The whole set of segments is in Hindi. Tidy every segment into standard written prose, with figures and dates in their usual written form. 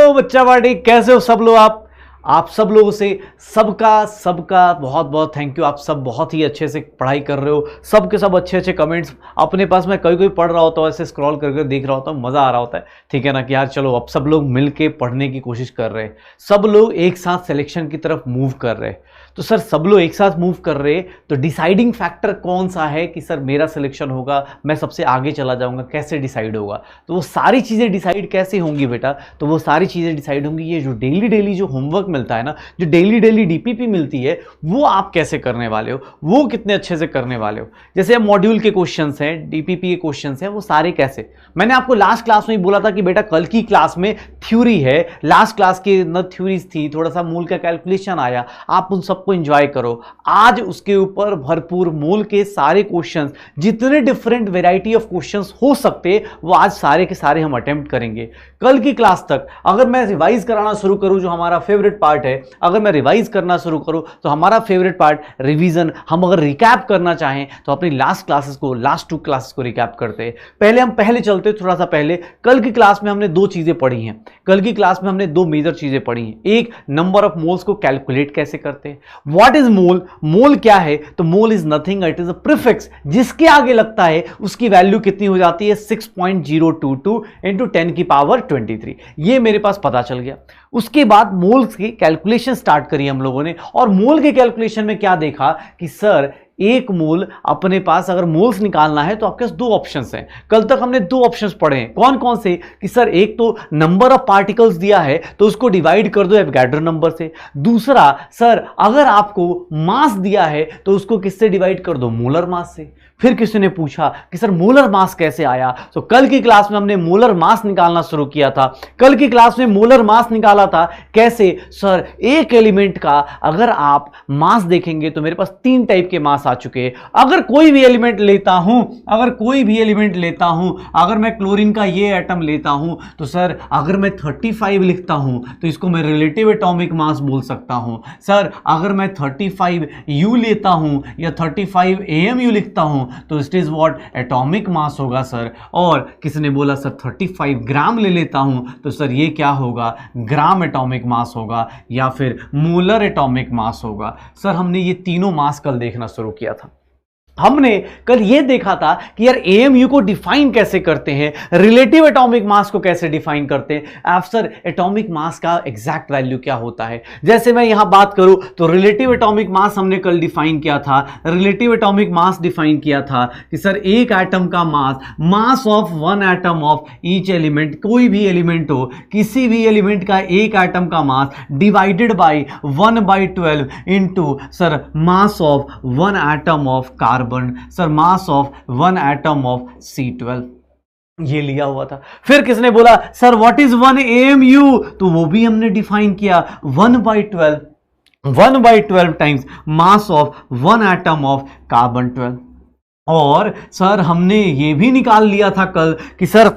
हेलो बच्चा पार्टी, कैसे हो सब लोग। आप सब लोगों से सबका बहुत बहुत थैंक यू। आप सब बहुत ही अच्छे से पढ़ाई कर रहे हो, सब के सब अच्छे अच्छे कमेंट्स अपने पास। मैं कभी कभी पढ़ रहा होता हूँ, ऐसे स्क्रॉल करके देख रहा होता हूँ, मज़ा आ रहा होता है। ठीक है ना कि यार चलो अब सब लोग मिल के पढ़ने की कोशिश कर रहे हैं, सब लोग एक साथ सिलेक्शन की तरफ मूव कर रहे हैं। तो सर सब लोग एक साथ मूव कर रहे हैं, तो डिसाइडिंग फैक्टर कौन सा है कि सर मेरा सिलेक्शन होगा, मैं सबसे आगे चला जाऊंगा, कैसे डिसाइड होगा। तो वो सारी चीज़ें डिसाइड कैसे होंगी बेटा, तो वो सारी चीज़ें डिसाइड होंगी ये जो डेली जो होमवर्क मिलता है ना, जो डेली डीपीपी मिलती है, वो आप कैसे करने वाले हो, वो कितने अच्छे से करने वाले हो। जैसे अब मॉड्यूल के क्वेश्चंस हैं, डीपीपी के क्वेश्चंस हैं, वो सारे कैसे। मैंने आपको लास्ट क्लास में ही बोला था कि बेटा कल की क्लास में थ्योरी है, लास्ट क्लास की न थ्योरीज थी, थोड़ा सा मूल का कैलकुलेशन आया, आप उन सबको एंजॉय करो। आज उसके ऊपर भरपूर मूल के सारे क्वेश्चंस, जितने डिफरेंट वेराइटी ऑफ क्वेश्चंस हो सकते वो आज सारे के सारे हम अटेम्प्ट करेंगे। कल की क्लास तक अगर मैं रिवाइज कराना शुरू करूं, जो हमारा फेवरेट पार्ट है, अगर मैं रिवाइज करना शुरू करूं तो हमारा फेवरेट पार्ट रिवीजन। हम अगर रिकैप करना चाहें तो अपनी लास्ट क्लासेस को, लास्ट 2 क्लासेस को रिकैप करते हैं। पहले चलते थोड़ा सा पहले। कल की क्लास में हमने 2 चीजें पढ़ी हैं, कल की क्लास में हमने 2 मेजर चीजें पढ़ी हैं। एक, नंबर ऑफ मोल्स को कैलकुलेट कैसे करते हैं। व्हाट इज मोल, मोल क्या है, तो mole is nothing, it is a prefix, जिसके आगे लगता है उसकी वैल्यू कितनी हो जाती है 6.022 इंटू 10 की पावर 23। ये मेरे पास पता चल गया। उसके बाद मोल्स की कैलकुलेशन स्टार्ट करी हम लोगों ने, और मोल के कैलकुलेशन में क्या देखा कि सर एक मोल अपने पास अगर मोल्स निकालना है तो आपके पास 2 ऑप्शंस हैं। कल तक हमने 2 ऑप्शंस पढ़े हैं, कौन कौन से कि सर एक तो नंबर ऑफ पार्टिकल्स दिया है तो उसको डिवाइड कर दो एवोगाड्रो नंबर से। दूसरा, सर अगर आपको मास दिया है तो उसको किससे डिवाइड कर दो, मोलर मास से। फिर किसी ने पूछा कि सर मोलर मास कैसे आया, तो कल की क्लास में हमने मोलर मास निकालना शुरू किया था। कल की क्लास में मोलर मास निकाला था कैसे, सर एक एलिमेंट का अगर आप मास देखेंगे तो मेरे पास 3 टाइप के मास आ चुके हैं। अगर कोई भी एलिमेंट लेता हूं, अगर मैं क्लोरीन का ये एटम लेता हूं तो सर अगर मैं 35 लिखता हूं तो इसको मैं रिलेटिव एटॉमिक मास बोल सकता हूं। सर अगर मैं 35 U लेता हूं या 35 AMU लिखता हूं तो it is what, atomic mass होगा सर। और किसी ने बोला सर 35 ग्राम ले लेता हूं तो सर ये क्या होगा, ग्राम एटॉमिक मास होगा या फिर मोलर एटॉमिक मास होगा। सर हमने ये तीनों मास कल देखना शुरू किया था। हमने कल ये देखा था कि यार एएमयू को डिफाइन कैसे करते हैं, रिलेटिव एटॉमिक मास को कैसे डिफाइन करते हैं, आफ्टर एटॉमिक मास का एग्जैक्ट वैल्यू क्या होता है। जैसे मैं यहां बात करूं तो रिलेटिव एटॉमिक मास हमने कल डिफाइन किया था। रिलेटिव एटॉमिक मास डिफाइन किया था कि सर एक एटम का mass of 1 atom of each element, कोई भी एलिमेंट हो, किसी भी एलिमेंट का एक एटम का mass divided by 1/12 into sir mass of 1 atom of carbon, sir mass of 1 atom of C12, ये लिया हुआ था। फिर किसने बोला सर व्हाट इज 1 AMU, तो वो भी हमने डिफाइन किया 1/12 times mass of 1 atom of carbon 12। और सर हमने ये भी निकाल लिया था कल कि सर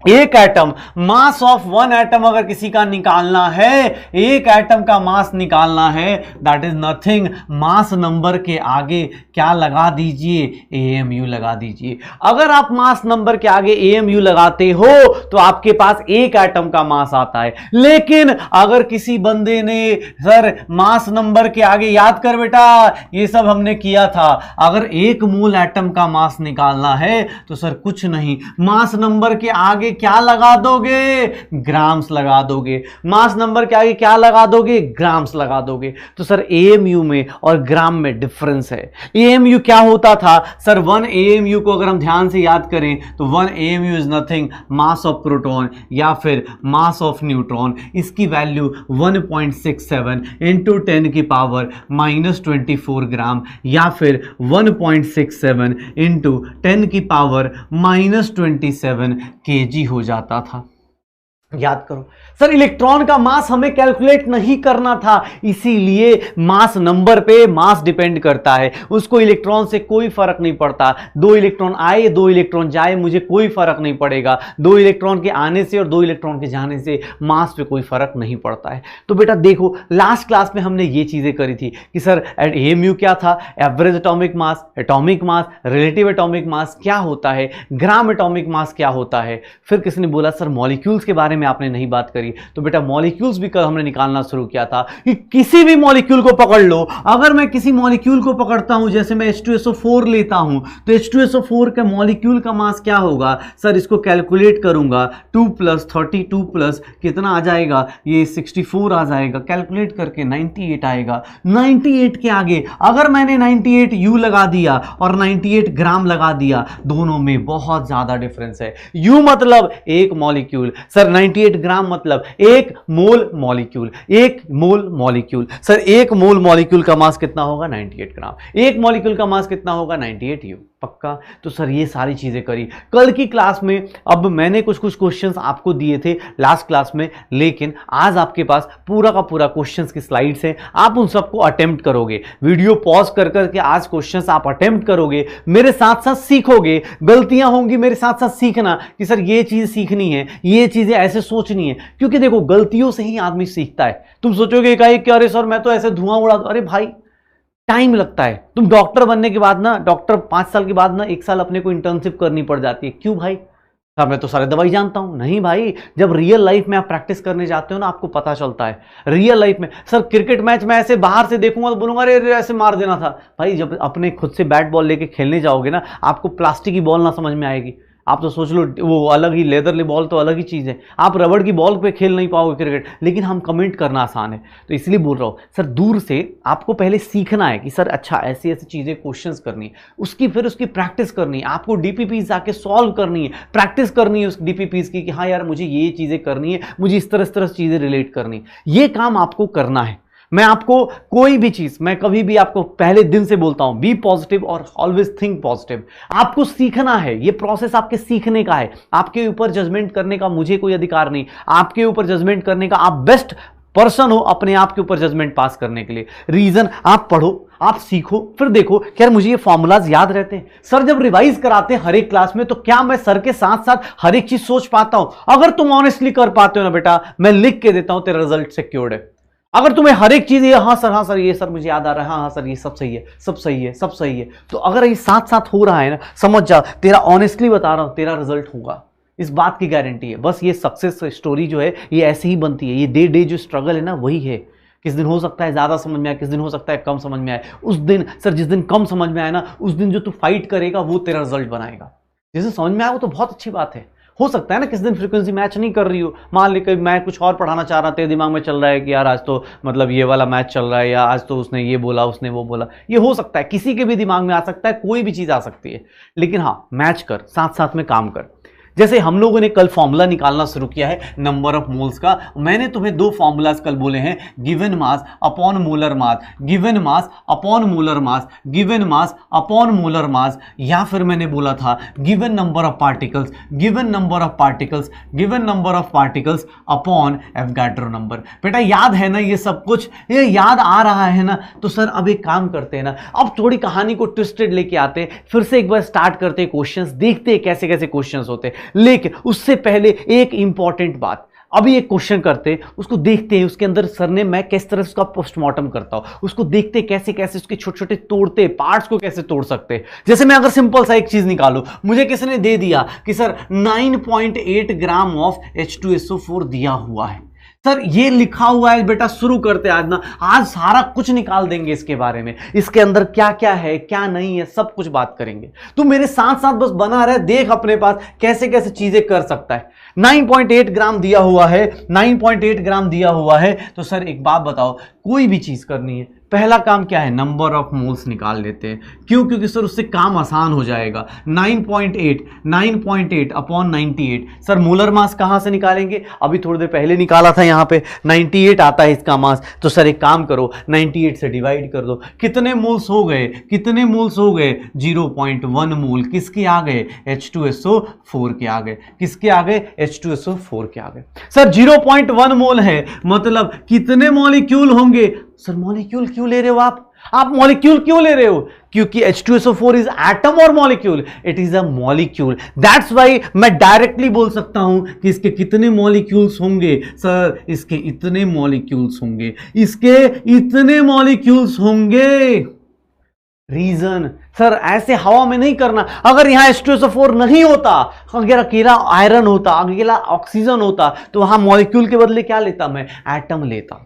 एक एटम, मास ऑफ 1 एटम अगर किसी का निकालना है, एक एटम का मास निकालना है, that is nothing, mass number के आगे क्या लगा दीजिए, AMU लगा दीजिए। अगर आप मास नंबर के आगे AMU लगाते हो तो आपके पास एक एटम का मास आता है। लेकिन अगर किसी बंदे ने सर मास नंबर के आगे, याद कर बेटा ये सब हमने किया था, अगर एक मोल एटम का मास निकालना है तो सर कुछ नहीं, मास नंबर के आगे क्या लगा दोगे, ग्राम्स लगा दोगे। मास नंबर के आगे क्या लगा दोगे, ग्राम्स लगा दोगे। तो सर AMU में और ग्राम में डिफरेंस है। AMU क्या होता था सर, 1 AMU को अगर हम ध्यान से याद करें तो 1 AMU is nothing, mass of proton या फिर मास ऑफ न्यूट्रॉन। इसकी वैल्यू 1.67 इंटू 10 की पावर -24 ग्राम या फिर 1.67 इंटू 10 की पावर -27 kg हो जाता था। याद करो सर इलेक्ट्रॉन का मास हमें कैलकुलेट नहीं करना था, इसीलिए मास नंबर पे मास डिपेंड करता है, उसको इलेक्ट्रॉन से कोई फर्क नहीं पड़ता। 2 इलेक्ट्रॉन आए 2 इलेक्ट्रॉन जाए मुझे कोई फर्क नहीं पड़ेगा, 2 इलेक्ट्रॉन के आने से और 2 इलेक्ट्रॉन के जाने से मास पे कोई फर्क नहीं पड़ता है। तो बेटा देखो लास्ट क्लास में हमने ये चीजें करी थी कि सर AMU क्या था, average atomic mass, relative atomic mass क्या होता है, ग्राम एटॉमिक मास क्या होता है। फिर किसने बोला सर मॉलिक्यूल्स के बारे में में आपने नहीं बात करी। तो बेटा मॉलिक्यूल्स भी कल हमने निकालना शुरू किया था कि किसी भी मॉलिक्यूल को पकड़ लो, अगर मैं किसी मॉलिक्यूल को पकड़ता हूं, जैसे मैं H2SO4 लेता हूं, तो H2SO4 के मॉलिक्यूल का मास क्या होगा सर, इसको कैलकुलेट करूंगा 2 + 32 प्लस कितना आ जाएगा, ये 64 आ जाएगा, कैलकुलेट करके 98 आएगा। 98 के आगे अगर मैंने 98 U लगा दिया और 98 ग्राम लगा दिया, दोनों में बहुत ज्यादा डिफरेंस है। U मतलब एक मॉलिक्यूल सर, 98 ग्राम मतलब 1 मोल मॉलिक्यूल, 1 मोल मॉलिक्यूल सर, 1 मोल मॉलिक्यूल का मास कितना होगा 98 ग्राम, 1 मॉलिक्यूल का मास कितना होगा 98 U। पक्का? तो सर ये सारी चीजें करी कल की क्लास में। अब मैंने कुछ क्वेश्चंस आपको दिए थे लास्ट क्लास में, लेकिन आज आपके पास पूरा का पूरा क्वेश्चंस की स्लाइड्स हैं, आप उन सबको अटेम्प्ट करोगे, वीडियो पॉज कर करके आज क्वेश्चंस आप अटेम्प्ट करोगे, मेरे साथ साथ सीखोगे, गलतियां होंगी मेरे साथ साथ सीखना कि सर ये चीज सीखनी है, ये चीजें ऐसे सोचनी है, क्योंकि देखो गलतियों से ही आदमी सीखता है। तुम सोचोगे कि अरे सर मैं तो ऐसे धुआं उड़ा दूं, अरे भाई टाइम लगता है। तुम डॉक्टर बनने के बाद ना, डॉक्टर 5 साल के बाद ना 1 साल अपने को इंटर्नशिप करनी पड़ जाती है। क्यों भाई? सर मैं तो सारे दवाई जानता हूं। नहीं भाई, जब रियल लाइफ में आप प्रैक्टिस करने जाते हो ना, आपको पता चलता है रियल लाइफ में। सर क्रिकेट मैच में ऐसे बाहर से देखूंगा तो बोलूंगा अरे ऐसे मार देना था। भाई जब अपने खुद से बैट बॉल लेके खेलने जाओगे ना, आपको प्लास्टिक की बॉल ना समझ में आएगी। आप तो सोच लो वो अलग ही, लेदर बॉल तो अलग ही चीज़ है, आप रबड़ की बॉल पे खेल नहीं पाओगे क्रिकेट। लेकिन हम कमेंट करना आसान है, तो इसलिए बोल रहा हूँ सर, दूर से आपको पहले सीखना है कि सर अच्छा ऐसी ऐसी चीज़ें क्वेश्चंस करनी है, उसकी फिर उसकी प्रैक्टिस करनी है, आपको डीपीपीज आके सॉल्व करनी है, प्रैक्टिस करनी है उस डीपीपीज की कि हाँ यार मुझे ये चीज़ें करनी है, मुझे इस तरह चीज़ें रिलेट करनी है। ये काम आपको करना है। मैं आपको कोई भी चीज, मैं कभी भी आपको पहले दिन से बोलता हूं, बी पॉजिटिव और ऑलवेज थिंक पॉजिटिव। आपको सीखना है, ये प्रोसेस आपके सीखने का है। आपके ऊपर जजमेंट करने का मुझे कोई अधिकार नहीं, आपके ऊपर जजमेंट करने का आप बेस्ट पर्सन हो अपने आप के ऊपर जजमेंट पास करने के लिए। रीजन, आप पढ़ो, आप सीखो, फिर देखो कि यार मुझे ये फॉर्मूलाज याद रहते हैं। सर जब रिवाइज कराते हैं हर एक क्लास में, तो क्या मैं सर के साथ साथ हर एक चीज सोच पाता हूं? अगर तुम ऑनेस्टली कर पाते हो ना बेटा, मैं लिख के देता हूं, तेरा रिजल्ट सिक्योर्ड है। अगर तुम्हें हर एक चीज ये हाँ सर ये सर मुझे याद आ रहा है, हाँ सर ये सब सही है, सब सही है, सब सही है, तो अगर ये साथ साथ हो रहा है ना, समझ जा, तेरा ऑनेस्टली बता रहा हूं, तेरा रिजल्ट होगा, इस बात की गारंटी है। बस ये सक्सेस स्टोरी जो है ये ऐसे ही बनती है। ये डे डे जो स्ट्रगल है ना, वही है। किस दिन हो सकता है ज्यादा समझ में आए, किस दिन हो सकता है कम समझ में आए। उस दिन सर जिस दिन कम समझ में आए ना, उस दिन जो तू फाइट करेगा वो तेरा रिजल्ट बनाएगा। जिस दिन समझ में आए वो तो बहुत अच्छी बात है। हो सकता है ना किस दिन फ्रीक्वेंसी मैच नहीं कर रही हो, मान ले कि मैं कुछ और पढ़ाना चाह रहा, तेरे दिमाग में चल रहा है कि यार आज तो मतलब ये वाला मैच चल रहा है, या आज तो उसने ये बोला उसने वो बोला। ये हो सकता है, किसी के भी दिमाग में आ सकता है, कोई भी चीज़ आ सकती है। लेकिन हाँ, मैच कर, साथ साथ में काम कर। जैसे हम लोगों ने कल फॉर्मूला निकालना शुरू किया है नंबर ऑफ मोल्स का। मैंने तुम्हें 2 फॉर्मूलाज कल बोले हैं, गिवन मास अपॉन मोलर मास, गिवन मास अपॉन मोलर मास, गिवन मास अपॉन मोलर मास, या फिर मैंने बोला था given number of particles, given number of particles, given number of particles upon Avogadro number. बेटा याद है ना ये सब कुछ? ये याद आ रहा है ना? तो सर अब एक काम करते हैं ना, अब थोड़ी कहानी को ट्विस्टेड लेके आते हैं, फिर से एक बार स्टार्ट करते हैं क्वेश्चंस, देखते हैं कैसे कैसे क्वेश्चंस होते हैं। लेकिन उससे पहले एक इंपॉर्टेंट बात, अभी एक क्वेश्चन करते हैं, उसको देखते हैं, उसके अंदर सर ने मैं किस तरह उसका पोस्टमार्टम करता हूं, उसको देखते हैं कैसे कैसे उसके छोटे छोटे तोड़ते पार्ट्स को कैसे तोड़ सकते हैं। जैसे मैं अगर सिंपल सा एक चीज निकालूं, मुझे किसी ने दे दिया कि सर 9.8 ग्राम ऑफ H2SO4 दिया हुआ है, सर ये लिखा हुआ है बेटा, शुरू करते आज ना, आज सारा कुछ निकाल देंगे इसके बारे में, इसके अंदर क्या क्या है क्या नहीं है सब कुछ बात करेंगे। तू मेरे साथ साथ बस बना रहे, देख अपने पास कैसे कैसे चीजें कर सकता है। 9.8 ग्राम दिया हुआ है, 9.8 ग्राम दिया हुआ है, तो सर एक बात बताओ, कोई भी चीज करनी है, पहला काम क्या है, नंबर ऑफ मोल्स निकाल लेते हैं। क्यों? क्योंकि सर उससे काम आसान हो जाएगा। 9.8 अपॉन 98, सर मोलर मास कहां से निकालेंगे? अभी थोड़ी देर पहले निकाला था, यहां पे 98 आता है इसका मास, तो सर एक काम करो 98 से डिवाइड कर दो। कितने मोल्स हो गए, कितने मोल्स हो गए? 0.1 मोल किसके आ गए? H2SO4 के आ गए। किसके आ गए? H2SO4 के आ गए। सर 0.1 मोल है, मतलब कितने मॉलिक्यूल होंगे? सर मॉलिक्यूल क्यों ले रहे हो आप मॉलिक्यूल क्यों ले रहे हो? क्योंकि H2SO4 इज एटम और molecule, it is a molecule, that's why मैं डायरेक्टली बोल सकता हूं कि इसके कितने मॉलिक्यूल्स होंगे। सर इसके इतने मॉलिक्यूल्स होंगे, इसके इतने मॉलिक्यूल्स होंगे। रीजन सर ऐसे हवा में नहीं करना। अगर यहां H2SO4 नहीं होता, अगर अकेला आयरन होता, अकेला ऑक्सीजन होता, तो वहां मॉलिक्यूल के बदले क्या लेता मैं? एटम लेता।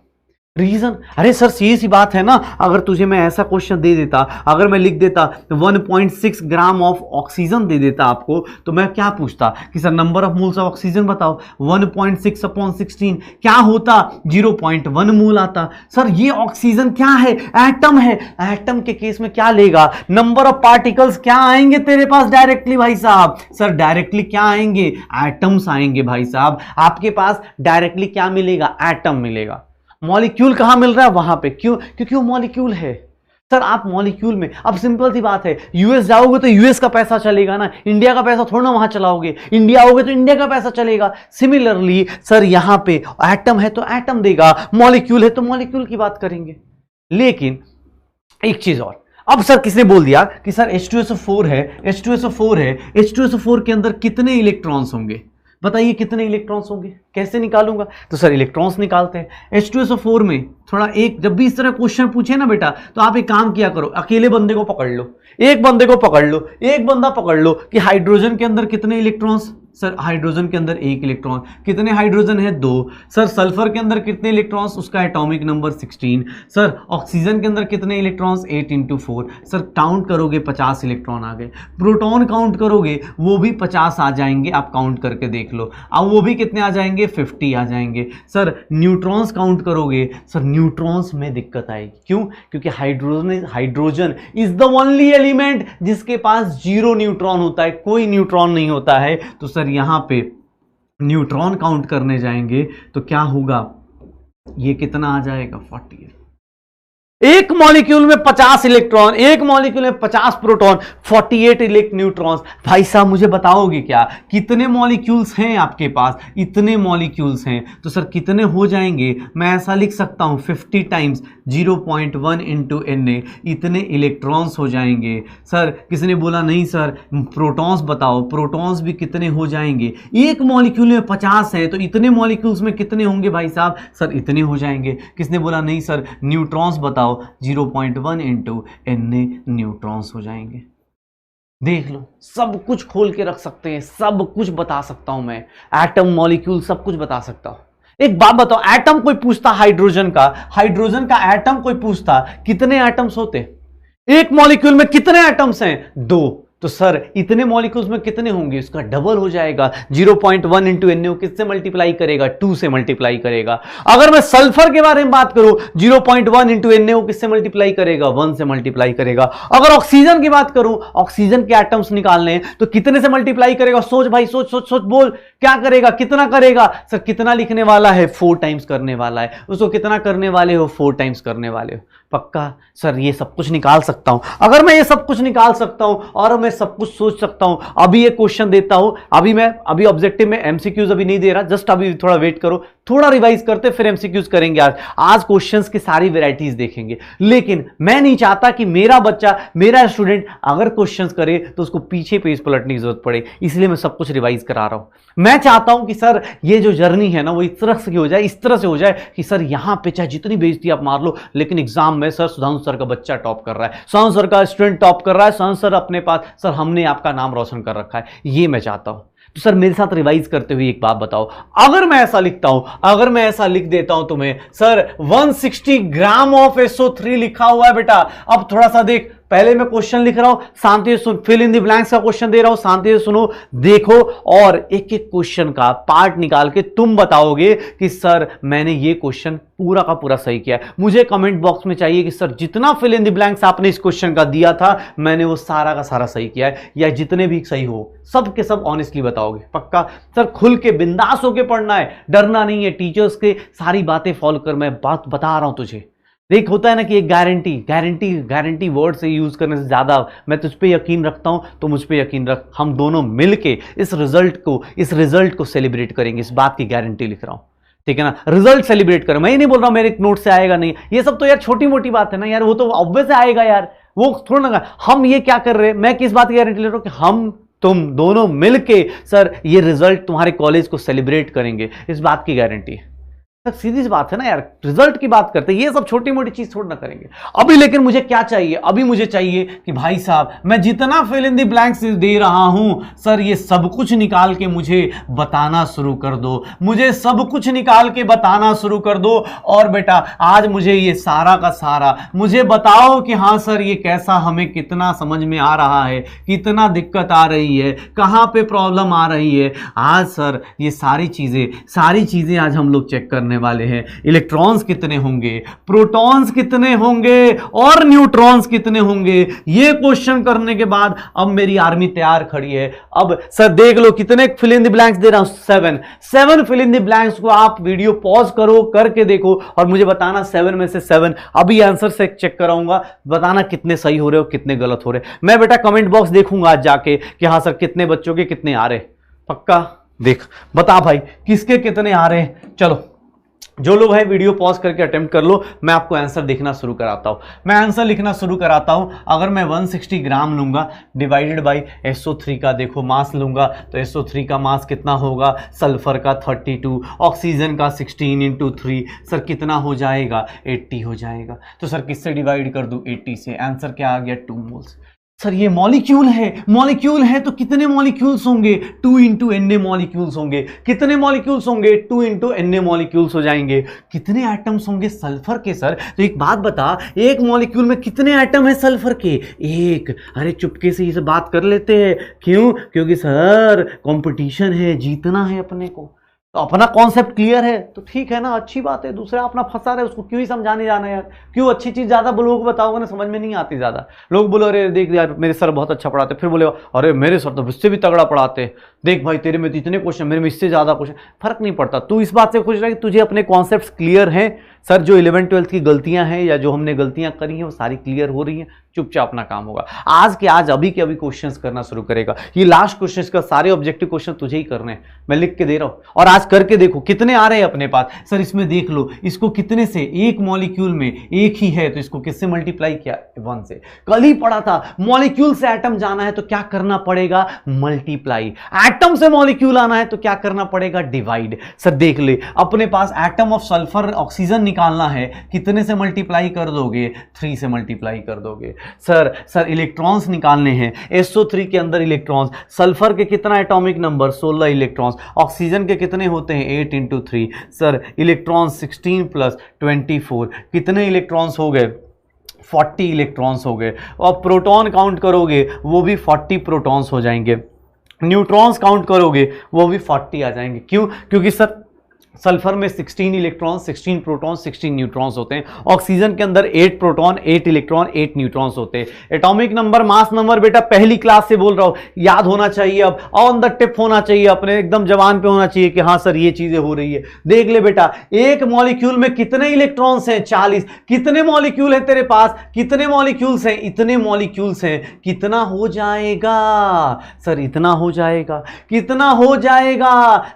रीजन, अरे सर सीधी सी बात है ना, अगर तुझे मैं ऐसा क्वेश्चन दे देता, अगर मैं लिख देता 1.6 ग्राम ऑफ ऑक्सीजन दे देता आपको, तो मैं क्या पूछता कि sir number of moles of oxygen बताओ, 1.6 अपॉन 16 क्या होता? 0.1 मोल आता। सर ये ऑक्सीजन क्या है? एटम है। एटम के केस में क्या लेगा? नंबर ऑफ पार्टिकल्स क्या आएंगे तेरे पास डायरेक्टली भाई साहब? सर डायरेक्टली क्या आएंगे? एटम्स आएंगे भाई साहब। आपके पास डायरेक्टली क्या मिलेगा? एटम मिलेगा। मॉलिक्यूल कहां मिल रहा है? वहां पे। क्यों? क्योंकि वो मॉलिक्यूल है। सर आप मॉलिक्यूल में, अब सिंपल सी बात है, यूएस जाओगे तो यूएस का पैसा चलेगा ना, इंडिया का पैसा थोड़ा ना वहां चलाओगे। इंडिया आओगे तो इंडिया का पैसा चलेगा। सिमिलरली सर यहां पे एटम है तो एटम देगा, मॉलिक्यूल है तो मॉलिक्यूल की बात करेंगे। लेकिन एक चीज और, अब सर किसने बोल दिया कि सर H2SO4 है, H2SO4 है, H2SO4 के अंदर कितने इलेक्ट्रॉन्स होंगे? बताइए कितने इलेक्ट्रॉन्स होंगे? कैसे निकालूंगा? तो सर इलेक्ट्रॉन्स निकालते हैं। H2SO4 में थोड़ा एक, जब भी इस तरह क्वेश्चन पूछे ना बेटा, तो आप एक काम किया करो, अकेले बंदे को पकड़ लो, एक बंदे को पकड़ लो, एक बंदा पकड़ लो कि हाइड्रोजन के अंदर कितने इलेक्ट्रॉन्स? सर हाइड्रोजन के अंदर 1 इलेक्ट्रॉन। कितने हाइड्रोजन है? 2। सर सल्फर के अंदर कितने इलेक्ट्रॉन्स? उसका एटॉमिक नंबर 16। सर ऑक्सीजन के अंदर कितने इलेक्ट्रॉन्स? 8 × 4। सर काउंट करोगे 50 इलेक्ट्रॉन आ गए। प्रोटॉन काउंट करोगे वो भी 50 आ जाएंगे, आप काउंट करके देख लो। अब वो भी कितने आ जाएंगे? 50 आ जाएंगे। सर न्यूट्रॉन्स काउंट करोगे, सर न्यूट्रॉन्स में दिक्कत आएगी। क्यों? क्योंकि hydrogen is the only element जिसके पास 0 न्यूट्रॉन होता है, कोई न्यूट्रॉन नहीं होता है। तो सर यहां पे न्यूट्रॉन काउंट करने जाएंगे तो क्या होगा? ये कितना आ जाएगा? 48। एक मॉलिक्यूल में 50 इलेक्ट्रॉन, एक मॉलिक्यूल में 50 प्रोटॉन, 48 न्यूट्रॉन्स। भाई साहब मुझे बताओगे क्या कितने मॉलिक्यूल्स हैं आपके पास? इतने मॉलिक्यूल्स हैं तो सर कितने हो जाएंगे? मैं ऐसा लिख सकता हूं 50 टाइम्स 0.1 × Na, इतने इलेक्ट्रॉन्स हो जाएंगे। सर किसने बोला नहीं सर प्रोटॉन्स बताओ, प्रोटॉन्स भी कितने हो जाएंगे? एक मॉलिक्यूल में 50 है तो इतने मॉलिक्यूल्स में कितने होंगे भाई साहब? सर इतने हो जाएंगे। किसने बोला नहीं सर न्यूट्रॉन्स बताओ, 0.1 × Na न्यूट्रॉन्स हो जाएंगे। देख लो, सब कुछ खोल के रख सकते हैं, सब कुछ बता सकता हूं मैं, एटम मॉलिक्यूल सब कुछ बता सकता हूं। एक बात बताओ, एटम कोई पूछता हाइड्रोजन का एटम कोई पूछता कितने एटम्स होते? एक मॉलिक्यूल में कितने एटम्स हैं? 2। तो सर इतने मॉलिक्यूल्स में कितने होंगे? इसका डबल हो जाएगा। 0.1 × Na किससे मल्टीप्लाई करेगा? 2 से मल्टीप्लाई करेगा। अगर मैं सल्फर के बारे में बात करूं 0.1 × Na किससे मल्टीप्लाई करेगा? 1 से मल्टीप्लाई करेगा। अगर ऑक्सीजन की बात करूं, ऑक्सीजन के एटम्स निकालने हैं तो कितने से मल्टीप्लाई करेगा? सोच भाई, सोच सोच सोच, बोल क्या करेगा? कितना करेगा? सर कितना लिखने वाला है? 4 टाइम्स करने वाला है। उसको कितना करने वाले हो? 4 टाइम्स करने वाले हो। पक्का? सर ये सब कुछ निकाल सकता हूं। अगर मैं ये सब कुछ निकाल सकता हूं और मैं सब कुछ सोच सकता हूं, अभी ये क्वेश्चन देता हूं, अभी ऑब्जेक्टिव में एमसीक्यूज अभी नहीं दे रहा, जस्ट अभी थोड़ा वेट करो, थोड़ा रिवाइज करते फिर एमसीक्यूज करेंगे। आज क्वेश्चंस की सारी वैरायटीज देखेंगे। लेकिन मैं नहीं चाहता कि मेरा बच्चा, मेरा स्टूडेंट अगर क्वेश्चंस करे तो उसको पीछे पेज पलटने की जरूरत पड़े, इसलिए मैं सब कुछ रिवाइज करा रहा हूं। मैं चाहता हूं कि सर ये जो जर्नी है ना वो इस तरह से हो जाए, इस तरह से हो जाए कि सर यहां पे चाहे जितनी बेइज्जती आप मार लो, लेकिन एग्जाम में सर सुधांशु सर का बच्चा टॉप कर रहा है, सुधांशु सर का स्टूडेंट टॉप कर रहा है, सुधांशु सर अपने पास, सर हमने आपका नाम रोशन कर रखा है, ये मैं चाहता हूं। तो सर मेरे साथ रिवाइज करते हुए एक बात बताओ, अगर मैं ऐसा लिखता हूं, अगर मैं ऐसा लिख देता हूं तुम्हें, सर 160 ग्राम ऑफ SO3 लिखा हुआ है बेटा। अब थोड़ा सा देख, पहले मैं क्वेश्चन लिख रहा हूं, शांति से सुन, फिल इन द ब्लैंक्स का क्वेश्चन दे रहा हूं, शांति से सुनो, देखो, और एक एक क्वेश्चन का पार्ट निकाल के तुम बताओगे कि सर मैंने ये क्वेश्चन पूरा का पूरा सही किया है। मुझे कमेंट बॉक्स में चाहिए कि सर जितना फिल इन द ब्लैंक्स आपने इस क्वेश्चन का दिया था मैंने वो सारा का सारा सही किया है, या जितने भी सही हो सब के सब ऑनेस्टली बताओगे। पक्का? सर खुल के बिंदास होके पढ़ना है, डरना नहीं है, टीचर्स के सारी बातें फॉलो कर, मैं बात बता रहा हूं तुझे। देख होता है ना कि एक गारंटी वर्ड से यूज करने से ज्यादा मैं तुझ पे यकीन रखता हूं तो मुझ पे यकीन रख, हम दोनों मिलके इस रिजल्ट को सेलिब्रेट करेंगे, इस बात की गारंटी लिख रहा हूं, ठीक है ना। रिजल्ट सेलिब्रेट करें, मैं ये नहीं बोल रहा हूं मेरे नोट से आएगा नहीं, ये सब तो यार छोटी मोटी बात है ना यार, वो तो ऑब्वियस आएगा यार, वो थोड़ा ना। हम ये क्या कर रहे हैं, मैं किस बात की गारंटी ले रहा हूं कि हम तुम दोनों मिलके सर ये रिजल्ट तुम्हारे कॉलेज को सेलिब्रेट करेंगे, इस बात की गारंटी है। सीधी सी बात है ना यार, रिजल्ट की बात करते हैं, ये सब छोटी मोटी चीज छोड़ ना करेंगे अभी। लेकिन मुझे क्या चाहिए अभी? मुझे चाहिए कि भाई साहब मैं जितना फिल इन द ब्लैंक्स दे रहा हूं सर, ये सब कुछ निकाल के मुझे बताना शुरू कर दो, मुझे सब कुछ निकाल के बताना शुरू कर दो। और बेटा आज मुझे ये सारा का सारा मुझे बताओ कि हाँ सर ये कैसा, हमें कितना समझ में आ रहा है, कितना दिक्कत आ रही है, कहां पे प्रॉब्लम आ रही है। आज सर ये सारी चीजें आज हम लोग चेक करने वाले हैं। इलेक्ट्रॉन्स कितने होंगे, प्रोटॉन्स कितने होंगे और न्यूट्रॉन्स कितने होंगे, ये क्वेश्चन करने के बाद अब मेरी आर्मी तैयार खड़ी है। अब सर देख लो कितने फिल इन द ब्लैंक्स दे रहा हूं, 7 फिल इन द ब्लैंक्स को आप वीडियो पॉज करो, करके देखो और मुझे बताना 7 में से 7 अभी आंसर से चेक कराऊंगा, बताना कितने सही हो रहे हो कितने गलत हो रहे। मैं बेटा कमेंट बॉक्स देखूंगा आज जाके कि हाँ सर कितने बच्चों के कितने आ रहे, पक्का देख बता भाई किसके कितने आ रहे हैं। चलो जो लोग हैं वीडियो पॉज करके अटेम्प्ट कर लो, मैं आपको आंसर देखना शुरू कराता हूं, मैं आंसर लिखना शुरू कराता हूं। अगर मैं 160 ग्राम लूंगा डिवाइडेड बाई SO3 का देखो मास लूंगा तो SO3 का मास कितना होगा, सल्फर का 32, ऑक्सीजन का 16 इंटू 3 सर कितना हो जाएगा, 80 हो जाएगा। तो सर किससे डिवाइड कर दूं, 80 से। आंसर क्या आ गया, 2 मोल्स। सर ये मॉलिक्यूल है तो कितने मॉलिक्यूल्स होंगे, 2 इंटू Na मॉलिक्यूल्स होंगे। कितने मॉलिक्यूल्स होंगे, 2 इंटू Na मॉलिक्यूल्स हो जाएंगे। कितने एटम्स होंगे सल्फर के सर, तो एक बात बता, एक मॉलिक्यूल में कितने एटम है सल्फर के, 1। अरे चुपके से इसे बात कर लेते हैं, क्यों, क्योंकि सर कंपटीशन है, जीतना है अपने को, तो अपना कॉन्सेप्ट क्लियर है तो ठीक है ना, अच्छी बात है। दूसरा अपना फंसा रहे उसको क्यों ही समझाने जाना यार, क्यों अच्छी चीज ज्यादा लोगों को बताओगे ना समझ में नहीं आती ज्यादा। लोग बोलो अरे देख यार मेरे सर बहुत अच्छा पढ़ाते, फिर बोले अरे मेरे सर तो इससे भी तगड़ा पढ़ाते, देख भाई तेरे में तो इतने क्वेश्चन, मेरे में इससे ज्यादा क्वेश्चन। फर्क नहीं पड़ता, तू इस बात से खुश रह कि तुझे अपने कॉन्सेप्ट क्लियर हैं। सर जो 11th-12th की गलतियां हैं या जो हमने गलतियां करी हैं वो सारी क्लियर हो रही हैं, चुपचाप अपना काम होगा। आज के आज अभी के अभी क्वेश्चंस करना शुरू करेगा, ये लास्ट क्वेश्चंस का सारे ऑब्जेक्टिव क्वेश्चन तुझे ही करने हैं, मैं लिख के दे रहा हूं और आज करके देखो कितने आ रहे हैं अपने पास। सर इसमें देख लो इसको कितने से, एक मॉलिक्यूल में एक ही है तो इसको किससे मल्टीप्लाई किया, 1 से। कल ही पढ़ा था मॉलिक्यूल से एटम जाना है तो क्या करना पड़ेगा, मल्टीप्लाई। एटम से मॉलिक्यूल आना है तो क्या करना पड़ेगा, डिवाइड। सर देख ले अपने पास एटम ऑफ सल्फर ऑक्सीजन निकालना है, कितने से मल्टीप्लाई कर दोगे, 3 से मल्टीप्लाई कर दोगे। सर इलेक्ट्रॉन्स निकालने हैं, SO3 के अंदर इलेक्ट्रॉन्स, सल्फर के कितना एटॉमिक नंबर, 16 इलेक्ट्रॉन्स, ऑक्सीजन के कितने होते हैं, 8 इंटू 3। सर इलेक्ट्रॉन्स 16 प्लस 24 कितने इलेक्ट्रॉन्स हो गए, 40 इलेक्ट्रॉन्स हो गए। और प्रोटॉन काउंट करोगे वो भी 40 प्रोटॉन्स हो जाएंगे, न्यूट्रॉन्स काउंट करोगे वो भी 40 आ जाएंगे। क्यों, क्योंकि सर सल्फर में 16 इलेक्ट्रॉन, 16 प्रोटॉन, 16 न्यूट्रॉन्स होते हैं। ऑक्सीजन के अंदर 8 प्रोटॉन, 8 इलेक्ट्रॉन, 8 न्यूट्रॉन्स होते हैं। एटॉमिक नंबर, मास नंबर बेटा पहली क्लास से बोल रहा हूं, याद होना चाहिए, अब ऑन द टिप होना चाहिए, अपने एकदम जवान पे होना चाहिए कि हाँ सर ये चीजें हो रही है। देख ले बेटा एक मॉलिक्यूल में कितने इलेक्ट्रॉन्स हैं, 40। कितने मॉलिक्यूल है तेरे पास, कितने मॉलिक्यूल्स हैं, इतने मॉलिक्यूल्स हैं। कितना हो जाएगा सर, इतना हो जाएगा। कितना हो जाएगा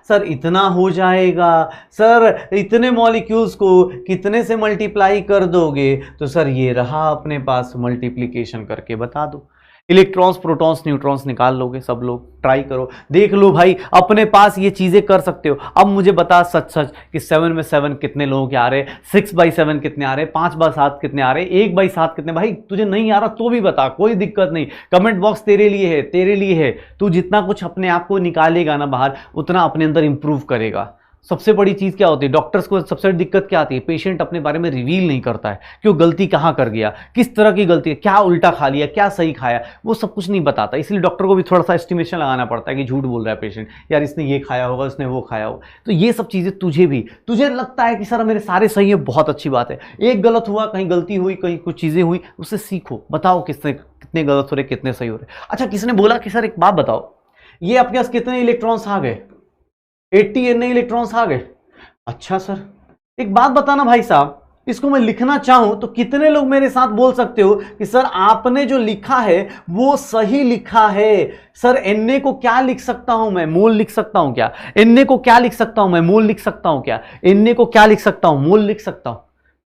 सर, इतना हो जाएगा। सर इतने मॉलिक्यूल्स को कितने से मल्टीप्लाई कर दोगे, तो सर ये रहा अपने पास, मल्टीप्लिकेशन करके बता दो। इलेक्ट्रॉन्स, प्रोटॉन्स, न्यूट्रॉन्स निकाल लोगे सब लोग, ट्राई करो, देख लो भाई अपने पास ये चीजें कर सकते हो। अब मुझे बता सच सच कि 7 में 7 कितने लोगों के आ रहे, 6/7 कितने आ रहे, 5/7 कितने आ रहे, 1/7 कितने। भाई तुझे नहीं आ रहा तो भी बता, कोई दिक्कत नहीं, कमेंट बॉक्स तेरे लिए है, तेरे लिए है। तू जितना कुछ अपने आप को निकालेगा ना बाहर, उतना अपने अंदर इंप्रूव करेगा। सबसे बड़ी चीज क्या होती है, डॉक्टर्स को सबसे बड़ी दिक्कत क्या आती है, पेशेंट अपने बारे में रिवील नहीं करता है कि वो गलती कहाँ कर गया, किस तरह की गलती है, क्या उल्टा खा लिया, क्या सही खाया, वो सब कुछ नहीं बताता। इसलिए डॉक्टर को भी थोड़ा सा एस्टिमेशन लगाना पड़ता है कि झूठ बोल रहा है पेशेंट, यार इसने ये खाया होगा, इसने वो खाया होगा। तो ये सब चीजें तुझे लगता है कि सर मेरे सारे सही है, बहुत अच्छी बात है। एक गलत हुआ, कहीं गलती हुई, कहीं कुछ चीजें हुई, उससे सीखो, बताओ कितने गलत हो रहे, कितने सही हो रहे। अच्छा किसने बोला कि सर एक बात बताओ, ये आपके पास कितने इलेक्ट्रॉन्स आ गए, 80 Na इलेक्ट्रॉन्स आ गए। अच्छा सर एक बात बताना भाई साहब, इसको मैं लिखना चाहूं तो कितने लोग मेरे साथ बोल सकते हो कि सर आपने जो लिखा है वो सही लिखा है। सर Na को क्या लिख सकता हूं मैं, मोल लिख सकता हूं क्या, Na को क्या लिख सकता हूं मैं, मोल लिख सकता हूं क्या, Na को क्या लिख सकता हूं, मोल लिख सकता हूं।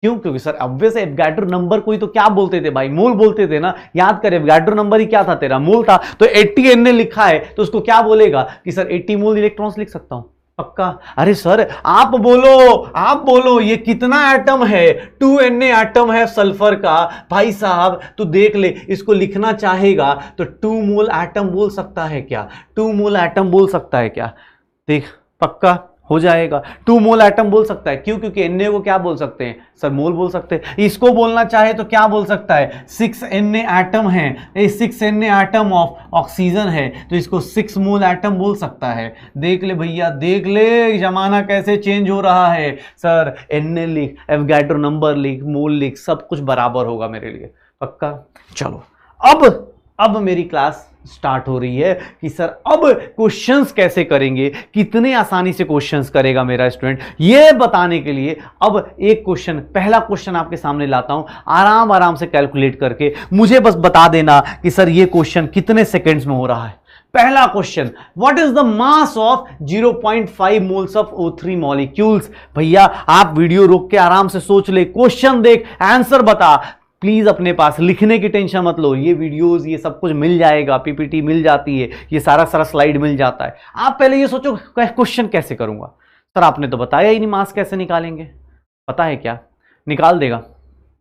क्यों, क्योंकि सर ऑब्वियस एवोगाड्रो नंबर कोई तो क्या बोलते थे भाई, मोल बोलते थे ना। याद कर एवोगाड्रो नंबर ही क्या था तेरा, मोल था। तो 80 Na लिखा है तो उसको क्या बोलेगा कि सर 80 मोल इलेक्ट्रॉन्स लिख सकता हूं। पक्का? अरे सर आप बोलो ये कितना एटम है? 2Na एटम है सल्फर का। भाई साहब तू देख ले, इसको लिखना चाहेगा तो 2 मोल एटम बोल सकता है क्या? 2 मोल एटम बोल सकता है क्या? देख, पक्का हो जाएगा। 2 मोल एटम बोल सकता है। क्यों? क्योंकि Na को क्या बोल सकते हैं सर? मोल बोल सकते हैं। इसको बोलना चाहे तो क्या बोल सकता है? 6Na एटम है, 6Na एटम ऑफ ऑक्सीजन है, तो इसको 6 मोल एटम बोल सकता है। देख ले भैया, देख ले जमाना कैसे चेंज हो रहा है। सर Na लिख, एवोगाड्रो नंबर लिख, मोल लिख, सब कुछ बराबर होगा मेरे लिए। पक्का? चलो अब मेरी क्लास स्टार्ट हो रही है कि सर अब क्वेश्चंस कैसे करेंगे, कितने आसानी से क्वेश्चंस करेगा मेरा स्टूडेंट, ये बताने के लिए अब एक क्वेश्चन, पहला क्वेश्चन आपके सामने लाता हूं। आराम से कैलकुलेट करके मुझे बस बता देना कि सर ये क्वेश्चन कितने सेकेंड्स में हो रहा है। पहला question, what is the mass of 0.5 moles of O3 molecules. भैया आप वीडियो रोक के आराम से सोच ले, क्वेश्चन देख, आंसर बता। प्लीज अपने पास लिखने की टेंशन मत लो, ये वीडियोस ये सब कुछ मिल जाएगा, पीपीटी मिल जाती है, ये सारा स्लाइड मिल जाता है। आप पहले ये सोचो क्वेश्चन कैसे करूंगा। सर आपने तो बताया ही नहीं मास कैसे निकालेंगे। पता है क्या? निकाल देगा,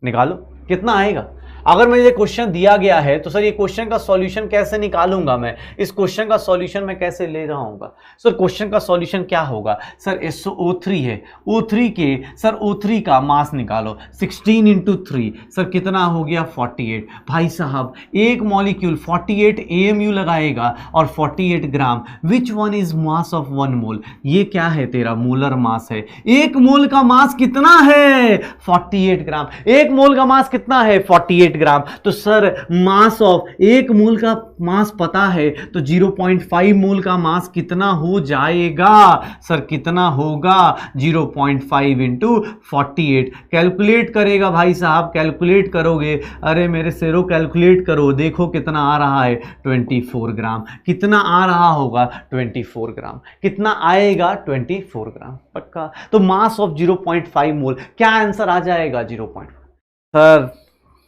निकालो, कितना आएगा। अगर मुझे क्वेश्चन दिया गया है तो सर ये क्वेश्चन का सॉल्यूशन कैसे निकालूंगा मैं, इस क्वेश्चन का सॉल्यूशन मैं कैसे ले रहा हूँ। सर क्वेश्चन का सॉल्यूशन क्या होगा? सर SO3 है, O3 के सर O3 का मास निकालो, 16 इंटू 3 सर कितना हो गया? 48। भाई साहब एक मॉलिक्यूल 48 AMU लगाएगा और 48 ग्राम। Which one is mass of 1 mole? ये क्या है? तेरा मोलर मास है। एक मोल का मास कितना है? 48 ग्राम। एक मोल का मास कितना है? 48 ग्राम। तो सर मास ऑफ, एक मोल का मास पता है तो 0.5 मोल का मास कितना हो जाएगा? सर कितना होगा? 0.5 इंटू 48। कैलकुलेट करेगा भाई साहब, कैलकुलेट करोगे। अरे मेरे शेरों कैलकुलेट करो, देखो कितना आ रहा है? 24 ग्राम। कितना आ रहा होगा? 24 ग्राम। कितना आएगा? 24 ग्राम। पक्का? तो मास ऑफ 0.5 मोल, क्या आंसर आ जाएगा? 0. सर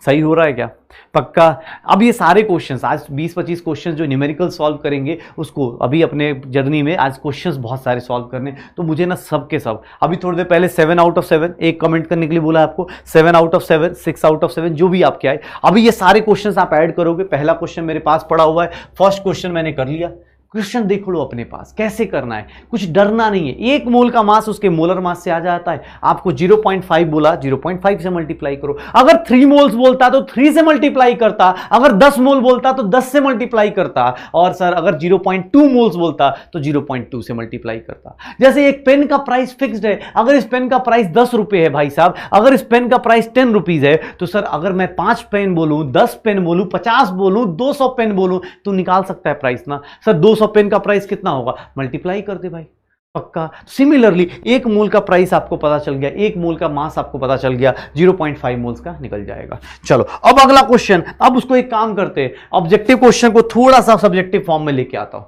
सही हो रहा है क्या? पक्का? अब ये सारे क्वेश्चंस आज 20-25 क्वेश्चंस जो न्यूमेरिकल सॉल्व करेंगे, उसको अभी अपने जर्नी में आज क्वेश्चंस बहुत सारे सॉल्व करने, तो मुझे ना सब के सब अभी थोड़ी देर पहले 7 आउट ऑफ 7 एक कमेंट करने के लिए बोला आपको, 7 आउट ऑफ 7, 6 आउट ऑफ 7 जो भी आपके आए, अभी ये सारे क्वेश्चंस आप ऐड करोगे। पहला क्वेश्चन मेरे पास पड़ा हुआ है, फर्स्ट क्वेश्चन मैंने कर लिया। क्वेश्चन देख लो अपने पास, कैसे करना है, कुछ डरना नहीं है। एक मोल का मास उसके मोलर मास से आ जाता है। आपको 0.5 बोला, 0.5 से मल्टीप्लाई करो। अगर 3 मोल्स बोलता तो 3 से मल्टीप्लाई करता, अगर 10 मोल बोलता तो 10 से मल्टीप्लाई करता, और सर अगर 0.2 मोल्स बोलता तो 0.2 से मल्टीप्लाई करता। जैसे एक पेन का प्राइस फिक्स्ड है, अगर इस पेन का प्राइस 10 रुपए है भाई साहब, अगर इस पेन का प्राइस 10 रुपीज है, तो सर अगर मैं 5 पेन बोलूं, 10 पेन बोलूं, 50 बोलूं, 200 पेन बोलूं, तो निकाल सकता है प्राइस ना। सर 200 पेन का प्राइस कितना होगा? मल्टीप्लाई कर दे भाई। पक्का? सिमिलरली एक मोल का प्राइस आपको पता चल गया, एक मोल का मास आपको पता चल गया, 0.5 मोल्स का निकल जाएगा। चलो अब अगला क्वेश्चन, अब उसको एक काम करते हैं, ऑब्जेक्टिव क्वेश्चन को थोड़ा सा सब्जेक्टिव फॉर्म में लेके आता हूं,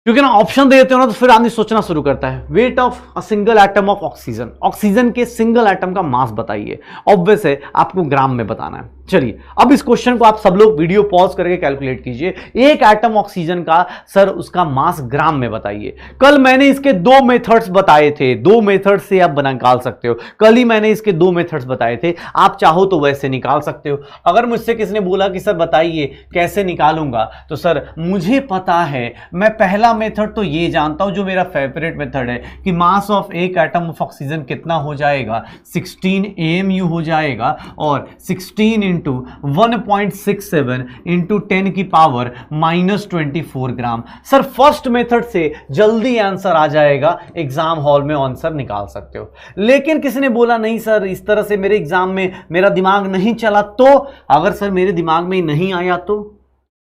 क्योंकि ना ऑप्शन देते हो ना तो फिर आदमी सोचना शुरू करता है। Weight of a single atom of oxygen, oxygen के सिंगल एटम का मास बताइए। ऑब्वियस है आपको ग्राम में बताना है। चलिए अब इस क्वेश्चन को आप सब लोग वीडियो पॉज करके कैलकुलेट कीजिए। एक एटम ऑक्सीजन का सर उसका मास ग्राम में बताइए। कल मैंने इसके 2 मेथड्स बताए थे, 2 मेथड से आप निकाल सकते हो। कल ही मैंने इसके 2 मेथड्स बताए थे, आप चाहो तो वैसे निकाल सकते हो। अगर मुझसे किसी ने बोला कि सर बताइए कैसे निकालूंगा, तो सर मुझे पता है, मैं पहला मेथड तो ये जानता हूं जो मेरा फेवरेट मेथड है कि मास ऑफ एक एटम ऑफ ऑक्सीजन कितना हो जाएगा? 16 AMU हो जाएगा, और 16 इंटू 1.67 इंटू 10 की पावर -24 ग्राम। सर फर्स्ट मेथड से जल्दी आंसर आ जाएगा, एग्जाम हॉल में आंसर निकाल सकते हो। लेकिन किसी ने बोला नहीं सर इस तरह से मेरे एग्जाम में मेरा दिमाग नहीं चला, तो अगर सर मेरे दिमाग में नहीं आया तो,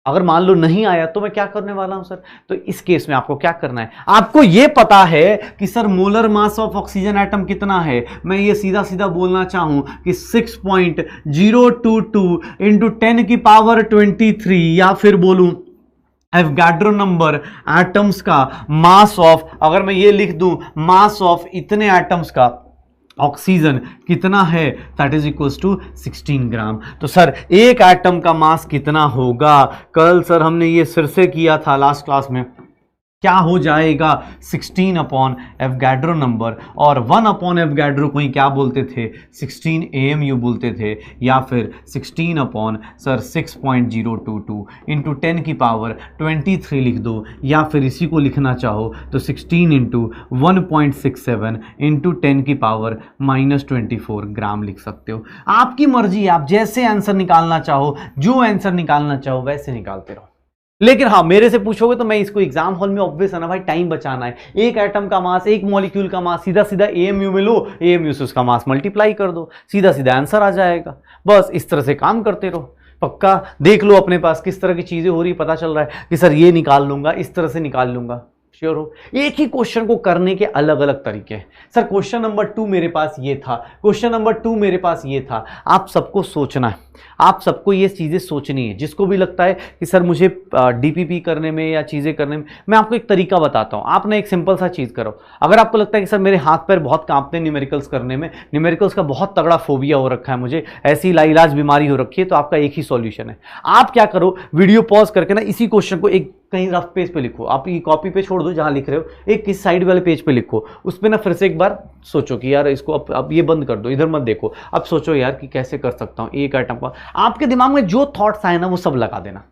अगर मान लो नहीं आया तो मैं क्या करने वाला हूं सर? तो इस केस में आपको क्या करना है, आपको यह पता है कि sir molar mass of oxygen atom कितना है। मैं ये सीधा सीधा बोलना चाहूं कि 6.022 इंटू 10 की पावर 23, या फिर बोलूं एवोगाड्रो नंबर एटम्स का मास ऑफ, अगर मैं ये लिख दूं मास ऑफ इतने एटम्स का ऑक्सीजन कितना है, दैट इज इक्वल्स टू 16 ग्राम। तो सर एक एटम का मास कितना होगा? कल सर हमने ये फिर से किया था लास्ट क्लास में, क्या हो जाएगा 16 अपॉन एवोगाड्रो नंबर, और 1 अपॉन एवोगाड्रो को ही क्या बोलते थे 16 AMU बोलते थे, या फिर 16 अपॉन सर 6.022 इंटू 10 की पावर 23 लिख दो, या फिर इसी को लिखना चाहो तो 16 इंटू 1.67 इंटू 10 की पावर -24 ग्राम लिख सकते हो। आपकी मर्जी, आप जैसे आंसर निकालना चाहो, जो आंसर निकालना चाहो वैसे निकालते रहो। लेकिन हाँ, मेरे से पूछोगे तो मैं इसको एग्जाम हॉल में ऑब्वियस है ना भाई, टाइम बचाना है। एक एटम का मास, एक मॉलिक्यूल का मास सीधा सीधा AMU में लो, AMU से उसका मास मल्टीप्लाई कर दो, सीधा सीधा आंसर आ जाएगा। बस इस तरह से काम करते रहो। पक्का देख लो अपने पास किस तरह की चीजें हो रही, पता चल रहा है कि सर ये निकाल लूंगा, इस तरह से निकाल लूंगा। श्योर हो। एक ही क्वेश्चन को करने के अलग अलग तरीके हैं। सर क्वेश्चन नंबर 2 मेरे पास ये था, क्वेश्चन नंबर 2 मेरे पास ये था। आप सबको सोचना है, आप सबको ये चीज़ें सोचनी है। जिसको भी लगता है कि सर मुझे DPP करने में या चीज़ें करने में, मैं आपको एक तरीका बताता हूँ। आप ना एक सिंपल सा चीज़ करो। अगर आपको लगता है कि सर मेरे हाथ पैर बहुत कांपते हैं न्यूमेरिकल्स करने में, न्यूमेरिकल्स का बहुत तगड़ा फोबिया हो रखा है, मुझे ऐसी लाइलाज बीमारी हो रखी है, तो आपका एक ही सॉल्यूशन है। आप क्या करो, वीडियो पॉज करके ना इसी क्वेश्चन को एक कहीं रफ पेज पे लिखो। आप ये कॉपी पे छोड़ दो जहां लिख रहे हो, एक किस साइड वाले पेज पे लिखो। उस पे ना फिर से एक बार सोचो कि यार इसको अब ये बंद कर दो, इधर मत देखो। अब सोचो यार कि कैसे कर सकता हूं एक आइटम का। आपके दिमाग में जो थॉट्स आए ना वो सब लगा देना।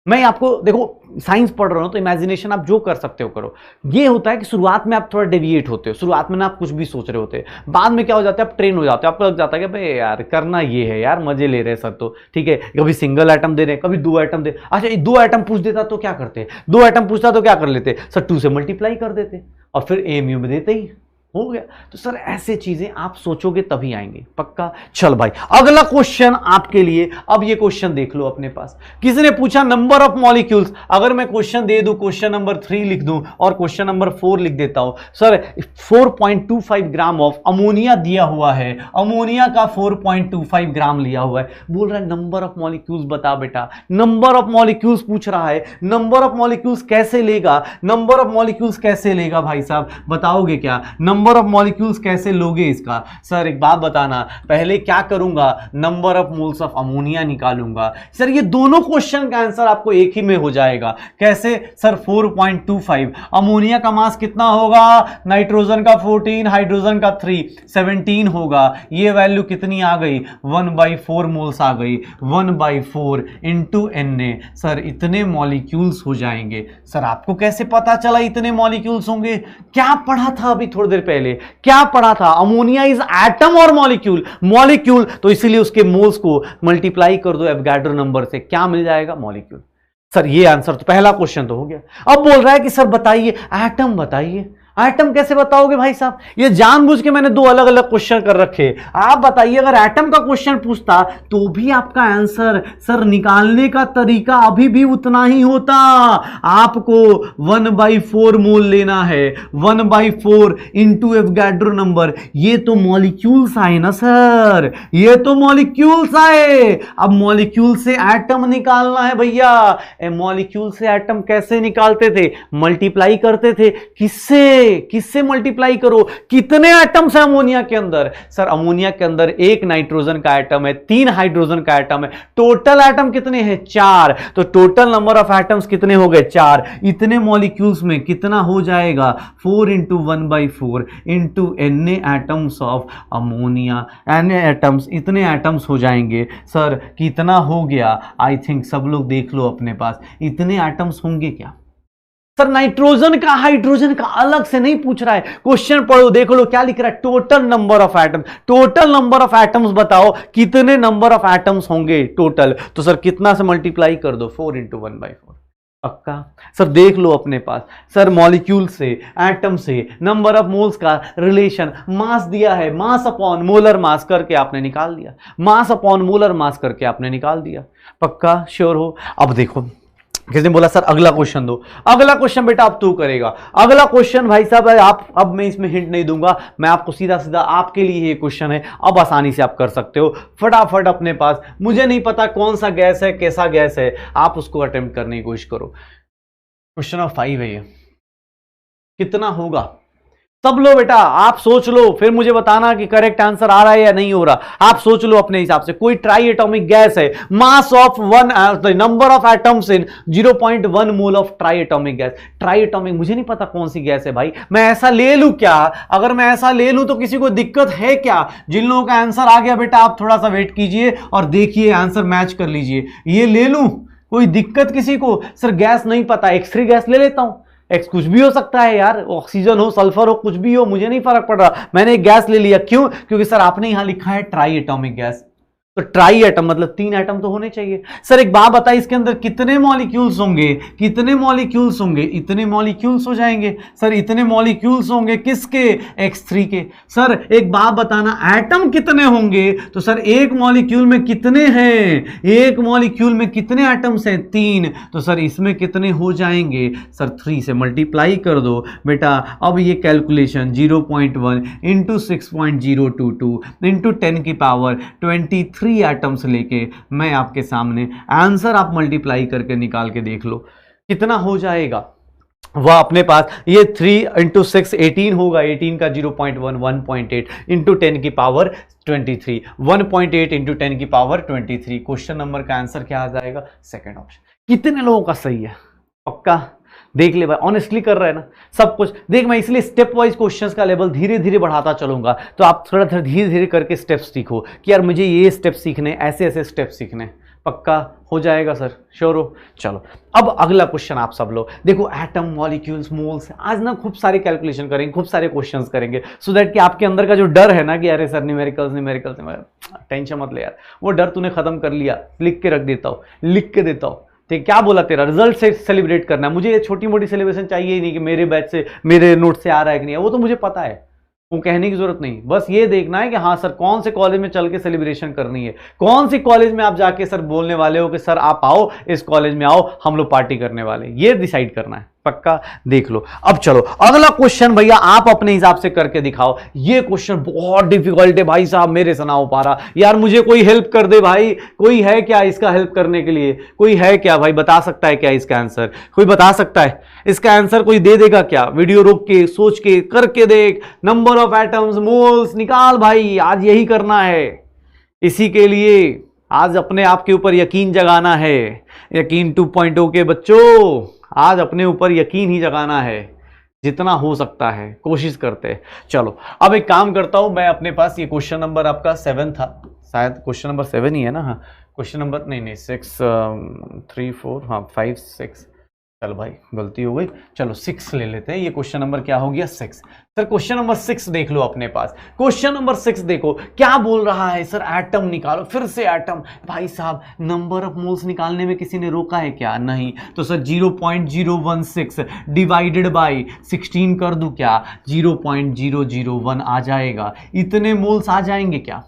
मैं आपको देखो साइंस पढ़ रहा हूं तो इमेजिनेशन आप जो कर सकते हो करो। ये होता है कि शुरुआत में आप थोड़ा डेविएट होते हो, शुरुआत में ना आप कुछ भी सोच रहे होते हैं, बाद में क्या हो जाता है आप ट्रेन हो जाते हो। आपको लग जाता है कि भाई यार करना ये है यार, मजे ले रहे हैं सर तो ठीक है, कभी सिंगल आइटम दे रहे हैं, कभी 2 आइटम दे। अच्छा ये 2 आइटम पूछ देता तो क्या करते, 2 आइटम पूछता तो क्या कर लेते सर, 2 से मल्टीप्लाई कर देते और फिर AMU में देते ही हो गया। तो सर ऐसे चीजें आप सोचोगे तभी आएंगे। पक्का। चल भाई अगला क्वेश्चन आपके लिए। अब ये क्वेश्चन देख लो अपने पास, किसी ने पूछा नंबर ऑफ मॉलिक्यूल्स। अगर मैं क्वेश्चन दे दूं, क्वेश्चन नंबर 3 लिख दूं और क्वेश्चन नंबर 4 लिख देता हूं, सर 4.25 ग्राम ऑफ अमोनिया दिया हुआ है, अमोनिया का 4.25 ग्राम लिया हुआ है, बोल रहा है नंबर ऑफ मॉलिक्यूल्स बता बेटा। नंबर ऑफ मॉलिक्यूल्स पूछ रहा है, नंबर ऑफ मॉलिक्यूल्स कैसे लेगा, नंबर ऑफ मॉलिक्यूल्स कैसे लेगा भाई साहब, बताओगे क्या? नंबर ऑफ मॉलिक्यूल्स कैसे लोगे इसका? सर एक बात बताना, पहले क्या करूंगा, number of moles of ammonia निकालूंगा। सर ये दोनों क्वेश्चन का आंसर आपको एक ही में हो जाएगा। कैसे सर? 4.25। अमोनिया का मास कितना होगा? नाइट्रोजन का 14, हाइड्रोजन का 3, 17 होगा। ये वैल्यू कितनी आ गई? 1/4 मोल्स आ गई। 1/4 इंटू Na। सर इतने मॉलिक्यूल्स हो जाएंगे। सर आपको कैसे पता चला इतने मॉलिक्यूल्स होंगे? क्या पढ़ा था अभी थोड़ी देर पहले, क्या पढ़ा था? अमोनिया इज एटम और मॉलिक्यूल, मॉलिक्यूल तो इसीलिए उसके मोल्स को मल्टीप्लाई कर दो एवोगाड्रो नंबर से, क्या मिल जाएगा? मॉलिक्यूल। सर ये आंसर तो पहला क्वेश्चन तो हो गया। अब बोल रहा है कि सर बताइए एटम, बताइए एटम कैसे बताओगे भाई साहब? ये जानबूझ के मैंने 2 अलग अलग क्वेश्चन कर रखे। आप बताइए अगर एटम का क्वेश्चन पूछता तो भी आपका आंसर सर निकालने का तरीका अभी भी उतना ही होता। आपको 1/4 मोल लेना है, 1/4 इंटू एवोगाड्रो नंबर। ये तो मॉलिक्यूल्स आए ना सर, ये तो मॉलिक्यूल्स आए। अब मॉलिक्यूल से एटम निकालना है भैया। मॉलिक्यूल से एटम कैसे निकालते थे? मल्टीप्लाई करते थे। किससे? किससे मल्टीप्लाई करो? कितने एटम्स है अमोनिया के अंदर? सर अमोनिया के अंदर 1 नाइट्रोजन का एटम है, 3 हाइड्रोजन का एटम है। टोटल एटम कितने हैं? 4। तो टोटल नंबर ऑफ एटम्स कितने हो गए? 4। इतने मॉलिक्यूल्स में कितना हो जाएगा? 4 into 1/4 into Na atoms of ammonia. Na atoms, इतने एटम्स हो जाएंगे। सर कितना हो गया? आई थिंक सब लोग देख लो अपने पास, इतने एटम्स होंगे क्या? सर नाइट्रोजन का हाइड्रोजन का अलग से नहीं पूछ रहा है, क्वेश्चन पढ़ो देख लो क्या लिख रहा है, total number of atoms. Total number of atoms बताओ कितने नंबर ऑफ एटम्स होंगे टोटल। तो सर कितना से मल्टीप्लाई कर दो? 4 इंटू 1/4। पक्का। सर देख लो अपने पास, सर मॉलिक्यूल से, एटम से, नंबर ऑफ मोल्स का रिलेशन, मास दिया है, मास अपॉन मोलर मास करके आपने निकाल दिया, मास अपॉन मोलर मास करके आपने निकाल दिया। पक्का श्योर हो? अब देखो किसने बोला सर अगला क्वेश्चन दो। अगला क्वेश्चन बेटा अब तू करेगा। अगला क्वेश्चन भाई साहब आप, अब मैं इसमें हिंट नहीं दूंगा, मैं आपको सीधा सीधा आपके लिए ये क्वेश्चन है, अब आसानी से आप कर सकते हो फटाफट अपने पास। मुझे नहीं पता कौन सा गैस है, कैसा गैस है, आप उसको अटेम्प्ट करने की कोशिश करो। क्वेश्चन नंबर 5 है ये। कितना होगा सब लो बेटा, आप सोच लो, फिर मुझे बताना कि करेक्ट आंसर आ रहा है या नहीं हो रहा। आप सोच लो अपने हिसाब से। कोई ट्राई एटॉमिक गैस है, mass of one, number of atoms in 0.1 mole of try atomic gas. Try atomic मुझे नहीं पता कौन सी गैस है भाई, मैं ऐसा ले लूं क्या? अगर मैं ऐसा ले लूं तो किसी को दिक्कत है क्या? जिन लोगों का आंसर आ गया बेटा, आप थोड़ा सा वेट कीजिए और देखिए, आंसर मैच कर लीजिए। ये ले लूं, कोई दिक्कत किसी को? सर गैस नहीं पता, X3 गैस ले लेता हूं। एक्स कुछ भी हो सकता है यार, ऑक्सीजन हो, सल्फर हो, कुछ भी हो, मुझे नहीं फर्क पड़ रहा। मैंने एक गैस ले लिया, क्यों? क्योंकि सर आपने यहां लिखा है ट्राई एटॉमिक गैस, तो ट्राई एटम मतलब 3 एटम तो होने चाहिए। सर एक बात बताइए, इसके अंदर कितने मॉलिक्यूल्स होंगे? कितने मॉलिक्यूल्स होंगे? इतने मॉलिक्यूल्स हो जाएंगे। सर इतने मॉलिक्यूल्स होंगे किसके? X3 के। सर एक बात बताना, एटम कितने होंगे? तो सर एक मॉलिक्यूल में कितने हैं? एक मॉलिक्यूल में कितने एटम्स हैं? 3। तो सर इसमें कितने हो जाएंगे? सर 3 से मल्टीप्लाई कर दो बेटा। अब ये कैलकुलेशन 0.1 इंटू 6.022 इंटू 10 की पावर 23 एटम्स लेके मैं आपके सामने आंसर आप मल्टीप्लाई करके निकाल के देख लो कितना हो जाएगा। वह अपने पास ये 3 इंटू 6 18 होगा, 18 का 0.1 1.8 इंटू 10 की पावर 23, 1.8 इंटू 10 की पावर 23। क्वेश्चन नंबर का आंसर क्या आ जाएगा? Second option. कितने लोगों का सही है? पक्का देख ले भाई, ऑनेस्टली कर रहे हैं ना सब कुछ। देख मैं इसलिए स्टेप वाइज क्वेश्चंस का लेवल धीरे धीरे बढ़ाता चलूंगा, तो आप थोड़ा थोड़ा धीरे धीरे करके स्टेप्स सीखो कि यार मुझे ये स्टेप सीखने, ऐसे ऐसे स्टेप सीखने। पक्का हो जाएगा सर, श्योर हो? चलो अब अगला क्वेश्चन आप सब लोग देखो, एटम, मॉलिक्यूल्स, मोल्स। आज ना खूब सारे कैलकुलेशन करेंगे, खूब सारे क्वेश्चंस करेंगे, सो दैट कि आपके अंदर का जो डर है ना कि अरे सर न्यूमेरिकल्स, टेंशन मत ले यार, वो डर तूने खत्म कर लिया। लिख के रख देता हूँ, लिख के देता हूँ। ठीक, क्या बोला तेरा? रिजल्ट से सेलिब्रेट करना है मुझे। ये छोटी मोटी सेलिब्रेशन चाहिए ही नहीं कि मेरे बैच से, मेरे नोट से आ रहा है कि नहीं, वो तो मुझे पता है, वो कहने की जरूरत नहीं। बस ये देखना है कि हाँ सर कौन से कॉलेज में चल के सेलिब्रेशन करनी है, कौन सी कॉलेज में आप जाके सर बोलने वाले हो कि सर आप आओ इस कॉलेज में आओ, हम लोग पार्टी करने वाले, ये डिसाइड करना है। पक्का देख लो। अब चलो अगला क्वेश्चन भैया आप अपने हिसाब से करके दिखाओ। ये क्वेश्चन बहुत डिफिकल्ट है भाई साहब, मेरे से ना हो पा रहा यार, मुझे कोई हेल्प कर दे भाई। कोई है क्या इसका हेल्प करने के लिए? कोई है क्या भाई? बता सकता है क्या इसका आंसर? कोई बता सकता है इसका आंसर? कोई दे देगा क्या? वीडियो रोक के सोच के करके देख, नंबर ऑफ एटम्स, मोल्स निकाल भाई। आज यही करना है, इसी के लिए आज अपने आप के ऊपर यकीन जगाना है। यकीन 2.0 के बच्चों, आज अपने ऊपर यकीन ही जगाना है, जितना हो सकता है कोशिश करते हैं। चलो अब एक काम करता हूं, मैं अपने पास ये क्वेश्चन नंबर आपका 7 था, शायद क्वेश्चन नंबर 7 ही है ना? हाँ क्वेश्चन नंबर नहीं 6 3 4 हाँ 5 6, चलो भाई गलती हो गई, चलो 6 ले लेते हैं। ये क्वेश्चन नंबर क्या हो गया? 6। सर क्वेश्चन नंबर 6 देख लो अपने पास। क्वेश्चन नंबर 6 देखो क्या बोल रहा है सर, एटम निकालो। फिर से एटम। भाई साहब नंबर ऑफ मोल्स निकालने में किसी ने रोका है क्या? नहीं। तो सर 0.016 डिवाइडेड बाई 16 कर दूं क्या? 0.001 आ जाएगा। इतने मोल्स आ जाएंगे क्या?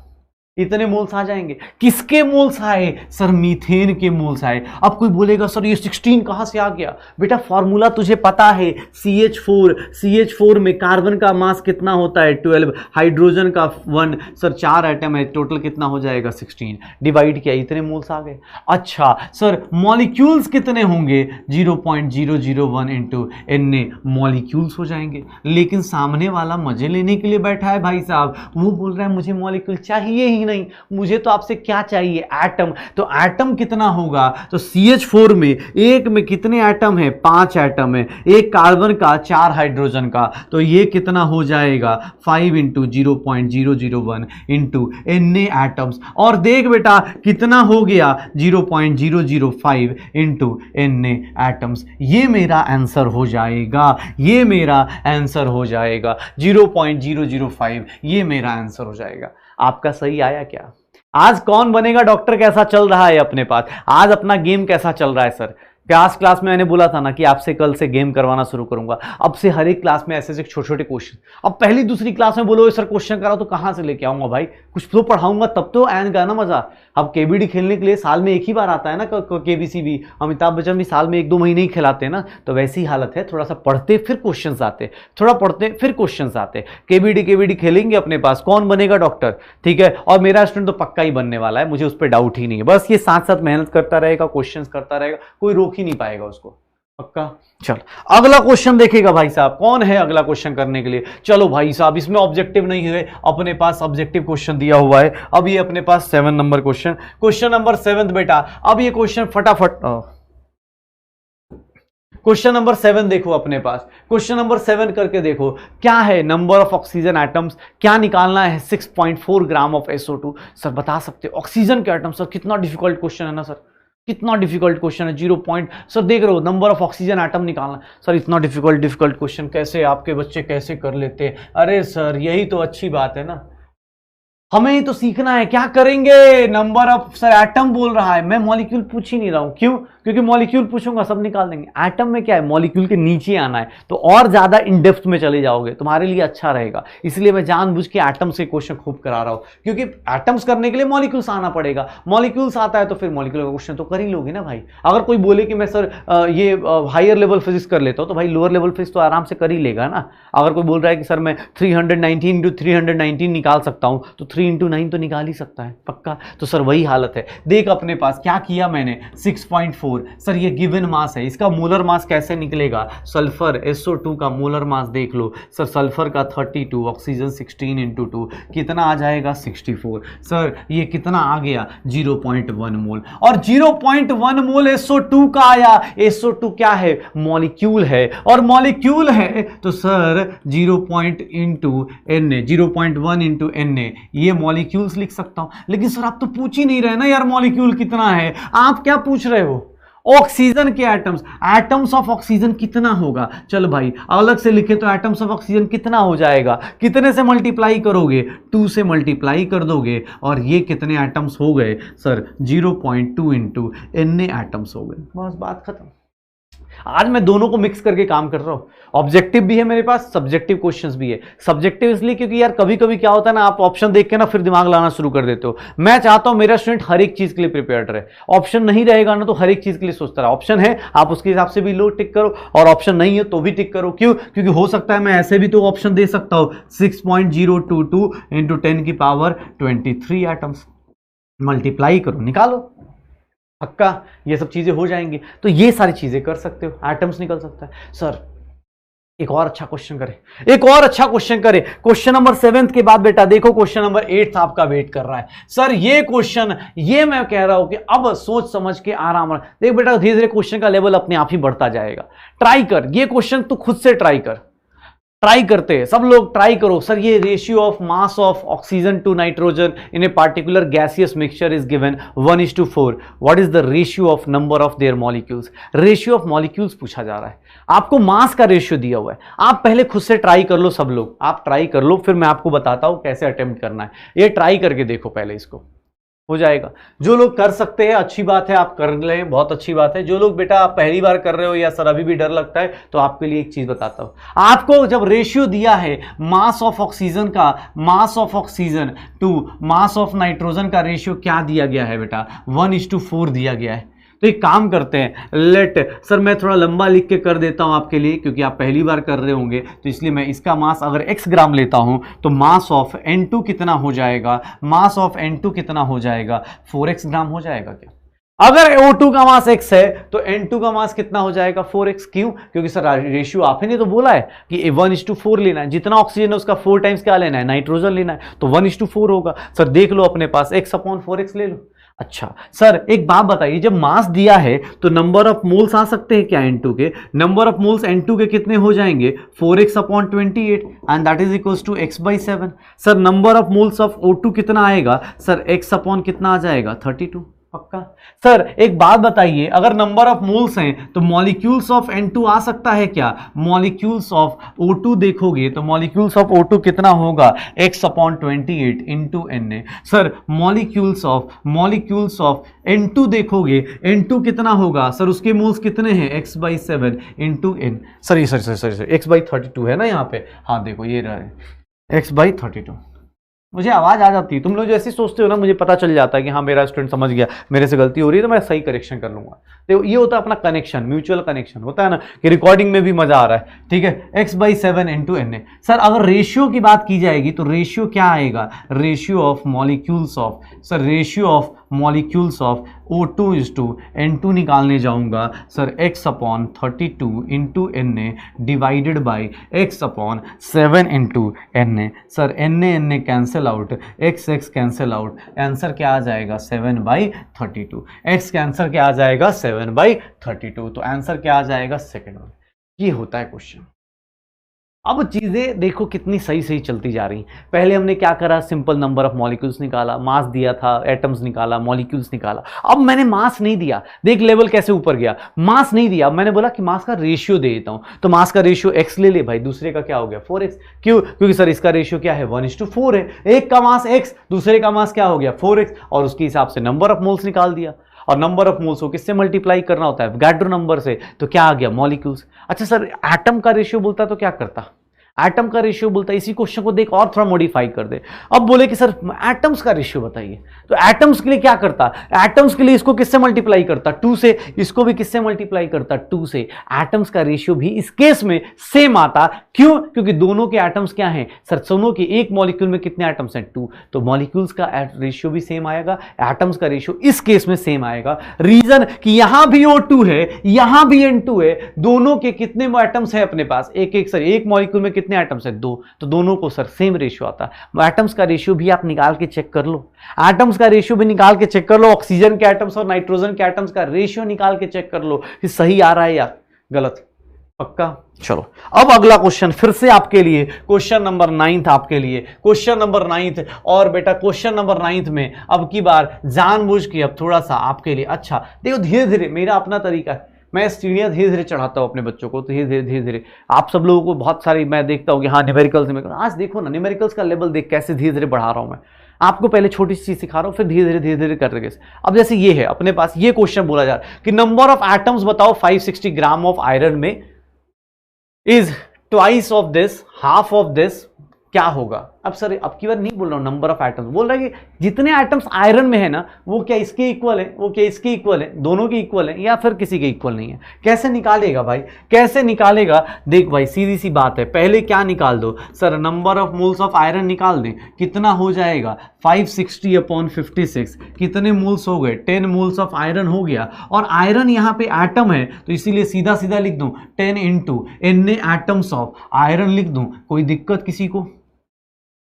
इतने मोल्स आ जाएंगे। किसके मोल्स आए? सर मीथेन के मोल्स आए। अब कोई बोलेगा सर ये 16 कहां से आ गया? बेटा फॉर्मूला तुझे पता है, CH4 में कार्बन का मास कितना होता है? 12, हाइड्रोजन का 1। सर 4 एटम है, टोटल कितना हो जाएगा? 16। डिवाइड किया, इतने मोल्स आ गए। अच्छा सर मॉलिक्यूल्स कितने होंगे? 0.001 इंटू Na मॉलिक्यूल्स हो जाएंगे। लेकिन सामने वाला मजे लेने के लिए बैठा है भाई साहब, वो बोल रहा है मुझे मॉलिक्यूल चाहिए ही नहीं, मुझे तो आपसे क्या चाहिए? एटम। तो एटम कितना होगा? तो CH4 में एक में कितने एटम है? 5 एटम है, एक कार्बन का 4 हाइड्रोजन का, तो ये कितना हो जाएगा? 5 इंटू 0.001 इंटू Na एटम्स। और देख बेटा कितना हो गया? 0.005 इंटू Na एटम्स। ये मेरा आंसर हो जाएगा, ये मेरा आंसर हो जाएगा 0.005, ये मेरा आंसर हो जाएगा। आपका सही आया क्या? आज कौन बनेगा डॉक्टर कैसा चल रहा है अपने पास? आज अपना गेम कैसा चल रहा है? सर क्लास में मैंने बोला था ना कि आपसे कल से गेम करवाना शुरू करूंगा। अब से हर एक क्लास में ऐसे ऐसे छोटे छोटे क्वेश्चन। अब पहली दूसरी क्लास में बोलो सर क्वेश्चन कराओ, तो कहां से लेके आऊंगा भाई? कुछ तो पढ़ाऊंगा तब तो आएगा ना मजा। अब केबीडी खेलने के लिए साल में एक ही बार आता है ना, केबीसी भी, अमिताभ बच्चन भी साल में 1-2 महीने ही खिलाते हैं ना, तो वैसी हालत है। थोड़ा सा पढ़ते फिर क्वेश्चन आते, थोड़ा पढ़ते फिर क्वेश्चन आते। केबीडी खेलेंगे अपने पास, कौन बनेगा डॉक्टर? ठीक है, और मेरा स्टूडेंट तो पक्का ही बनने वाला है, मुझे उस पर डाउट ही नहीं है। बस ये साथ साथ मेहनत करता रहेगा, क्वेश्चन करता रहेगा, कोई रोक ही नहीं पाएगा उसको। पक्का। चल अगला क्वेश्चन देखेगा भाई साहब, कौन है अगला क्वेश्चन करने के लिए? चलो भाई साहब, इसमें ऑब्जेक्टिव नहीं है, अपने पास ऑब्जेक्टिव क्वेश्चन दिया हुआ है। अब ये अपने पास 7 नंबर क्वेश्चन नंबर 7 बेटा। अब ये क्वेश्चन फटाफट क्वेश्चन नंबर 7 देखो अपने पास, क्वेश्चन नंबर 7 करके देखो क्या है। नंबर ऑफ ऑक्सीजन एटम्स क्या निकालना है? 6.4 ग्राम ऑफ SO2। सर बता सकते हो ऑक्सीजन के एटम? सर कितना डिफिकल्ट क्वेश्चन है ना सर, कितना डिफिकल्ट क्वेश्चन है। 0 पॉइंट सर देख रहे हो, नंबर ऑफ ऑक्सीजन एटम निकालना। सर इतना डिफिकल्ट क्वेश्चन कैसे आपके बच्चे कैसे कर लेते? अरे सर यही तो अच्छी बात है ना, हमें ही तो सीखना है। क्या करेंगे? नंबर ऑफ सर एटम बोल रहा है, मैं मॉलिक्यूल पूछ ही नहीं रहा हूं। क्यों? क्योंकि मॉलिक्यूल पूछूंगा सब निकाल देंगे। एटम में क्या है, मॉलिक्यूल के नीचे आना है, तो और ज्यादा इन डेप्थ में चले जाओगे, तुम्हारे लिए अच्छा रहेगा। इसलिए मैं जानबूझ के एटम्स के क्वेश्चन खूब करा रहा हूं, क्योंकि एटम्स करने के लिए मॉलिक्यूल्स आना पड़ेगा। मॉलिक्यूल्स आता है तो फिर मॉलिक्यूल का क्वेश्चन तो कर ही लोगे ना भाई। अगर कोई बोले कि मैं सर ये हायर लेवल फिजिक्स कर लेता हूं, तो भाई लोअर लेवल फिजिक्स तो आराम से कर ही लेगा ना। अगर कोई बोल रहा है कि सर मैं 319 × 319 निकाल सकता हूं, तो 3 × 9 तो निकाल ही सकता है पक्का। तो सर वही हालत है। देख अपने पास क्या किया मैंने, 6.4। सर ये गिवन मास है, इसका मोलर मास कैसे निकलेगा? सल्फर SO2 का मोलर मास देख लो सर, सल्फर का 32, ऑक्सीजन 16 × 2 कितना आ जाएगा? 64। सर ये कितना आ गया? 0.1 मोल। और 0.1 मोल SO2 का आया। SO2 क्या है? मॉलिक्यूल है, और मॉलिक्यूल है तो सर 0.1 × Na ये मॉलिक्यूल्स लिख सकता हूं। लेकिन सर आप तो पूछ ही नहीं रहे ना यार मॉलिक्यूल कितना है, आप क्या पूछ रहे हो? ऑक्सीजन के एटम्स ऑफ ऑक्सीजन कितना होगा? चल भाई अलग से लिखे तो एटम्स ऑफ ऑक्सीजन कितना हो जाएगा? कितने से मल्टीप्लाई करोगे? 2 से मल्टीप्लाई कर दोगे, और ये कितने एटम्स हो गए? सर 0.2 × Na एटम्स हो गए। बस बात खत्म। आज मैं दोनों को मिक्स करके काम कर रहा हूं, ऑब्जेक्टिव भी है मेरे पास, सब्जेक्टिव क्वेश्चंस भी है। सब्जेक्टिव इसलिए क्योंकि यार कभी कभी क्या होता है ना, आप ऑप्शन देख के ना फिर दिमाग लाना शुरू कर देते हो। मैं चाहता हूं मेरा स्टूडेंट हर एक चीज के लिए प्रिपेयर्ड रहे। ऑप्शन नहीं रहेगा ना तो हर एक चीज के लिए सोचता रहा। ऑप्शन है आप उसके हिसाब से भी लो टिक करो, और ऑप्शन नहीं है तो भी टिक करो। क्यों? क्योंकि हो सकता है मैं ऐसे भी तो ऑप्शन दे सकता हूं, 6.022 × 10⁻23 एटम्स। मल्टीप्लाई करो, निकालो पक्का, ये सब चीजें हो जाएंगी। तो ये सारी चीजें कर सकते हो, एटम्स निकल सकता है। सर एक और अच्छा क्वेश्चन करें, क्वेश्चन नंबर 7 के बाद बेटा देखो क्वेश्चन नंबर 8 आपका वेट कर रहा है। सर ये क्वेश्चन, ये मैं कह रहा हूं कि अब सोच समझ के आराम देख बेटा, धीरे धीरे क्वेश्चन का लेवल अपने आप ही बढ़ता जाएगा। ट्राई कर, ये क्वेश्चन तू खुद से ट्राई करते हैं सब लोग, ट्राई करो। सर ये ratio of mass of oxygen to nitrogen in a particular gaseous mixture is given 1:4। What is the ratio of number of their molecules? Ratio of molecules पूछा जा रहा है, आपको मास का रेशियो दिया हुआ है। आप पहले खुद से ट्राई कर लो, सब लोग आप ट्राई कर लो, फिर मैं आपको बताता हूं कैसे अटेम्प्ट करना है। ये ट्राई करके देखो पहले, इसको हो जाएगा। जो लोग कर सकते हैं अच्छी बात है, आप कर लें, बहुत अच्छी बात है। जो लोग बेटा आप पहली बार कर रहे हो या सर अभी भी डर लगता है, तो आपके लिए एक चीज बताता हूं। आपको जब रेशियो दिया है मास ऑफ ऑक्सीजन का, mass of oxygen to mass of nitrogen का रेशियो क्या दिया गया है बेटा? 1:4 दिया गया है। तो एक काम करते हैं, सर मैं थोड़ा लंबा लिख के कर देता हूं आपके लिए, क्योंकि आप पहली बार कर रहे होंगे, तो इसलिए मैं इसका मास अगर x ग्राम लेता हूं तो मास ऑफ N2 कितना हो जाएगा? मास ऑफ N2 कितना हो जाएगा? 4x ग्राम हो जाएगा क्या? अगर O2 का मास x है तो N2 का मास कितना हो जाएगा? 4x। क्यों? क्योंकि सर रेशियो आपने नहीं तो बोला है कि 1:4 लेना है, जितना ऑक्सीजन है उसका 4 टाइम्स क्या लेना है? नाइट्रोजन लेना है, तो 1:4 होगा। सर देख लो अपने पास x/4x ले लो। अच्छा सर एक बात बताइए, जब मास दिया है तो नंबर ऑफ मोल्स आ सकते हैं क्या N2 के? नंबर ऑफ मोल्स N2 के कितने हो जाएंगे? 4x/28 and that is equals to x/7। Sir number of moles of O2 कितना आएगा? सर x/ कितना आ जाएगा? 32 पक्का। सर एक बात बताइए, अगर नंबर ऑफ मोल्स हैं तो मॉलिक्यूल्स ऑफ N2 आ सकता है क्या? मॉलिक्यूल्स ऑफ O2 देखोगे तो मॉलिक्यूल्स ऑफ O2 कितना होगा? x/28 × Na। Sir molecules of N2 देखोगे, N2 कितना होगा? सर उसके मोल्स कितने हैं? x/7 × N। सर x/32 है ना यहाँ पे, हाँ देखो ये रहा है x/32। मुझे आवाज आ जाती है, तुम लोग जैसे सोचते हो ना, मुझे पता चल जाता है कि हाँ मेरा स्टूडेंट समझ गया, मेरे से गलती हो रही है तो मैं सही करेक्शन कर लूंगा। तो ये होता है अपना कनेक्शन, म्यूचुअल कनेक्शन होता है ना, कि रिकॉर्डिंग में भी मजा आ रहा है। ठीक है, x/7 × Na। सर अगर रेशियो की बात की जाएगी तो रेशियो क्या आएगा? Ratio of molecules of, sir ratio of molecules of O2 is to N2 निकालने जाऊंगा sir x/32 into Na divided by x/7 into Na। Sir Na cancel out, x cancel out, answer क्या आ जाएगा 7/32। x का आंसर क्या आ जाएगा 7/32, तो आंसर क्या आ जाएगा सेकंड वन। ये होता है क्वेश्चन। अब चीजें देखो कितनी सही सही चलती जा रही। पहले हमने क्या करा, सिंपल नंबर ऑफ मॉलिक्यूल्स निकाला, मास दिया था, एटम्स निकाला, मॉलिक्यूल्स निकाला। अब मैंने मास नहीं दिया, देख लेवल कैसे ऊपर गया। मास नहीं दिया, मैंने बोला कि मास का रेशियो दे देता हूं, तो मास का रेशियो x ले ले भाई, दूसरे का क्या हो गया 4x। क्यों? क्योंकि सर इसका रेशियो क्या है 1:4 है, एक का मास x, दूसरे का मास क्या हो गया 4x, और उसके हिसाब से नंबर ऑफ मोल्स निकाल दिया। और नंबर ऑफ मोल्स को किससे मल्टीप्लाई करना होता है, एवोगाड्रो नंबर से, तो क्या आ गया मॉलिक्यूल्स। अच्छा सर एटम का रेशियो बोलता तो क्या करता, एटम का रेशियो बोलता है, इसी क्वेश्चन को देख और थोड़ा मॉडिफाई कर दे। अब बोले कि सर एटम्स का रेशियो बताइए, तो एटम्स के लिए क्या करता, एटम्स के लिए इसको किससे मल्टीप्लाई करता 2 से, इसको भी किससे मल्टीप्लाई करता 2 से। एटम्स का रेशियो भी इस केस में सेम आता। क्यों? क्योंकि दोनों के एटम्स क्या हैं सर, दोनों के एक मॉलिक्यूल में कितने एटम्स हैं 2, तो मॉलिक्यूल्स का रेशियो भी सेम आएगा, एटम्स का रेशियो इस केस में सेम आएगा। रीजन कि यहां भी O2 है, यहां भी N2 है, दोनों के कितने एटम्स है अपने पास, एक मॉलिक्यूल में कितने एटम्स है 2, तो दोनों को सर सेम रेशियो आता है। एटम्स का रेशियो भी आप निकाल के चेक कर लो, एटम्स का रेशियो भी निकाल के चेक कर लो, ऑक्सीजन के एटम्स और नाइट्रोजन के एटम्स का रेशियो निकाल के चेक कर लो कि सही आ रहा है या गलत। पक्का? चलो अब अगला क्वेश्चन फिर से आपके लिए, क्वेश्चन नंबर 9 आपके लिए, क्वेश्चन नंबर 9। और बेटा क्वेश्चन नंबर 9 में अब की बार जानबूझ के अब थोड़ा सा आपके लिए, अच्छा देखो धीरे धीरे, मेरा अपना तरीका है, मैं सीढ़ियां धीरे धीरे चढ़ाता हूं अपने बच्चों को, धीरे धीरे। आप सब लोगों को बहुत सारी मैं देखता हूं कि हाँ न्यूमेरिकल्स में, आज देखो ना न्यूमेरिकल्स का लेवल देख कैसे धीरे धीरे बढ़ा रहा हूं मैं आपको, पहले छोटी सी चीज सिखा रहा हूं, फिर धीरे धीरे कर रहे। अब जैसे ये है अपने पास, ये क्वेश्चन बोला जा रहा है कि नंबर ऑफ एटम्स बताओ 560 ग्राम ऑफ आयरन में is twice of this, half of this, क्या होगा। अब सर अब की बार नहीं बोल रहा हूं नंबर ऑफ एटम्स, बोल रहा है कि जितने एटम्स आयरन में है ना वो क्या इसके इक्वल है, वो क्या इसके इक्वल है, दोनों के इक्वल है या फिर किसी के इक्वल नहीं है। कैसे निकालेगा भाई, कैसे निकालेगा, देख भाई सीधी सी बात है, पहले क्या निकाल दो sir, number of moles of iron निकाल दें, कितना हो जाएगा 560/56, कितने मोल्स हो गए 10 मोल्स ऑफ आयरन हो गया, और आयरन यहां पे एटम है तो इसीलिए सीधा सीधा लिख दूं 10 into Na atoms of iron लिख दूं, कोई दिक्कत किसी को।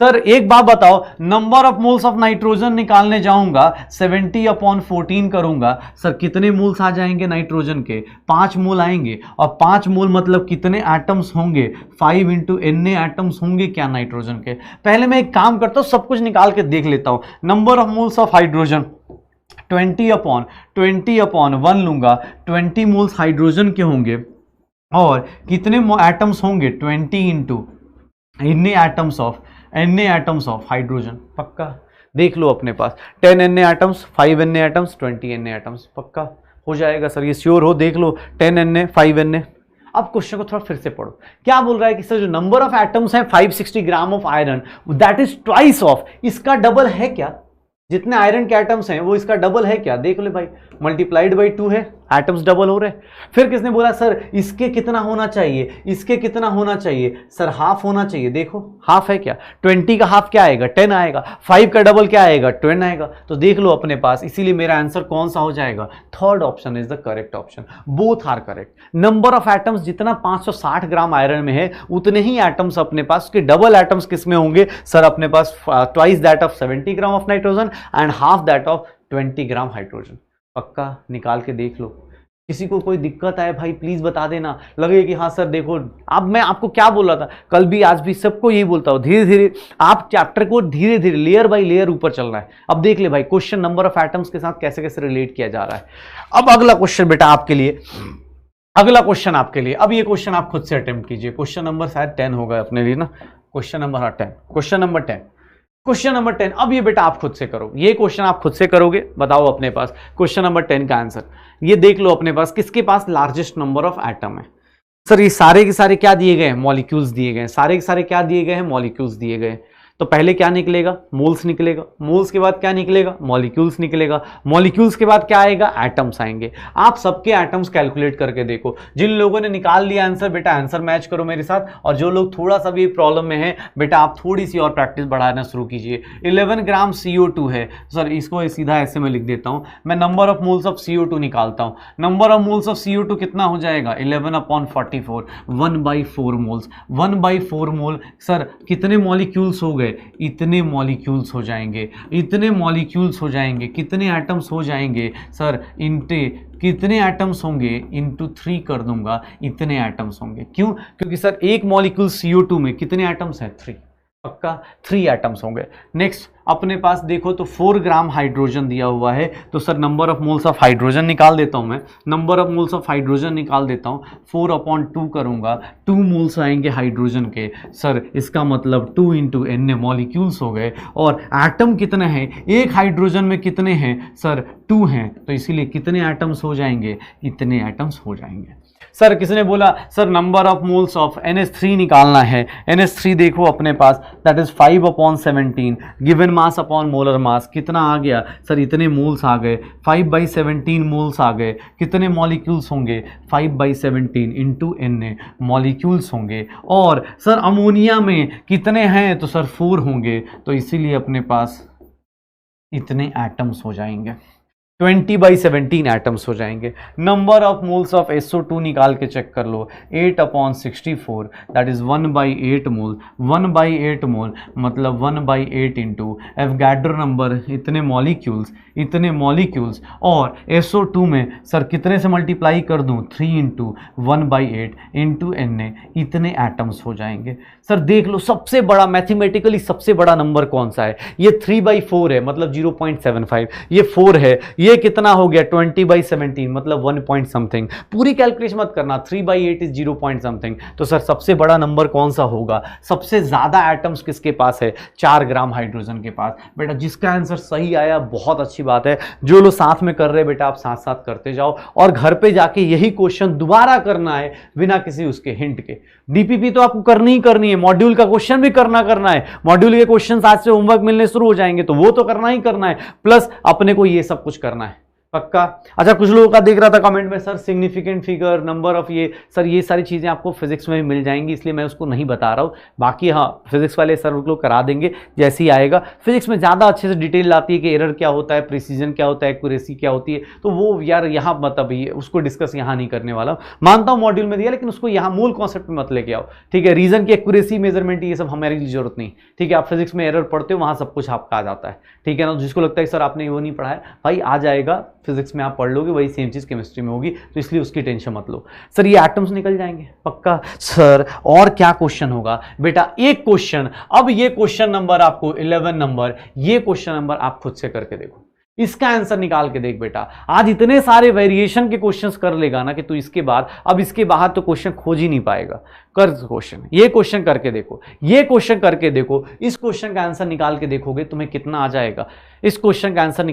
सर एक बात बताओ, number of moles of nitrogen निकालने जाऊंगा 70/14 करूंगा, सर कितने मोल्स आ जाएंगे नाइट्रोजन के, 5 मोल आएंगे, और 5 मोल मतलब कितने एटम्स होंगे 5 इंटू Na एटम्स होंगे क्या नाइट्रोजन के। पहले मैं एक काम करता हूं, सब कुछ निकाल के देख लेता हूं। Number of moles of hydrogen 20/1 लूंगा, 20 मोल्स हाइड्रोजन के होंगे, और कितने एटम्स होंगे 20 into Na atoms of hydrogen. पक्का? देख लो अपने पास 10 Na atoms, 5 Na atoms, 20 Na atoms, पक्का हो जाएगा सर, ये श्योर हो, देख लो 10 Na 5 Na। अब क्वेश्चन को थोड़ा फिर से पढ़ो, क्या बोल रहा है कि सर जो नंबर ऑफ एटम्स है 560 gram of iron, that is twice of, इसका डबल है क्या, जितने आयरन के एटम्स हैं वो इसका डबल है क्या, देख ले भाई, मल्टीप्लाइड बाई 2 है, एटम्स डबल हो रहे। फिर किसने बोला सर इसके कितना होना चाहिए, इसके कितना होना चाहिए, सर हाफ होना चाहिए, देखो हाफ है क्या, 20 का हाफ क्या आएगा 10 आएगा, 5 का डबल क्या आएगा 10 आएगा, तो देख लो अपने पास, इसीलिए मेरा आंसर कौन सा हो जाएगा, third option is the correct option, both are correct. Number of atoms जितना 560 ग्राम आयरन में है उतने ही एटम्स अपने पास, उसके डबल एटम्स किसमें होंगे सर, अपने पास twice that of 70 gram of nitrogen and half that of 20 gram hydrogen. पक्का निकाल के देख लो, किसी को कोई दिक्कत आए भाई प्लीज बता देना, लगे कि हाँ सर देखो। अब मैं आपको क्या बोल रहा था, कल भी आज भी सबको यही बोलता हूं, धीरे धीरे आप चैप्टर को धीरे धीरे लेयर बाय लेयर ऊपर चलना है। अब देख ले भाई क्वेश्चन नंबर ऑफ एटम्स के साथ कैसे कैसे रिलेट किया जा रहा है। अब अगला क्वेश्चन बेटा आपके लिए, अगला क्वेश्चन आपके लिए, अब ये क्वेश्चन आप खुद से अटेम्प्ट कीजिए, क्वेश्चन नंबर शायद 10 होगा अपने लिए ना, question number 10, question number 10, question number 10। अब ये बेटा आप खुद से करो, ये क्वेश्चन आप खुद से करोगे, बताओ अपने पास क्वेश्चन नंबर 10 का आंसर। ये देख लो अपने पास किसके पास लार्जेस्ट नंबर ऑफ एटम है। सर ये सारे के सारे क्या दिए गए हैं, मॉलिक्यूल्स दिए गए हैं, सारे के सारे क्या दिए गए हैं, मॉलिक्यूल्स दिए गए हैं। तो पहले क्या निकलेगा, मोल्स निकलेगा, मोल्स के बाद क्या निकलेगा, मॉलिक्यूल्स निकलेगा, मॉलिक्यूल्स के बाद क्या आएगा, एटम्स आएंगे। आप सबके एटम्स कैलकुलेट करके देखो। जिन लोगों ने निकाल लिया आंसर, बेटा आंसर मैच करो मेरे साथ, और जो लोग थोड़ा सा भी प्रॉब्लम में है, बेटा आप थोड़ी सी और प्रैक्टिस बढ़ाना शुरू कीजिए। 11 ग्राम CO2 है, सर इसको सीधा ऐसे में लिख देता हूं, मैं number of moles of CO2 निकालता हूं। Number of moles of CO2 कितना हो जाएगा, 11/44, 1/4 मोल्स। 1/4 मोल, सर कितने मॉलिक्यूल्स हो गए, इतने मॉलिक्यूल्स हो जाएंगे, इतने मॉलिक्यूल्स हो जाएंगे, कितने एटम्स हो जाएंगे सर, इनटे कितने एटम्स होंगे, इंटू 3 कर दूंगा, इतने एटम्स होंगे। क्यों, क्योंकि सर एक मॉलिक्यूल CO2 में कितने एटम्स हैं, 3, पक्का 3 एटम्स होंगे। नेक्स्ट अपने पास देखो तो 4 ग्राम हाइड्रोजन दिया हुआ है, तो sir number of moles of hydrogen निकाल देता हूं मैं, number of moles of hydrogen निकाल देता हूं, 4/2 करूंगा, 2 मोल्स आएंगे हाइड्रोजन के, सर इसका मतलब 2 × N मॉलिक्यूल्स हो गए। और एटम कितने हैं, एक हाइड्रोजन में कितने हैं सर, 2 हैं, तो इसीलिए कितने एटम्स हो जाएंगे, इतने एटम्स हो जाएंगे। सर किसने बोला, sir number of moles of NH3 निकालना है। NH3 देखो अपने पास, that is 5/17, given mass upon molar mass, कितना आ गया सर, इतने मोल्स आ गए, 5/17 मोल्स आ गए, कितने मॉलिक्यूल्स होंगे, 5/17 × Na मॉलिक्यूल्स होंगे। और सर अमोनिया में कितने हैं, तो सर 4 होंगे, तो इसीलिए अपने पास इतने एटम्स हो जाएंगे, 20/17 एटम्स हो जाएंगे। Number of moles of SO2 निकाल के चेक कर लो, 8/64, दैट इज 1/8 मोल, 1/8 मोल मतलब 1/8 इंटू एवोगाड्रो नंबर, इतने मॉलिक्यूल्स, और SO2 में सर कितने से मल्टीप्लाई कर दूं, 3 × 1/8 × Na, इतने एटम्स हो जाएंगे। सर देख लो सबसे बड़ा, मैथमेटिकली सबसे बड़ा नंबर कौन सा है, ये 3/4 है मतलब 0.75, ये 4 है, ये कितना हो गया 20/17 मतलब 1 पॉइंट समथिंग। पूरी कैलकुलेशन मत करना, 3/8 इज 0 पॉइंट समथिंग। तो सर सबसे बड़ा नंबर कौन सा होगा, सबसे ज्यादा एटम्स किसके पास है, 4 ग्राम हाइड्रोजन के पास। बेटा जिसका आंसर सही आया बहुत अच्छी बात है, जो लोग साथ में कर रहे हैं बेटा आप साथ साथ करते जाओ, और घर पे जाके यही क्वेश्चन दोबारा करना है बिना किसी उसके हिंट के। डीपीपी तो आपको करनी ही करनी है, मॉड्यूल का क्वेश्चन भी करना है, मॉड्यूल के क्वेश्चन आज से होमवर्क मिलने शुरू हो जाएंगे तो वो तो करना ही करना है, प्लस अपने को ये सब कुछ करना है, पक्का। अच्छा कुछ लोगों का देख रहा था कमेंट में, sir significant figure, number of ये, सर ये सारी चीज़ें आपको फिजिक्स में भी मिल जाएंगी, इसलिए मैं उसको नहीं बता रहा हूँ। बाकी हाँ फिजिक्स वाले सर लोग करा देंगे जैसे ही आएगा। फिजिक्स में ज़्यादा अच्छे से डिटेल आती है कि एरर क्या होता है, प्रिसीजन क्या होता है, एक्यूरेसी क्या होती है, तो वो यार यहाँ मतलब ये उसको डिस्कस यहाँ नहीं करने वाला। मानता हूँ मॉड्यूल में दिया, लेकिन उसको यहाँ मूल कॉन्सेप्ट में मत लेके आओ, ठीक है। रीजन की एक्यूरेसी, मेजरमेंट, ये सब हमारी जरूरत नहीं, ठीक है। आप फिजिक्स में एरर पढ़ते हो, वहाँ सब कुछ आपका आ जाता है, ठीक है ना। जिसको लगता है सर आपने वो नहीं पढ़ा है, भाई आ जाएगा, फिजिक्स में आप पढ़ लो, वही सेम चीज केमिस्ट्री में होगी, तो इसलिए उसकी टेंशन मत लो। सर ये एटम्स निकल जाएंगे पक्का। सर और क्या क्वेश्चन होगा बेटा, एक क्वेश्चन, अब ये क्वेश्चन नंबर आपको 11 नंबर, ये क्वेश्चन नंबर आप खुद से करके देखो, इसका आंसर निकाल के देख बेटा। आज इतने सारे वेरिएशन के क्वेश्चंस कर लेगा ना कि तू इसके बाद, अब इसके बाहर तो क्वेश्चन खोज ही नहीं पाएगा। कर क्वेश्चन, ये क्वेश्चन करके देखो, ये क्वेश्चन करके देखो, इस क्वेश्चन का आंसर निकाल के देखोगे तुम्हें कितना आ जाएगा। इस क्वेश्चन का आंसर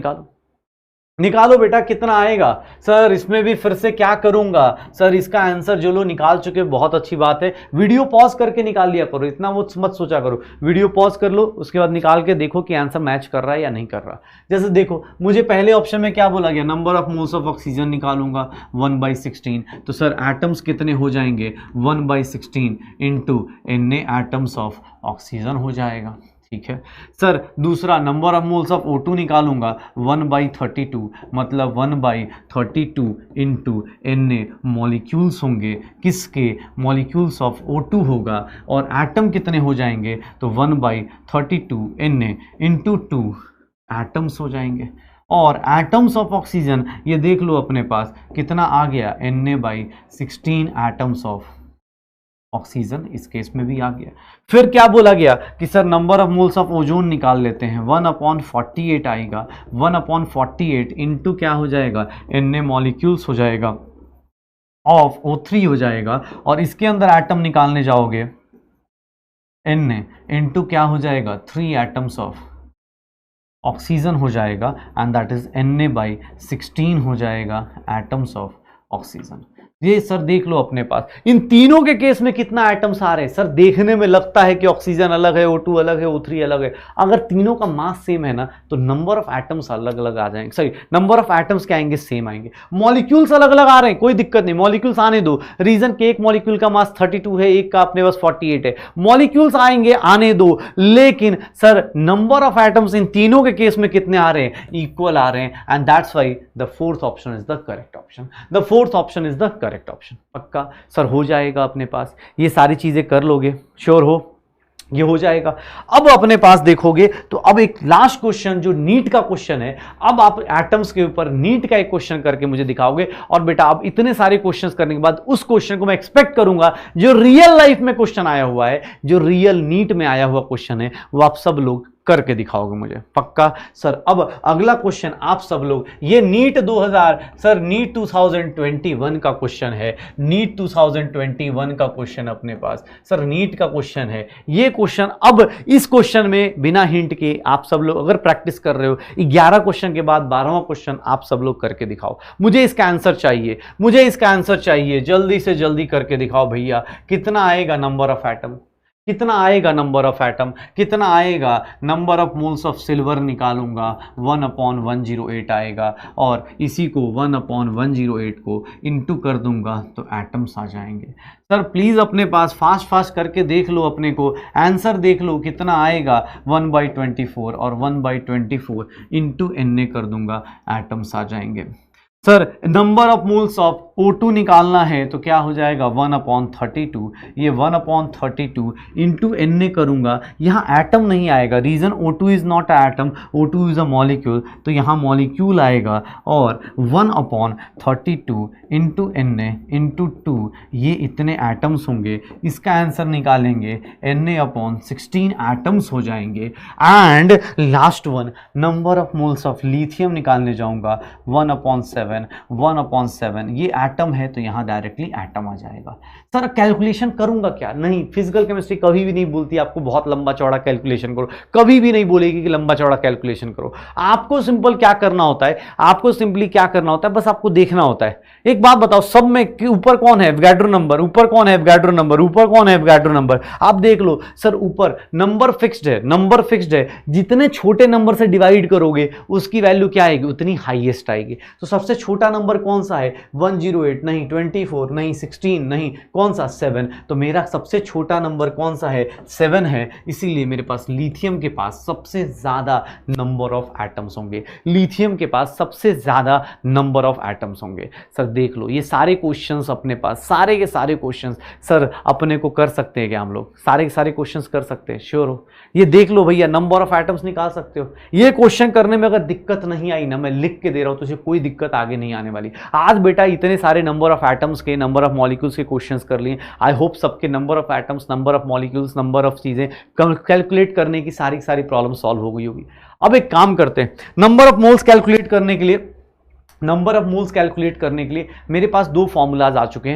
निकालो बेटा, कितना आएगा। सर इसमें भी फिर से क्या करूंगा, सर इसका आंसर जो लोग निकाल चुके बहुत अच्छी बात है, वीडियो पॉज करके निकाल लिया करो, इतना वो मत सोचा करो, वीडियो पॉज कर लो, उसके बाद निकाल के देखो कि आंसर मैच कर रहा है या नहीं कर रहा। जैसे देखो मुझे पहले ऑप्शन में क्या बोला गया, number of moles of oxygen निकालूंगा 1/16, तो सर एटम्स कितने हो जाएंगे 1/16 × Na एटम्स ऑफ ऑक्सीजन हो जाएगा, ठीक है। सर दूसरा number of moles of O2 निकालूंगा 1/32 मतलब 1/32 × Na मॉलिक्यूल्स होंगे, किसके, मॉलिक्यूल्स ऑफ O2 होगा, और एटम कितने हो जाएंगे तो 1/32 Na × 2 एटम्स हो जाएंगे। और एटम्स ऑफ ऑक्सीजन ये देख लो अपने पास कितना आ गया, Na/16 एटम्स ऑफ ऑक्सीजन, इस केस में भी आ गया। फिर क्या बोला गया कि sir number of moles of ozone निकाल लेते हैं, 1/48 आएगा, 1/48 इंटू क्या हो जाएगा, Na मॉलिक्यूल्स हो जाएगा, ऑफ O3 हो जाएगा, और इसके अंदर एटम निकालने जाओगे Na इंटू क्या हो जाएगा 3 एटम्स ऑफ ऑक्सीजन हो जाएगा, एंड दैट इज Na/16 हो जाएगा एटम्स ऑफ ऑक्सीजन। ये सर देख लो अपने पास इन तीनों के केस में कितना एटम्स आ रहे हैं। सर देखने में लगता है कि ऑक्सीजन अलग है, O2 अलग है, O3 अलग है। अगर तीनों का मास सेम है ना तो नंबर ऑफ एटम्स अलग अलग आ जाएंगे, सॉरी नंबर ऑफ एटम्स क्या आएंगे, सेम आएंगे। मॉलिक्यूल्स अलग अलग आ रहे हैं, कोई दिक्कत नहीं, मॉलिक्यूल्स आने दो। रीजन के एक मॉलिक्यूल का मास 32 है, एक का अपने पास 48 है, मॉलिक्यूल्स आएंगे, आने दो। लेकिन sir number of atoms in तीनों के केस में कितने आ रहे हैं, इक्वल आ रहे हैं। And that's why the fourth option is the correct option, the fourth option is the correct option. पक्का सर हो जाएगा अपने पास, ये सारी चीजें कर लोगे, श्योर हो ये हो जाएगा। अब अपने पास देखोगे तो अब एक लास्ट क्वेश्चन जो नीट का क्वेश्चन है, अब आप एटम्स के ऊपर नीट का एक क्वेश्चन करके मुझे दिखाओगे। और बेटा अब इतने सारे क्वेश्चंस करने के बाद उस क्वेश्चन को मैं एक्सपेक्ट करूंगा जो रियल लाइफ में क्वेश्चन आया हुआ है, जो रियल नीट में आया हुआ क्वेश्चन है, वो आप सब लोग करके दिखाओगे मुझे। पक्का सर अब अगला क्वेश्चन आप सब लोग, ये नीट 2000 सर नीट 2021 का क्वेश्चन है, नीट 2021 का क्वेश्चन अपने पास सर नीट का क्वेश्चन है ये क्वेश्चन। अब इस क्वेश्चन में बिना हिंट के आप सब लोग अगर प्रैक्टिस कर रहे हो 11 क्वेश्चन के बाद 12वां क्वेश्चन आप सब लोग करके दिखाओ। मुझे इसका आंसर चाहिए, मुझे इसका आंसर चाहिए, जल्दी से जल्दी करके दिखाओ भैया। कितना आएगा नंबर ऑफ एटम, कितना आएगा नंबर ऑफ एटम, कितना आएगा number of moles of silver निकालूंगा 1/108 आएगा, और इसी को 1/108 को इंटू कर दूंगा तो एटम्स आ जाएंगे। सर प्लीज अपने पास फास्ट फास्ट करके देख लो, अपने को आंसर देख लो कितना आएगा 1/24, और 1/24 इंटू Na कर दूंगा, एटम्स आ जाएंगे। Sir number of moles of O2 निकालना है तो क्या हो जाएगा 1/32, ये 1/32 इंटू Na करूंगा, यहाँ एटम नहीं आएगा, reason O2 is not atom, O2 is a molecule, तो यहाँ मॉलिक्यूल आएगा, और 1/32 इंटू Na इंटू 2, ये इतने एटम्स होंगे। इसका आंसर निकालेंगे Na/16 एटम्स हो जाएंगे। And last one number of moles of lithium निकालने जाऊंगा 1/7, ये एटम है तो यहां डायरेक्टली एटम आ जाएगा। सर कैलकुलेशन करूंगा क्या, नहीं, फिजिकल केमिस्ट्री कभी भी नहीं बोलती आपको बहुत लंबा चौड़ा कैलकुलेशन करो, कभी भी नहीं बोलेगी कि लंबा चौड़ा कैलकुलेशन करो। आपको सिंपल क्या करना होता है, आपको सिंपली क्या करना होता है, बस आपको देखना होता है। एक बात बताओ, सब में ऊपर कौन है एवोगाड्रो नंबर, ऊपर कौन है एवोगाड्रो नंबर, ऊपर कौन है एवोगाड्रो नंबर, आप देख लो। सर ऊपर नंबर फिक्स्ड है, नंबर फिक्स्ड है, जितने छोटे नंबर से डिवाइड करोगे उसकी वैल्यू क्या आएगी, उतनी हाईएस्ट आएगी। तो सबसे छोटा नंबर कौन सा है, 108 नहीं, 24 नहीं, 16 नहीं, कौन सा 7, तो मेरा सबसे छोटा नंबर कौन सा है 7 है। इसीलिए मेरे पास लिथियम के पास सबसे ज्यादा नंबर ऑफ एटम्स होंगे, लिथियम के पास सबसे ज्यादा नंबर ऑफ एटम्स होंगे। सर देख लो ये सारे क्वेश्चंस अपने पास, सारे के सारे क्वेश्चंस सर अपने को कर सकते हैं क्या, हम लोग सारे के सारे क्वेश्चंस कर सकते हैं, श्योर हो। ये देख लो भैया, नंबर ऑफ एटम्स निकाल सकते हो। ये क्वेश्चन करने में अगर दिक्कत नहीं आई ना, मैं लिख के दे रहा हूं, तुझे कोई दिक्कत आगे नहीं आने वाली। आज बेटा इतने सारे नंबर ऑफ एटम्स के, नंबर ऑफ मॉलिक्यूल्स के क्वेश्चंस कर लिए। आई होप सबके number of atoms, number of molecules, number of चीजें कैलकुलेट करने की सारी प्रॉब्लम सॉल्व हो गई होगी। अब एक काम करते हैं, नंबर ऑफ मोल्स कैलकुलेट करने के लिए, नंबर ऑफ मोल्स कैलकुलेट करने के लिए मेरे पास दो फॉर्मूलाज आ चुके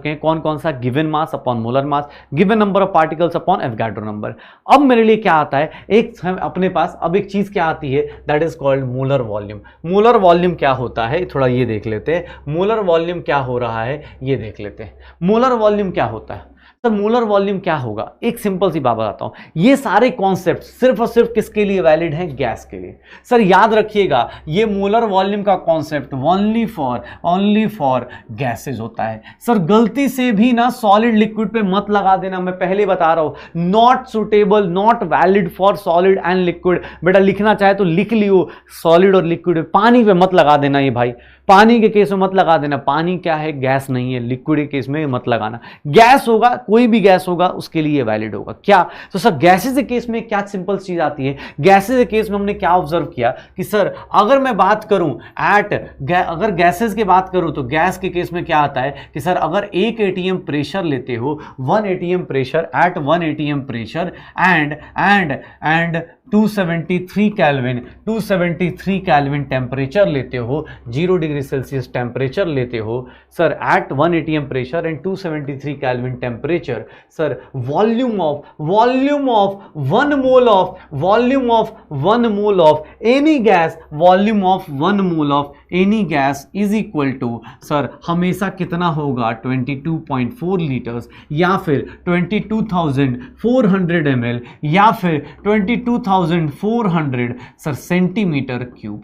हैं, कौन कौन सा, given mass upon molar mass, given number of particles upon Avogadro number. अब मेरे लिए क्या आता है, एक अपने पास अब एक चीज क्या आती है, that is called molar volume. Molar volume क्या होता है, थोड़ा ये देख लेते हैं, मोलर वॉल्यूम क्या हो रहा है ये देख लेते हैं। मोलर वॉल्यूम क्या होता है, सर मोलर वॉल्यूम क्या होगा, एक सिंपल सी बात बताता हूं। ये सारे कॉन्सेप्ट सिर्फ और सिर्फ किसके लिए वैलिड हैं, गैस के लिए। सर याद रखिएगा, ये मोलर वॉल्यूम का कॉन्सेप्ट ओनली फॉर गैसेज होता है। सर गलती से भी ना सॉलिड लिक्विड पे मत लगा देना, मैं पहले बता रहा हूं, not suitable, not valid for solid and liquid. बेटा लिखना चाहे तो लिख लियो, सॉलिड और लिक्विड, पानी पे मत लगा देना ये भाई, पानी के केस में मत लगा देना। पानी क्या है, गैस नहीं है, लिक्विड के केस में मत लगाना। गैस होगा, कोई भी गैस होगा उसके लिए वैलिड होगा। क्या तो सर गैसेस के केस में क्या सिंपल चीज आती है, गैसेस के केस में हमने क्या ऑब्जर्व किया कि सर अगर मैं बात करूं अगर गैसेस की बात करूं तो गैस के केस में क्या आता है कि सर अगर 1 atm प्रेशर लेते हो, 1 atm pressure at 1 atm pressure and 273 kelvin temperature लेते हो, 0 डिग्री सेल्सियस टेम्परेचर लेते हो sir at 1 atm pressure and 273 kelvin temperature temperature, sir volume of 1 mole of any gas, volume of 1 mole of any gas is equal to sir हमेशा कितना होगा 22.4 लीटर्स या फिर 22,400 ml या फिर 22,400 सर सेंटीमीटर क्यूब।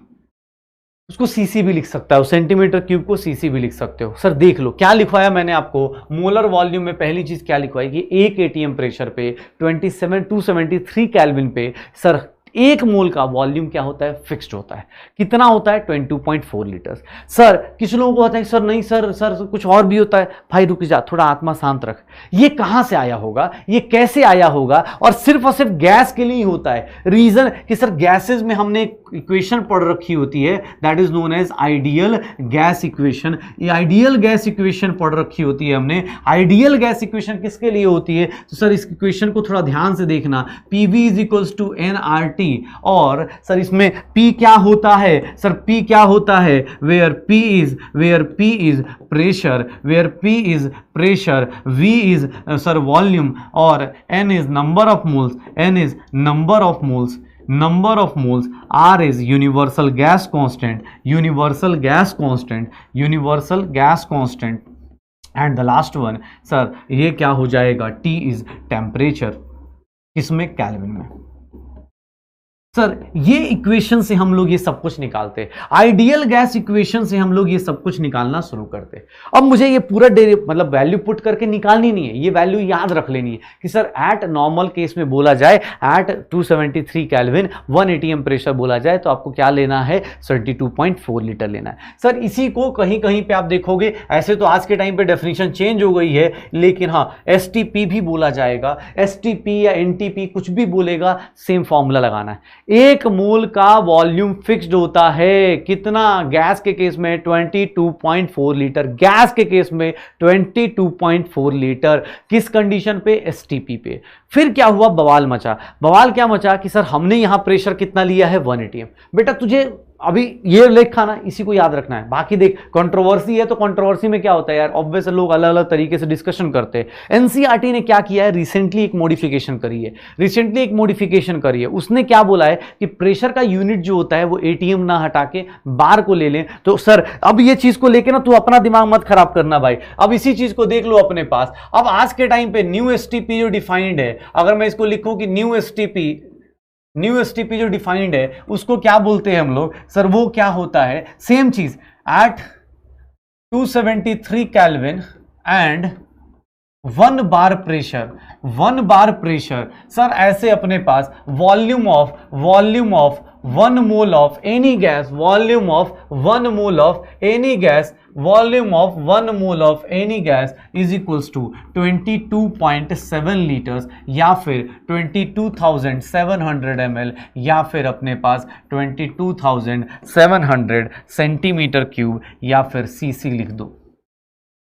उसको सीसी भी लिख सकता है, सेंटीमीटर क्यूब को सीसी भी लिख सकते हो। सर देख लो क्या लिखवाया मैंने आपको, मोलर वॉल्यूम में पहली चीज क्या लिखवाई कि एक एटीएम प्रेशर पे 273 केल्विन पे सर 1 मोल का वॉल्यूम क्या होता है, फिक्स्ड होता है। कितना होता है 22.4 लीटर्स। सर किसी लोगों को होता है सर नहीं सर कुछ और भी होता है। भाई रुक जा, थोड़ा आत्मा शांत रख। ये कहां से आया होगा, ये कैसे आया होगा, और सिर्फ गैस के लिए ही होता है। रीजन कि सर गैसेस में हमने इक्वेशन पढ़ रखी होती है, that is known as ideal gas equation. ये आइडियल गैस इक्वेशन पढ़ रखी होती है हमने। आइडियल गैस इक्वेशन किसके लिए होती है, तो सर इस इक्वेशन को थोड़ा ध्यान से देखना। PV is equals to nRT, और सर इसमें P क्या होता है, सर P क्या होता है, where P is pressure, where P is pressure, V is sir volume, और N is number of moles, number of moles, R is universal gas constant, and the last one sir ये क्या हो जाएगा, T is temperature, किसमें, केल्विन में। सर ये इक्वेशन से हम लोग ये सब कुछ निकालते हैं, आइडियल गैस इक्वेशन से हम लोग ये सब कुछ निकालना शुरू करते हैं। अब मुझे ये पूरा मतलब वैल्यू पुट करके निकालनी नहीं है, ये वैल्यू याद रख लेनी है कि सर एट नॉर्मल केस में बोला जाए एट 273 केल्विन 1 एटीएम प्रेशर बोला जाए तो आपको क्या लेना है, 32.4 लीटर लेना है। सर इसी को कहीं कहीं पे आप देखोगे, ऐसे तो आज के टाइम पे डेफिनेशन चेंज हो गई है, लेकिन हाँ एसटीपी भी बोला जाएगा, एसटीपी या एनटीपी कुछ भी बोलेगा, सेम फॉर्मूला लगाना है। 1 मोल का वॉल्यूम फिक्स्ड होता है, कितना, गैस के केस में 22.4 लीटर, गैस के केस में 22.4 लीटर, किस कंडीशन पे, एसटीपी पे। फिर क्या हुआ, बवाल मचा। बवाल क्या मचा कि सर हमने यहां प्रेशर कितना लिया है, 1 एटीएम। बेटा तुझे अभी ये लिखा ना, इसी को याद रखना है। बाकी देख कंट्रोवर्सी है तो कंट्रोवर्सी में क्या होता है यार, ऑब्वियस लोग अलग अलग तरीके से डिस्कशन करते हैं। एनसीईआरटी ने क्या किया है, रिसेंटली एक मॉडिफिकेशन करी है। उसने क्या बोला है कि प्रेशर का यूनिट जो होता है वो एटीएम ना हटा के बार को ले लें। तो सर अब ये चीज को लेके ना तू अपना दिमाग मत खराब करना भाई, अब इसी चीज को देख लो अपने पास। अब आज के टाइम पे न्यू एसटीपी जो डिफाइंड है, अगर मैं इसको लिखूं कि न्यू एसटीपी जो डिफाइंड है उसको क्या बोलते हैं हम लोग, सर वो क्या होता है, सेम चीज at 273 kelvin and 1 bar pressure. Sir ऐसे अपने पास volume of 1 mole of any gas, volume of 1 mole of any gas is equals to 22.7 litres या फिर 22,700 ml या फिर अपने पास 22,700 सेंटीमीटर क्यूब या फिर सीसी लिख दो।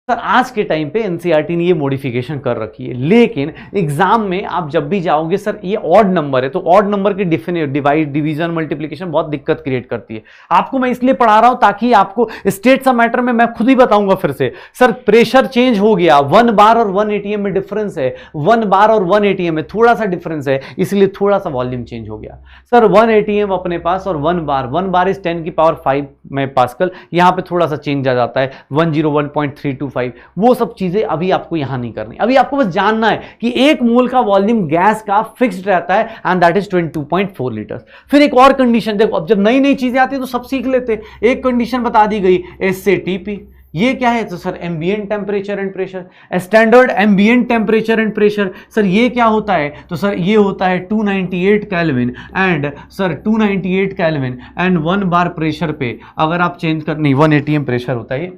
सर आज के टाइम पे एनसीईआरटी ने ये मॉडिफिकेशन कर रखी है, लेकिन एग्जाम में आप जब भी जाओगे सर ये ऑड नंबर है, तो ऑड नंबर की डिवीजन मल्टीप्लिकेशन बहुत दिक्कत क्रिएट करती है। आपको मैं इसलिए पढ़ा रहा हूं ताकि आपको स्टेट सा मैटर में मैं खुद ही बताऊंगा फिर से। सर प्रेशर चेंज हो गया, 1 बार और 1 एटीएम में डिफरेंस है, 1 बार और 1 एटीएम में थोड़ा सा डिफरेंस है, इसलिए थोड़ा सा वॉल्यूम चेंज हो गया। सर 1 एटीएम अपने पास और 1 बार इज 10 की पावर 5 में पास्कल, यहां पे थोड़ा सा चेंज आ जाता है 101.325। वो सब चीजें अभी आपको यहां नहीं करनी, अभी आपको बस जानना है कि 1 मोल का वॉल्यूम गैस का फिक्स्ड रहता है एंड दैट इज 22.4 लीटर्स। फिर एक और कंडीशन देखो, अब जब नई नई चीजें आती है तो सब सीख लेते। एक कंडीशन बता दी गई एसएटीपी, ये क्या है, तो sir ambient temperature and pressure, standard ambient temperature and pressure. Sir ये क्या होता है, तो सर ये होता है 298 kelvin and sir 298 kelvin and 1 bar pressure पे अगर आप चेंज कर, नहीं 1 एटीएम प्रेशर होता है,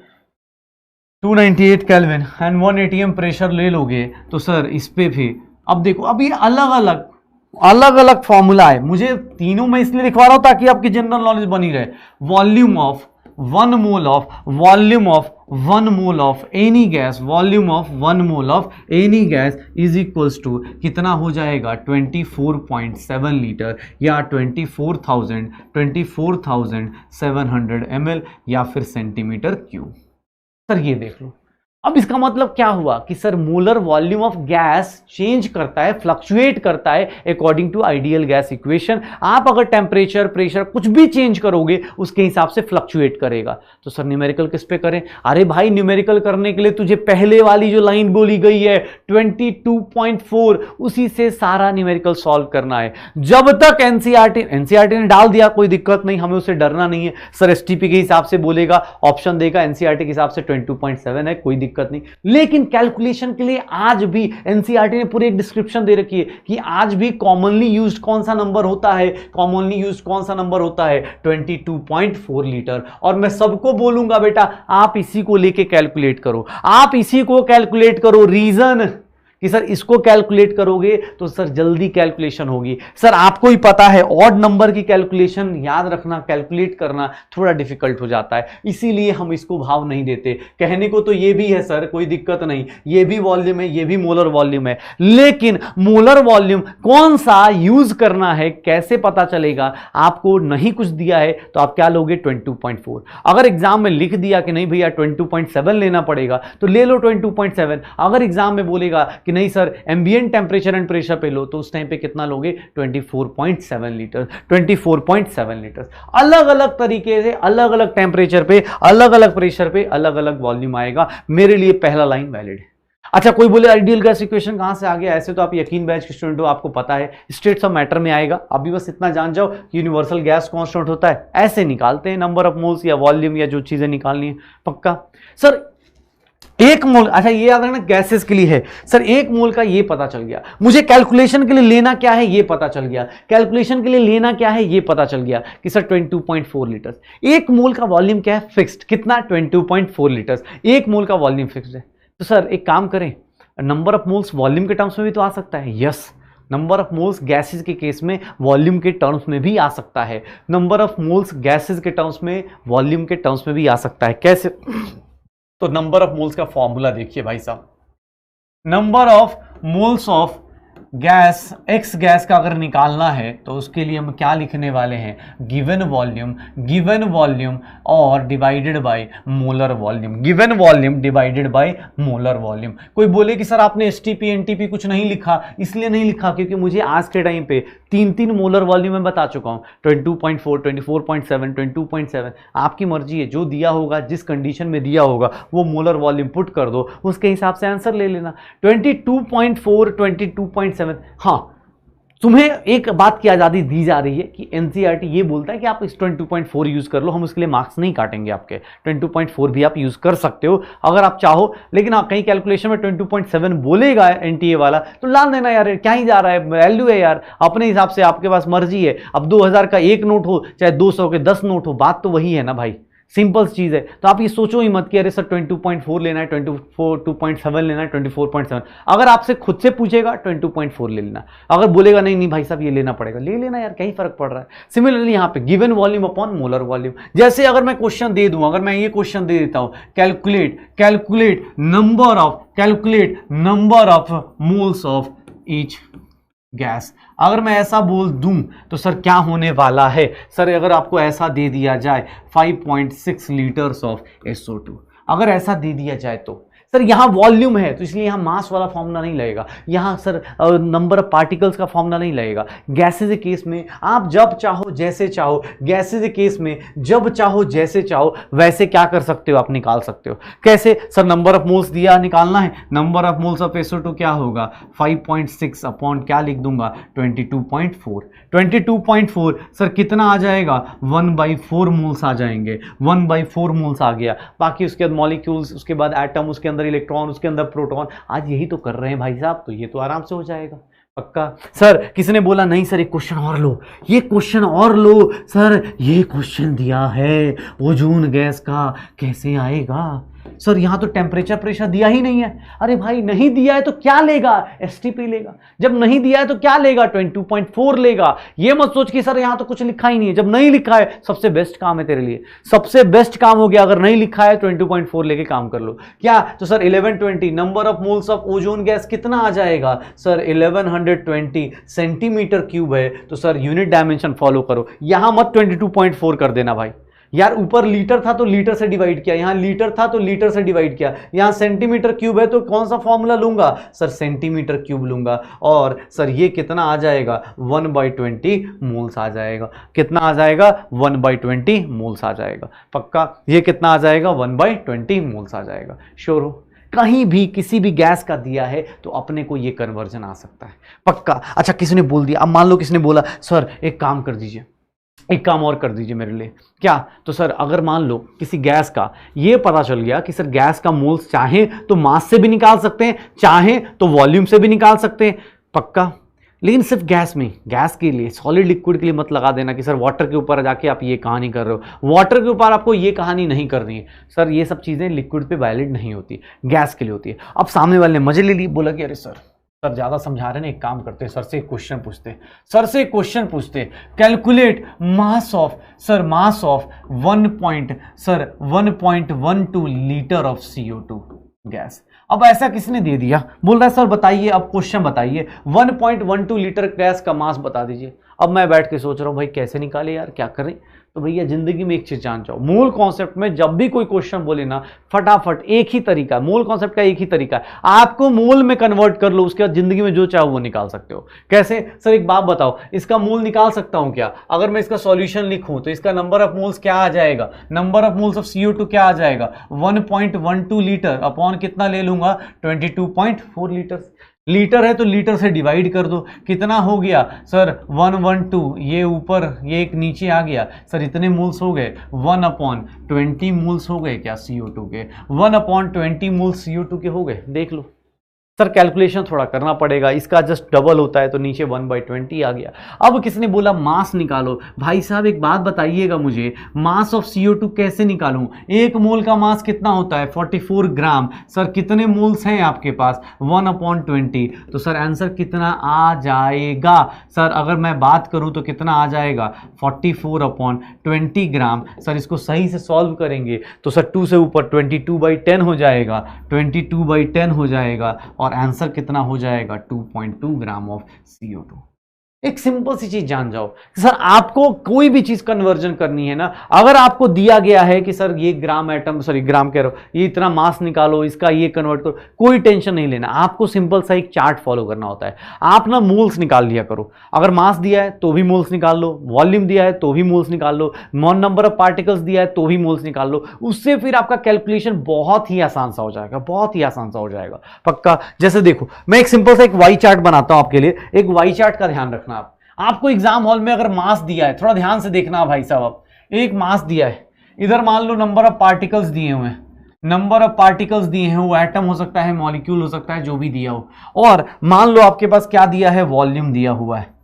298 केल्विन एंड 1 एटीएम प्रेशर ले लोगे तो सर इस पे भी अब देखो, अब ये अलग अलग फॉर्मूला है। मुझे तीनों में इसलिए लिखवा रहा हूं ताकि आपकी जनरल नॉलेज बनी रहे। Volume of 1 mole of any gas, volume of 1 mole of any gas is equals to कितना हो जाएगा, 24.7 लीटर या 24,700 ml या फिर सेंटीमीटर क्यूब। सर ये देख लो, अब इसका मतलब क्या हुआ कि sir molar volume of gas change करता है, फ्लक्चुएट करता है according to ideal gas equation. आप अगर टेम्परेचर, प्रेशर कुछ भी चेंज करोगे उसके हिसाब से फ्लक्चुएट करेगा। तो सर न्यूमेरिकल किस पे करें? अरे भाई न्यूमेरिकल करने के लिए तुझे पहले वाली जो लाइन बोली गई है 22.4 उसी से सारा न्यूमेरिकल सॉल्व करना है। जब तक एनसीईआरटी ने डाल दिया कोई दिक्कत नहीं, हमें उससे डरना नहीं है। सर एसटीपी के हिसाब से बोलेगा, ऑप्शन देगा, एनसीईआरटी के हिसाब से 22.7 है, कोई दिक्कत नहीं। लेकिन कैलकुलेशन के लिए आज भी एनसीईआरटी ने पूरी एक डिस्क्रिप्शन दे रखी है कि आज भी कॉमनली यूज्ड कौन सा नंबर होता है, कॉमनली यूज्ड कौन सा नंबर होता है 22.4 लीटर। और मैं सबको बोलूंगा बेटा आप इसी को लेके कैलकुलेट करो, आप इसी को कैलकुलेट करो। रीजन कि सर इसको कैलकुलेट करोगे तो सर जल्दी कैलकुलेशन होगी। सर आपको ही पता है ऑड नंबर की कैलकुलेशन याद रखना, कैलकुलेट करना थोड़ा डिफिकल्ट हो जाता है, इसीलिए हम इसको भाव नहीं देते। कहने को तो ये भी है सर, कोई दिक्कत नहीं, ये भी वॉल्यूम है, ये भी मोलर वॉल्यूम है, लेकिन मोलर वॉल्यूम कौन सा यूज करना है कैसे पता चलेगा? आपको नहीं कुछ दिया है तो आप क्या लोगे 22.4। अगर एग्जाम में लिख दिया कि नहीं भैया 22.7 लेना पड़ेगा तो ले लो 22.7। अगर एग्जाम में बोलेगा कि नहीं sir ambient temperature and pressure पे लो तो उस टाइम पे कितना लोगे 24.7 लीटर, 24.7 लीटर। अलग अलग तरीके से अलग अलग टेम्परेचर पे, अलग अलग प्रेशर पे अलग अलग वॉल्यूम आएगा। मेरे लिए पहला लाइन वैलिड है। अच्छा कोई बोले आइडियल गैस इक्वेशन कहां से आ गया? ऐसे तो आप यकीन बैच के स्टूडेंट हो, आपको पता है स्टेट्स ऑफ मैटर में आएगा। अभी बस इतना जान जाओ कि यूनिवर्सल गैस कांस्टेंट होता है, ऐसे निकालते हैं नंबर ऑफ मोल्स या वॉल्यूम या जो चीजें निकालनी है। पक्का सर एक मोल, अच्छा ये याद रखना गैसेस के लिए है। सर एक मोल का ये पता चल गया, मुझे कैलकुलेशन के लिए लेना क्या है ये पता चल गया, कैलकुलेशन के लिए लेना क्या है ये पता चल गया कि सर 22.4 लीटर। एक मोल का वॉल्यूम क्या है? फिक्स्ड। कितना? 22.4 लीटर। एक मोल का वॉल्यूम फिक्स्ड है। तो सर एक काम करें, नंबर ऑफ मोल्स वॉल्यूम के टर्म्स में भी तो आ सकता है। Yes, number of moles gases के केस में वॉल्यूम के टर्म्स में भी आ सकता है, नंबर ऑफ मोल्स गैसेस के टर्म्स में वॉल्यूम के टर्म्स में भी आ सकता है। कैसे? तो नंबर ऑफ मोल्स का फॉर्मूला देखिए भाई साहब, number of moles of gas, x gas का अगर निकालना है तो उसके लिए हम क्या लिखने वाले हैं? गिवन वॉल्यूम और divided by molar volume, given volume divided by molar volume. कोई बोले कि सर आपने एसटीपी एनटीपी कुछ नहीं लिखा, इसलिए नहीं लिखा क्योंकि मुझे आज के टाइम पे 3 मोलर वॉल्यूम में बता चुका हूं, 22.4, 24.7, 22.7। आपकी मर्जी है, जो दिया होगा जिस कंडीशन में दिया होगा वो मोलर वॉल्यूम पुट कर दो, उसके हिसाब से आंसर ले लेना। 22.4, 22.7। हाँ, तुम्हें एक बात की आज़ादी दी जा रही है कि एनसीईआरटी ये बोलता है कि आप इस 22.4 यूज़ कर लो, हम उसके लिए मार्क्स नहीं काटेंगे आपके। 22.4 भी आप यूज़ कर सकते हो अगर आप चाहो, लेकिन आप कहीं कैलकुलेशन में 22.7 बोलेगा एनटीए वाला तो ला देना यार, क्या ही जा रहा है, वैल्यू है यार, अपने हिसाब से आपके पास मर्जी है। अब 2000 का एक नोट हो चाहे 200 के 10 नोट हो, बात तो वही है ना भाई, सिंपल चीज़ है। तो आप ये सोचो ही मत कि अरे सर 22.4 लेना है, 22.7 लेना है, 24.7। अगर आपसे खुद से पूछेगा 22.4 ले लेना, अगर बोलेगा नहीं नहीं भाई साहब ये लेना पड़ेगा, ले लेना यार, क्या ही फर्क पड़ रहा है। सिमिलरली यहाँ पे given volume upon molar volume, जैसे अगर मैं क्वेश्चन दे दूं, अगर मैं ये क्वेश्चन दे देता हूं calculate number of moles of each gas, अगर मैं ऐसा बोल दूं तो सर क्या होने वाला है? सर अगर आपको ऐसा दे दिया जाए 5.6 लीटर्स ऑफ SO2, अगर ऐसा दे दिया जाए तो सर यहाँ वॉल्यूम है तो इसलिए यहाँ मास वाला फॉर्मूला नहीं लगेगा, यहाँ सर नंबर ऑफ पार्टिकल्स का फॉर्मूला नहीं लगेगा। गैसेज के केस में आप जब चाहो जैसे चाहो, गैसेज के केस में जब चाहो जैसे चाहो वैसे क्या कर सकते हो, आप निकाल सकते हो। कैसे? सर नंबर ऑफ मोल्स दिया, निकालना है, number of moles of SO2 क्या होगा? 5.6 अपॉन क्या लिख दूंगा? 22.4। 22.4 सर कितना आ जाएगा? 1/4 मोल्स आ जाएंगे, 1/4 मोल्स आ गया। बाकी उसके बाद मॉलिक्यूल्स, उसके बाद एटम, उसके अंदर इलेक्ट्रॉन, उसके अंदर प्रोटॉन, आज यही तो कर रहे हैं भाई साहब, तो ये तो आराम से हो जाएगा। पक्का? सर किसी ने बोला नहीं सर एक क्वेश्चन और लो, ये क्वेश्चन और लो, सर ये क्वेश्चन दिया है ओजोन गैस का, कैसे आएगा? सर यहाँ तो टेम्परेचर प्रेशर दिया ही नहीं है। अरे भाई नहीं दिया है तो क्या लेगा? एसटीपी लेगा। जब नहीं दिया है तो क्या लेगा? 22.4 लेगा। ये मत सोच कि सर यहाँ तो कुछ लिखा ही नहीं है। जब नहीं लिखा है सबसे बेस्ट काम है तेरे लिए, सबसे बेस्ट काम हो गया, अगर नहीं लिखा है 22.4 लेके काम कर लो। क्या? तो sir 1120 number of moles of ozone gas कितना आ जाएगा? सर 1120 सेंटीमीटर क्यूब है, तो सर यूनिट डायमेंशन फॉलो करो, यहां मत 22.4 कर देना भाई, यार ऊपर लीटर था तो लीटर से डिवाइड किया, यहां लीटर था तो लीटर से डिवाइड किया, यहां सेंटीमीटर क्यूब है तो कौन सा फॉर्मूला लूंगा सर, सेंटीमीटर क्यूब लूंगा। और सर ये कितना आ जाएगा 1/20 मोल्स आ जाएगा। कितना आ जाएगा 1/20 मोल्स आ जाएगा। पक्का ये कितना आ जाएगा 1/20 मोल्स आ जाएगा। श्योर हो? कहीं भी किसी भी गैस का दिया है तो अपने को ये कन्वर्जन आ सकता है। पक्का। अच्छा किसी ने बोल दिया, अब मान लो किसी ने बोला सर एक काम कर दीजिए, एक काम और कर दीजिए मेरे लिए। क्या? तो सर अगर मान लो किसी गैस का ये पता चल गया कि सर गैस का मोल्स चाहे तो मास से भी निकाल सकते हैं, चाहे तो वॉल्यूम से भी निकाल सकते हैं। पक्का। लेकिन सिर्फ गैस में, गैस के लिए, सॉलिड लिक्विड के लिए मत लगा देना कि सर वाटर के ऊपर जाके आप ये कहानी कर रहे हो। वाटर के ऊपर आपको ये कहानी नहीं करनी है सर, ये सब चीज़ें लिक्विड पे वैलिड नहीं होती, गैस के लिए होती है। अब सामने वाले ने मजे ले लिए, बोला कि अरे सर ज़्यादा समझा रहे हैं, एक काम करते हैं सर से एक क्वेश्चन पूछते, सर से एक क्वेश्चन पूछते, calculate mass of, sir mass of 1.12 litre of CO2 gas. अब ऐसा किसने दे दिया, बोल रहा है सर बताइए, अब क्वेश्चन बताइए 1.12 लीटर गैस का मास बता दीजिए। अब मैं बैठ के सोच रहा हूँ भाई कैसे निकाले यार, क्या करें। तो भैया जिंदगी में एक चीज जान जाओ, मूल कॉन्सेप्ट में जब भी कोई क्वेश्चन बोले ना, फटाफट एक ही तरीका, मूल कॉन्सेप्ट का एक ही तरीका है, आपको मूल में कन्वर्ट कर लो, उसके बाद जिंदगी में जो चाहो वो निकाल सकते हो। कैसे? सर एक बात बताओ, इसका मूल निकाल सकता हूं क्या? अगर मैं इसका सॉल्यूशन लिखूं तो इसका नंबर ऑफ मोल्स क्या आ जाएगा, number of moles of CO2 क्या आ जाएगा 1.12 लीटर अपॉन कितना ले लूंगा 22.4 लीटर। लीटर है तो लीटर से डिवाइड कर दो, कितना हो गया सर 112, ये ऊपर ये एक नीचे आ गया सर, इतने मोल्स हो गए 1/20 मोल्स हो गए क्या CO2 के, 1/20 मोल्स CO2 के हो गए। देख लो सर कैलकुलेशन थोड़ा करना पड़ेगा, इसका जस्ट डबल होता है तो नीचे 1/20 आ गया। अब किसने बोला मास निकालो, भाई साहब एक बात बताइएगा मुझे, मास ऑफ CO2 कैसे निकालूं? एक मोल का मास कितना होता है 44 ग्राम। सर कितने मोल्स हैं आपके पास 1/20, तो सर आंसर कितना आ जाएगा? सर अगर मैं बात करूं तो कितना आ जाएगा 44/20 ग्राम। सर इसको सही से सॉल्व करेंगे तो सर 2 से ऊपर 22/10 हो जाएगा, 22/10 हो जाएगा और आंसर कितना हो जाएगा 2.2 ग्राम ऑफ CO2। एक सिंपल सी चीज जान जाओ, सर आपको कोई भी चीज कन्वर्जन करनी है ना, अगर आपको दिया गया है कि सर ये ग्राम एटम, सॉरी ग्राम कह रहा हूं, ये इतना मास निकालो, इसका ये कन्वर्ट करो, कोई टेंशन नहीं लेना, आपको सिंपल सा एक चार्ट फॉलो करना होता है। आप ना मोल्स निकाल लिया करो, अगर मास दिया है तो भी मोल्स निकाल लो, वॉल्यूम दिया है तो भी मोल्स निकाल लो, नंबर ऑफ पार्टिकल्स दिया है तो भी मोल्स निकाल लो, उससे फिर आपका कैलकुलेशन बहुत ही आसान सा हो जाएगा, बहुत ही आसान सा हो जाएगा। पक्का। जैसे देखो मैं एक सिंपल सा एक वाई चार्ट बनाता हूं आपके लिए, एक वाई चार्ट का ध्यान रखना। आपको एग्जाम हॉल में अगर मास दिया है, थोड़ा ध्यान से देखना भाई साहब, आप एक मास दिया है, इधर मान लो नंबर ऑफ पार्टिकल्स दिए हुए हैं, नंबर ऑफ पार्टिकल्स दिए हैं, वो एटम हो सकता है, मॉलिक्यूल हो सकता है, जो भी दिया हो, और मान लो आपके पास क्या दिया है वॉल्यूम दिया हुआ है।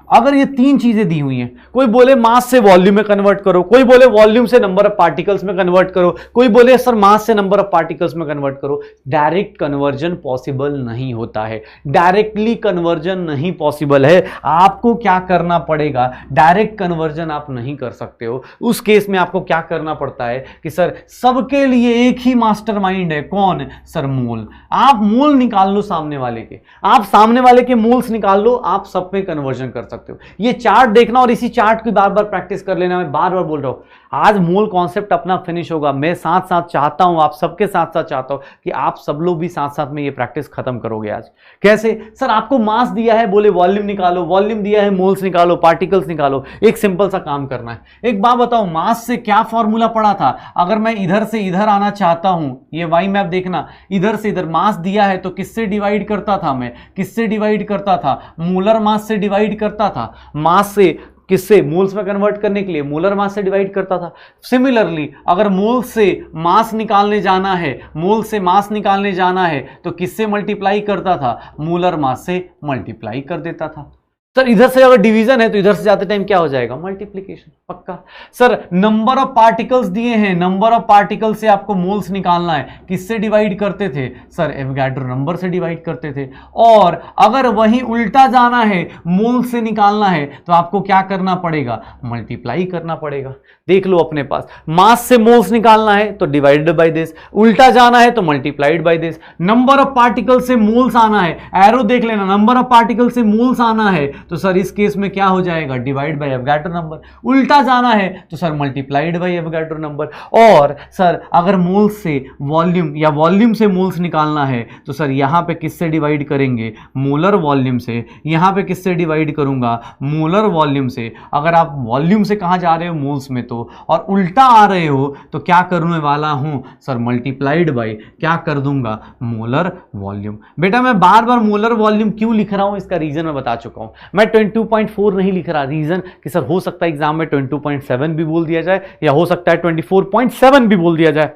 अगर ये तीन चीजें दी हुई हैं, कोई बोले मास से वॉल्यूम में कन्वर्ट करो, कोई बोले वॉल्यूम से नंबर ऑफ पार्टिकल्स में कन्वर्ट करो, कोई बोले सर मास से नंबर ऑफ पार्टिकल्स में कन्वर्ट करो, डायरेक्ट कन्वर्जन पॉसिबल नहीं होता है, डायरेक्टली कन्वर्जन नहीं पॉसिबल है। आपको क्या करना पड़ेगा, डायरेक्ट कन्वर्जन आप नहीं कर सकते हो। उस केस में आपको क्या करना पड़ता है कि सर सबके लिए एक ही मास्टरमाइंड है, कौन? सर मोल। आप मोल निकाल लो सामने वाले के, आप सामने वाले के मोल्स निकाल लो, आप सब पे कन्वर्जन कर सकते हो। ये चार्ट देखना और इसी चार्ट की बार बार प्रैक्टिस कर लेना। मैं बार बार बोल रहा हूं, आज मूल कॉन्सेप्ट अपना फिनिश होगा, मैं साथ साथ चाहता हूं, आप सबके साथ साथ चाहता हूं कि आप सब लोग भी साथ साथ में ये प्रैक्टिस खत्म करोगे आज। कैसे? सर आपको मास दिया है, बोले वॉल्यूम निकालो, वॉल्यूम दिया है मोल्स निकालो, पार्टिकल्स निकालो। एक सिंपल सा काम करना है। एक बात बताओ, मास से क्या फॉर्मूला पड़ा था? अगर मैं इधर से इधर आना चाहता हूं, ये वाई मैप देखना, इधर से इधर मास दिया है तो किससे डिवाइड करता था मैं? किससे डिवाइड करता था? मोलर मास से डिवाइड करता था। मास से किससे? मोल्स में कन्वर्ट करने के लिए मोलर मास से डिवाइड करता था। सिमिलरली अगर मोल से मास निकालने जाना है, मोल से मास निकालने जाना है तो किससे मल्टीप्लाई करता था? मोलर मास से मल्टीप्लाई कर देता था। सर इधर से अगर डिवीजन है तो इधर से जाते टाइम क्या हो जाएगा? मल्टीप्लिकेशन। पक्का। सर नंबर ऑफ पार्टिकल्स दिए हैं, नंबर ऑफ पार्टिकल्स से आपको मोल्स निकालना है, किससे डिवाइड करते थे? सर एवोगाड्रो नंबर से डिवाइड करते थे। और अगर वहीं उल्टा जाना है, मोल्स से निकालना है, तो आपको क्या करना पड़ेगा? मल्टीप्लाई करना पड़ेगा। देख लो अपने पास, मास से मोल्स निकालना है तो डिवाइडेड बाय दिस, उल्टा जाना है तो multiplied by this. Number of particle से मोल्स आना है, एरो देख लेना, नंबर ऑफ पार्टिकल से मोल्स आना है तो सर इस केस में क्या हो जाएगा, डिवाइड बाय एवोगाड्रो नंबर। उल्टा जाना है तो sir multiplied by Avogadro number. और सर अगर मोल्स से वॉल्यूम या वॉल्यूम से मोल्स निकालना है तो सर यहाँ पे किससे डिवाइड करेंगे, मोलर वॉल्यूम से। यहाँ पे किससे डिवाइड करूंगा, मोलर वॉल्यूम से। अगर आप वॉल्यूम से कहाँ जा रहे हो, मोल्स में, तो और उल्टा आ रहे हो तो क्या करने वाला हूं सर, मल्टीप्लाइड बाय क्या कर दूंगा, मोलर वॉल्यूम। बेटा मैं बार बार मोलर वॉल्यूम क्यों लिख रहा हूं, इसका रीजन मैं बता चुका हूं। मैं 22.4 नहीं लिख रहा, रीजन कि सर हो सकता है एग्जाम में 22.7 भी बोल दिया जाए या हो सकता है 24.7 भी बोल दिया जाए।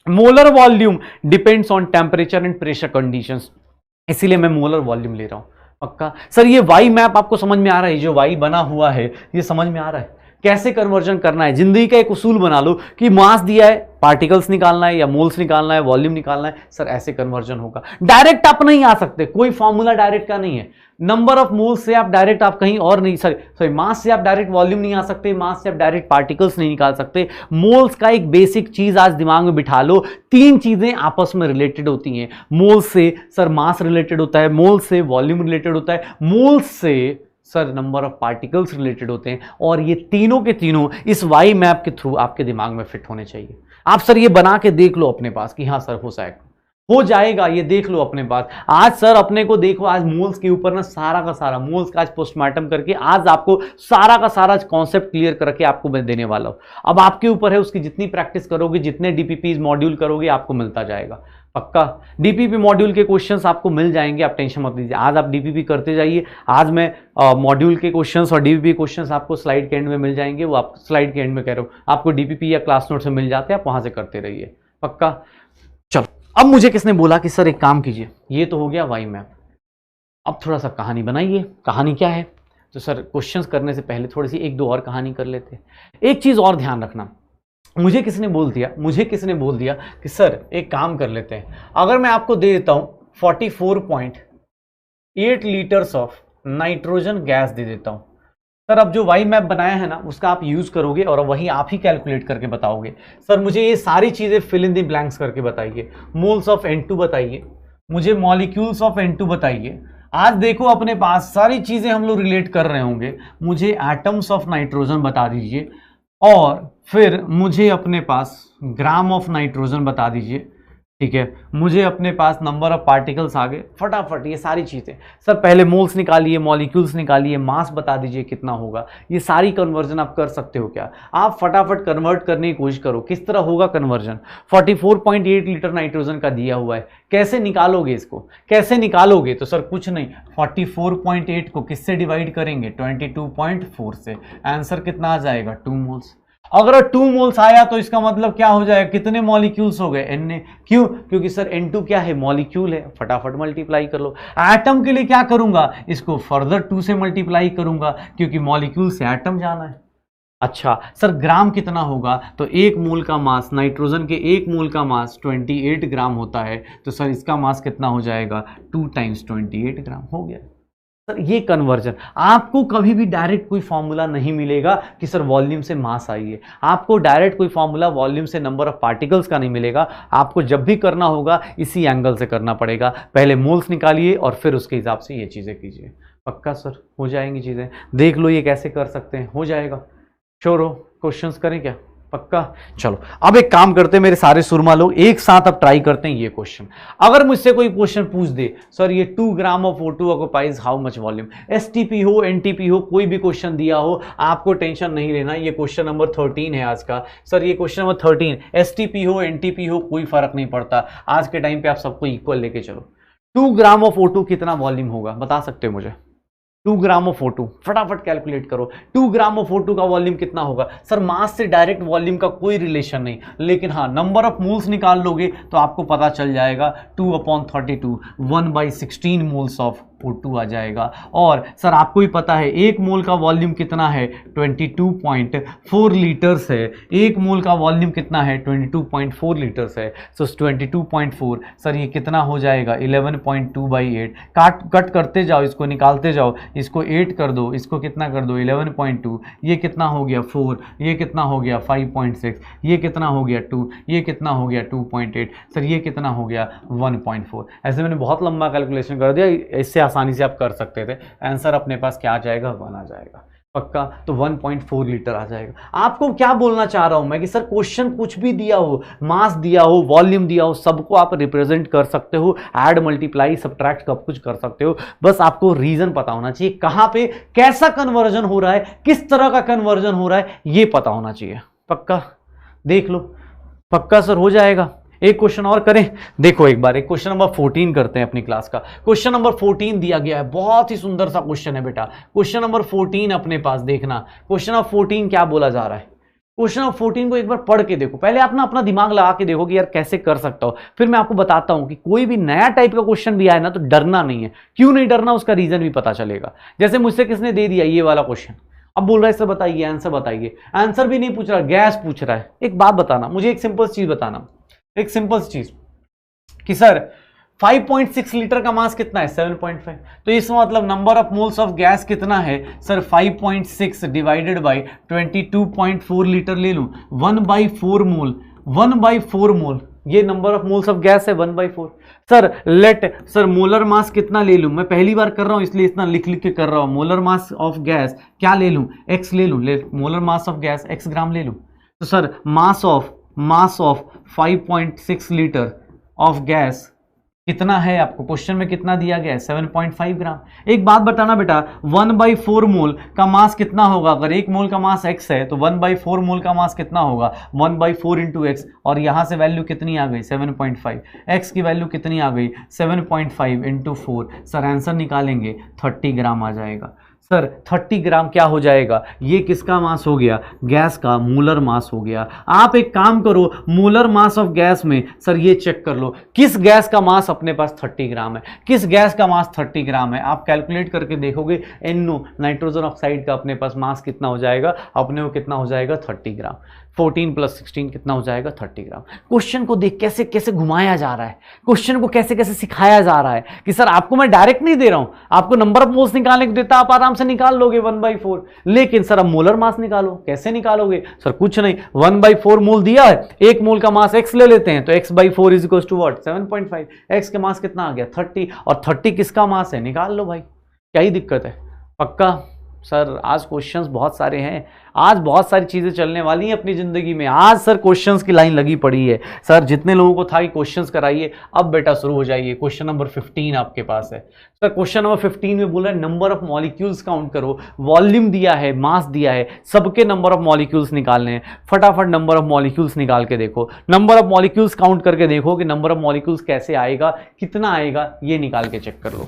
Molar volume depends on temperature and pressure conditions, इसीलिए मैं मोलर वॉल्यूम ले रहा हूं। पक्का सर ये वाई मैप आपको समझ में आ रहा है, जो वाई बना हुआ है ये समझ में आ रहा है कैसे कन्वर्जन करना है। जिंदगी का एक उसूल बना लो कि मास दिया है, पार्टिकल्स निकालना है या मोल्स निकालना है, वॉल्यूम निकालना है, सर ऐसे कन्वर्जन होगा। डायरेक्ट आप नहीं आ सकते, कोई फॉर्मूला डायरेक्ट का नहीं है। नंबर ऑफ मोल्स से आप डायरेक्ट आप कहीं और नहीं, सॉरी मास से आप डायरेक्ट वॉल्यूम नहीं आ सकते, मास से आप डायरेक्ट पार्टिकल्स नहीं निकाल सकते। मोल्स का एक बेसिक चीज आज दिमाग में बिठा लो, तीन चीजें आपस में रिलेटेड होती हैं। मोल्स से सर मास रिलेटेड होता है, मोल्स से वॉल्यूम रिलेटेड होता है, मोल्स से sir number of particles related होते हैं। और ये तीनों के तीनों इस वाई मैप के थ्रू आपके दिमाग में फिट होने चाहिए। आप सर ये बना के देख लो अपने पास कि हाँ सर हो जाएगा, ये देख लो अपने पास। आज सर अपने को देखो, आज मोल्स के ऊपर ना सारा का सारा मोल्स का आज पोस्टमार्टम करके आज आपको सारा का सारा कॉन्सेप्ट क्लियर करके आपको मैं देने वाला हूं। अब आपके ऊपर है, उसकी जितनी प्रैक्टिस करोगे, जितने डीपीपी मॉड्यूल करोगे, आपको मिलता जाएगा। पक्का डीपीपी मॉड्यूल के क्वेश्चंस आपको मिल जाएंगे, आप टेंशन मत लीजिए। आज आप डीपीपी करते जाइए, आज मैं मॉड्यूल के क्वेश्चंस और डीपीपी क्वेश्चंस आपको स्लाइड के एंड में मिल जाएंगे। वो आप स्लाइड के एंड में कह रहे हो, आपको डीपीपी या क्लास नोट से मिल जाते हैं, आप वहां से करते रहिए। पक्का चलो, अब मुझे किसने बोला कि सर एक काम कीजिए, ये तो हो गया वाई मैप, अब थोड़ा सा कहानी बनाइए। कहानी क्या है, तो सर क्वेश्चंस करने से पहले थोड़ी सी एक दो और कहानी कर लेते हैं। एक चीज और ध्यान रखना, मुझे किसने बोल दिया कि सर एक काम कर लेते हैं, अगर मैं आपको दे देता हूं 44.8 लीटर्स ऑफ नाइट्रोजन गैस दे देता हूं, सर अब जो वाई मैप बनाया है ना उसका आप यूज करोगे और वही आप ही कैलकुलेट करके बताओगे। सर मुझे ये सारी चीजें फिल इन द ब्लैंक्स करके बताइए। मोल्स ऑफ N2 बताइए, मुझे मॉलिक्यूल्स ऑफ N2 बताइए। आज देखो अपने पास सारी चीजें हम लोग रिलेट कर रहे होंगे। मुझे एटम्स ऑफ नाइट्रोजन बता दीजिए और फिर मुझे अपने पास ग्राम ऑफ नाइट्रोजन बता दीजिए। ठीक है, मुझे अपने पास नंबर ऑफ पार्टिकल्स आ गए, फटाफट ये सारी चीज़ें। सर पहले मोल्स निकालिए, मॉलिक्यूल्स निकालिए, मास बता दीजिए कितना होगा। ये सारी कन्वर्जन आप कर सकते हो क्या? आप फटाफट कन्वर्ट करने की कोशिश करो। किस तरह होगा कन्वर्जन? 44.8 लीटर नाइट्रोजन का दिया हुआ है, कैसे निकालोगे इसको? कैसे निकालोगे? तो सर कुछ नहीं, 44.8 को किससे डिवाइड करेंगे? 22.4 से। आंसर कितना आ जाएगा? 2 मोल्स। अगर 2 मोल्स आया तो इसका मतलब क्या हो जाएगा? कितने मॉलिक्यूल्स हो गए? N। क्यों? क्योंकि सर N2 क्या है? मॉलिक्यूल है। फटाफट मल्टीप्लाई कर लो। एटम के लिए क्या करूंगा? इसको फर्दर 2 से मल्टीप्लाई करूंगा क्योंकि मॉलिक्यूल से एटम जाना है। अच्छा सर ग्राम कितना होगा? तो 1 मोल का मास, नाइट्रोजन के 1 मोल का मास 28 ग्राम होता है। तो सर इसका मास कितना हो जाएगा? 2 × 28 ग्राम हो गया। सर ये कन्वर्जन, आपको कभी भी डायरेक्ट कोई फॉर्मूला नहीं मिलेगा कि सर वॉल्यूम से मास आइए। आपको डायरेक्ट कोई फॉर्मूला वॉल्यूम से नंबर ऑफ पार्टिकल्स का नहीं मिलेगा। आपको जब भी करना होगा इसी एंगल से करना पड़ेगा। पहले मोल्स निकालिए और फिर उसके हिसाब से ये चीज़ें कीजिए। पक्का सर हो जाएंगी चीज़ें? देख लो ये कैसे कर सकते हैं, हो जाएगा। श्योर हो? क्वेश्चंस करें क्या? पक्का? चलो अब एक काम करते हैं मेरे सारे सुरमा लोग, एक साथ अब ट्राई करते हैं ये क्वेश्चन। अगर मुझसे कोई क्वेश्चन पूछ दे सर ये 2 gram of O2 occupies how much volume, STP हो NTP हो, कोई भी क्वेश्चन दिया हो, आपको टेंशन नहीं लेना। ये क्वेश्चन नंबर 13 है आज का। सर ये क्वेश्चन नंबर 13, STP हो NTP हो कोई फर्क नहीं पड़ता। आज के टाइम पे आप सबको इक्वल लेके चलो। 2 ग्राम ऑफ O2 कितना वॉल्यूम होगा बता सकते हो मुझे? 2 ग्राम ऑफ O2 फटाफट कैलकुलेट करो। 2 ग्राम ऑफ O2 का वॉल्यूम कितना होगा? सर मास से डायरेक्ट वॉल्यूम का कोई रिलेशन नहीं, लेकिन हाँ नंबर ऑफ मोल्स निकाल लोगे तो आपको पता चल जाएगा। 2/32 1/16 मोल्स ऑफ O2 आ जाएगा। और सर आपको ही पता है 1 मोल का वॉल्यूम कितना है? 22.4 लीटर्स है। 1 मोल का वॉल्यूम कितना है? 22.4 लीटर्स है। सो 22.4 सर ये कितना हो जाएगा? 11.2/8। कट करते जाओ, इसको निकालते जाओ, इसको 8 कर दो, इसको कितना कर दो? 11.2। ये कितना हो गया? 4। ये कितना हो गया? 5.6। ये कितना हो गया? 2। ये कितना हो गया? 2.8। सर ये कितना हो गया? 1.4। ऐसे मैंने बहुत लंबा कैलकुलेशन कर दिया, इससे आसानी से आप कर सकते थे। आंसर अपने पास क्या आ जाएगा, 1 आ जाएगा पक्का। तो 1.4 लीटर आ जाएगा। आपको क्या बोलना चाह रहा हूं मैं कि सर क्वेश्चन कुछ भी दिया हो, मास दिया हो, वॉल्यूम दिया हो, सबको आप रिप्रेजेंट कर सकते हो, ऐड मल्टीप्लाई सब्ट्रैक्ट सब कुछ कर सकते हो। बस आपको रीजन पता होना चाहिए, कहां पे कैसा कन्वर्जन हो रहा है, किस तरह का कन्वर्जन हो रहा है, ये पता होना चाहिए। पक्का देख लो, पक्का सर हो जाएगा। एक क्वेश्चन और करें, देखो एक बार एक क्वेश्चन नंबर 14 करते हैं अपनी क्लास का। क्वेश्चन नंबर 14 दिया गया है, बहुत ही सुंदर सा क्वेश्चन है बेटा। क्वेश्चन नंबर 14 अपने पास देखना, क्वेश्चन नंबर 14 क्या बोला जा रहा है। क्वेश्चन नंबर 14 को एक बार पढ़ के देखो, पहले आप ना अपना दिमाग लगा के देखो कि यार कैसे कर सकता हो, फिर मैं आपको बताता हूं कि कोई भी नया टाइप का क्वेश्चन भी आए ना तो डरना नहीं है। क्यों नहीं डरना, उसका रीजन भी पता चलेगा। जैसे मुझसे किसने दे दिया ये वाला क्वेश्चन, अब बोल रहा है सर बताइए आंसर बताइए, आंसर भी नहीं पूछ रहा, गैस पूछ रहा है। एक बात बताना मुझे, एक सिंपल चीज बताना, एक सिंपल चीज कि सर 5.6 लीटर का मास कितना है, 7.5। तो इसका मतलब number of moles of gas कितना है सर, 5.6 डिवाइडेड बाई 22.4 लीटर ले लूं, 1/4 मोल, 1/4 मोल ये number of moles of gas है, 1/4। Sir let sir molar mass कितना ले लूं, मैं पहली बार कर रहा हूं इसलिए इतना लिख लिख के कर रहा हूं। मोलर मास ऑफ गैस क्या ले लूं, x ले लूं, molar mass of gas x ग्राम ले लूं। तो sir mass of 5.6 litre of gas कितना है, आपको क्वेश्चन में कितना दिया गया है, 7.5 ग्राम। एक बात बताना बेटा, 1/4 मोल का मास कितना होगा, अगर 1 मोल का मास x है तो 1/4 मोल का मास कितना होगा, 1/4 इंटू एक्स। और यहां से वैल्यू कितनी आ गई, 7.5। x की वैल्यू कितनी आ गई, 7.5 इंटू 4। सर आंसर निकालेंगे 30 ग्राम आ जाएगा। सर 30 ग्राम क्या हो जाएगा, ये किसका मास हो गया, गैस का मोलर मास हो गया। आप एक काम करो, मोलर मास ऑफ गैस में सर ये चेक कर लो किस गैस का मास अपने पास 30 ग्राम है, किस गैस का मास 30 ग्राम है। आप कैलकुलेट करके देखोगे, NO नाइट्रोजन ऑक्साइड का अपने पास मास कितना हो जाएगा, अपने को कितना हो जाएगा 30 ग्राम। 14 + 16 कितना हो जाएगा, 30 ग्राम। क्वेश्चन को देख कैसे कैसे घुमाया जा रहा है, क्वेश्चन को कैसे कैसे सिखाया जा रहा है कि सर आपको मैं डायरेक्ट नहीं दे रहा हूं, आपको नंबर ऑफ मोल्स निकालने को देता, आप आराम से निकाल लोगे 1/4। लेकिन सर अब मोलर मास निकालो, कैसे निकालोगे सर, कुछ नहीं, 1/4 मोल दिया है, 1 मोल का मास x ले लेते हैं, तो x/4 is equal to what, 7.5। x के मास कितना आ गया 30, और 30 किसका मास है, निकाल लो भाई, क्या ही दिक्कत है। पक्का सर आज क्वेश्चंस बहुत सारे हैं, आज बहुत सारी चीजें चलने वाली हैं अपनी जिंदगी में। आज सर क्वेश्चंस की लाइन लगी पड़ी है। सर जितने लोगों को था कि क्वेश्चंस कराइए, अब बेटा शुरू हो जाइए। क्वेश्चन नंबर 15 आपके पास है। सर क्वेश्चन नंबर 15 में बोला है नंबर ऑफ मॉलिक्यूल्स काउंट करो, वॉल्यूम दिया है, मास दिया है, सबके नंबर ऑफ मॉलिक्यूल्स निकालने हैं। फटाफट नंबर ऑफ मॉलिक्यूल्स निकाल के देखो, नंबर ऑफ मॉलिक्यूल्स काउंट करके देखो कि नंबर ऑफ मॉलिक्यूल्स कैसे आएगा, कितना आएगा, ये निकाल के चेक कर लो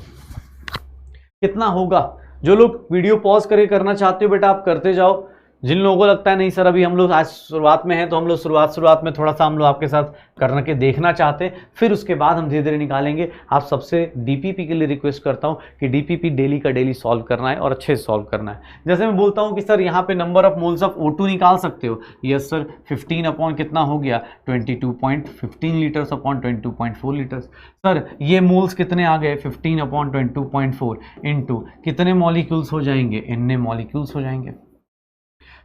कितना होगा। जो लोग वीडियो पॉज करके करना चाहते हो बेटा आप करते जाओ, जिन लोगों को लगता है नहीं सर अभी हम लोग आज शुरुआत में हैं तो हम लोग शुरुआत में थोड़ा सा हम लोग आपके साथ करके देखना चाहते हैं, फिर उसके बाद हम धीरे धीरे निकालेंगे। आप सबसे डीपीपी के लिए रिक्वेस्ट करता हूं कि डीपीपी डेली का डेली सॉल्व करना है और अच्छे से सॉल्व करना है। जैसे मैं बोलता हूं कि सर यहाँ पे number of moles of O2 निकाल सकते हो, यस सर 15 अपॉन कितना हो गया 22.15 लीटर्स अपॉन 22.4 लीटर्स। सर ये मोल्स कितने आ गए 15 अपॉन 22.4 इंटू कितने मॉलिक्यूल्स हो जाएंगे, N मॉलिक्यूल्स हो जाएंगे।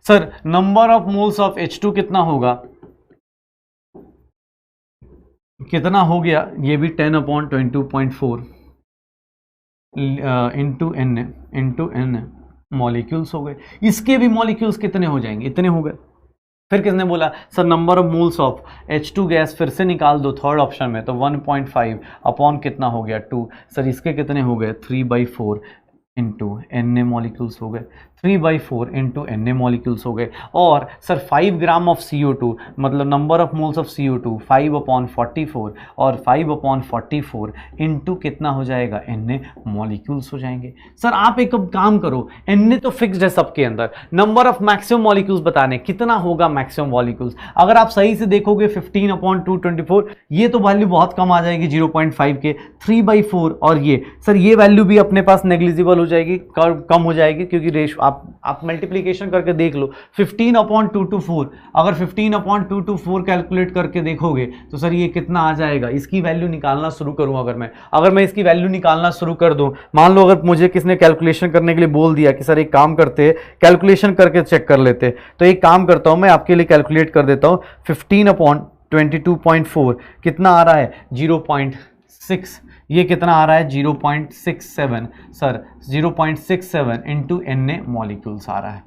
Sir number of moles of H2 कितना होगा, कितना हो गया, ये भी 10 अपॉन 22.4 इंटू N मॉलिक्यूल्स हो गए। इसके भी मॉलिक्यूल्स कितने हो जाएंगे, इतने हो गए। फिर किसने बोला sir number of moles of H2 gas फिर से निकाल दो थर्ड ऑप्शन में, तो 1.5 अपॉन कितना हो गया 2। सर इसके कितने हो गए 3/4 इंटू N मॉलिक्यूल्स हो गए, 3/4 इंटू N मॉलिक्यूल्स हो गए। और सर 5 ग्राम ऑफ CO2 मतलब number of moles of CO2 5 upon 44 और 5 अपॉन 44 इंटू कितना हो जाएगा N मॉलिक्यूल्स हो जाएंगे। सर आप एक काम करो, N तो फिक्स्ड है सबके अंदर, नंबर ऑफ मैक्सिमम मॉलिक्यूल्स बताने कितना होगा मैक्सिमम मॉलिक्यूल्स। अगर आप सही से देखोगे 15 अपॉन 224 ये तो वैल्यू बहुत कम आ जाएगी 0.5 के, 3/4 और ये सर ये वैल्यू भी अपने पास नेग्लिजिबल हो जाएगी, कम हो जाएगी क्योंकि रेशो आप मल्टीप्लिकेशन करके देख लो 15 अपॉन 224, अगर 15 अपॉन 224 कैलकुलेट करके देखोगे तो सर ये कितना आ जाएगा। इसकी वैल्यू निकालना शुरू करूं, अगर मैं इसकी वैल्यू निकालना शुरू कर दूं, मान लो अगर मुझे किसने कैलकुलेशन करने के लिए बोल दिया कि सर एक काम करते कैलकुलेशन करके चेक कर लेते, तो एक काम करता हूं मैं आपके लिए कैलकुलेट कर देता हूं। 15 अपॉन 22.4 कितना आ रहा है 0.6 ये कितना आ रहा है 0.67 सर 0.67 इंटू Na मॉलिक्यूल्स आ रहा है,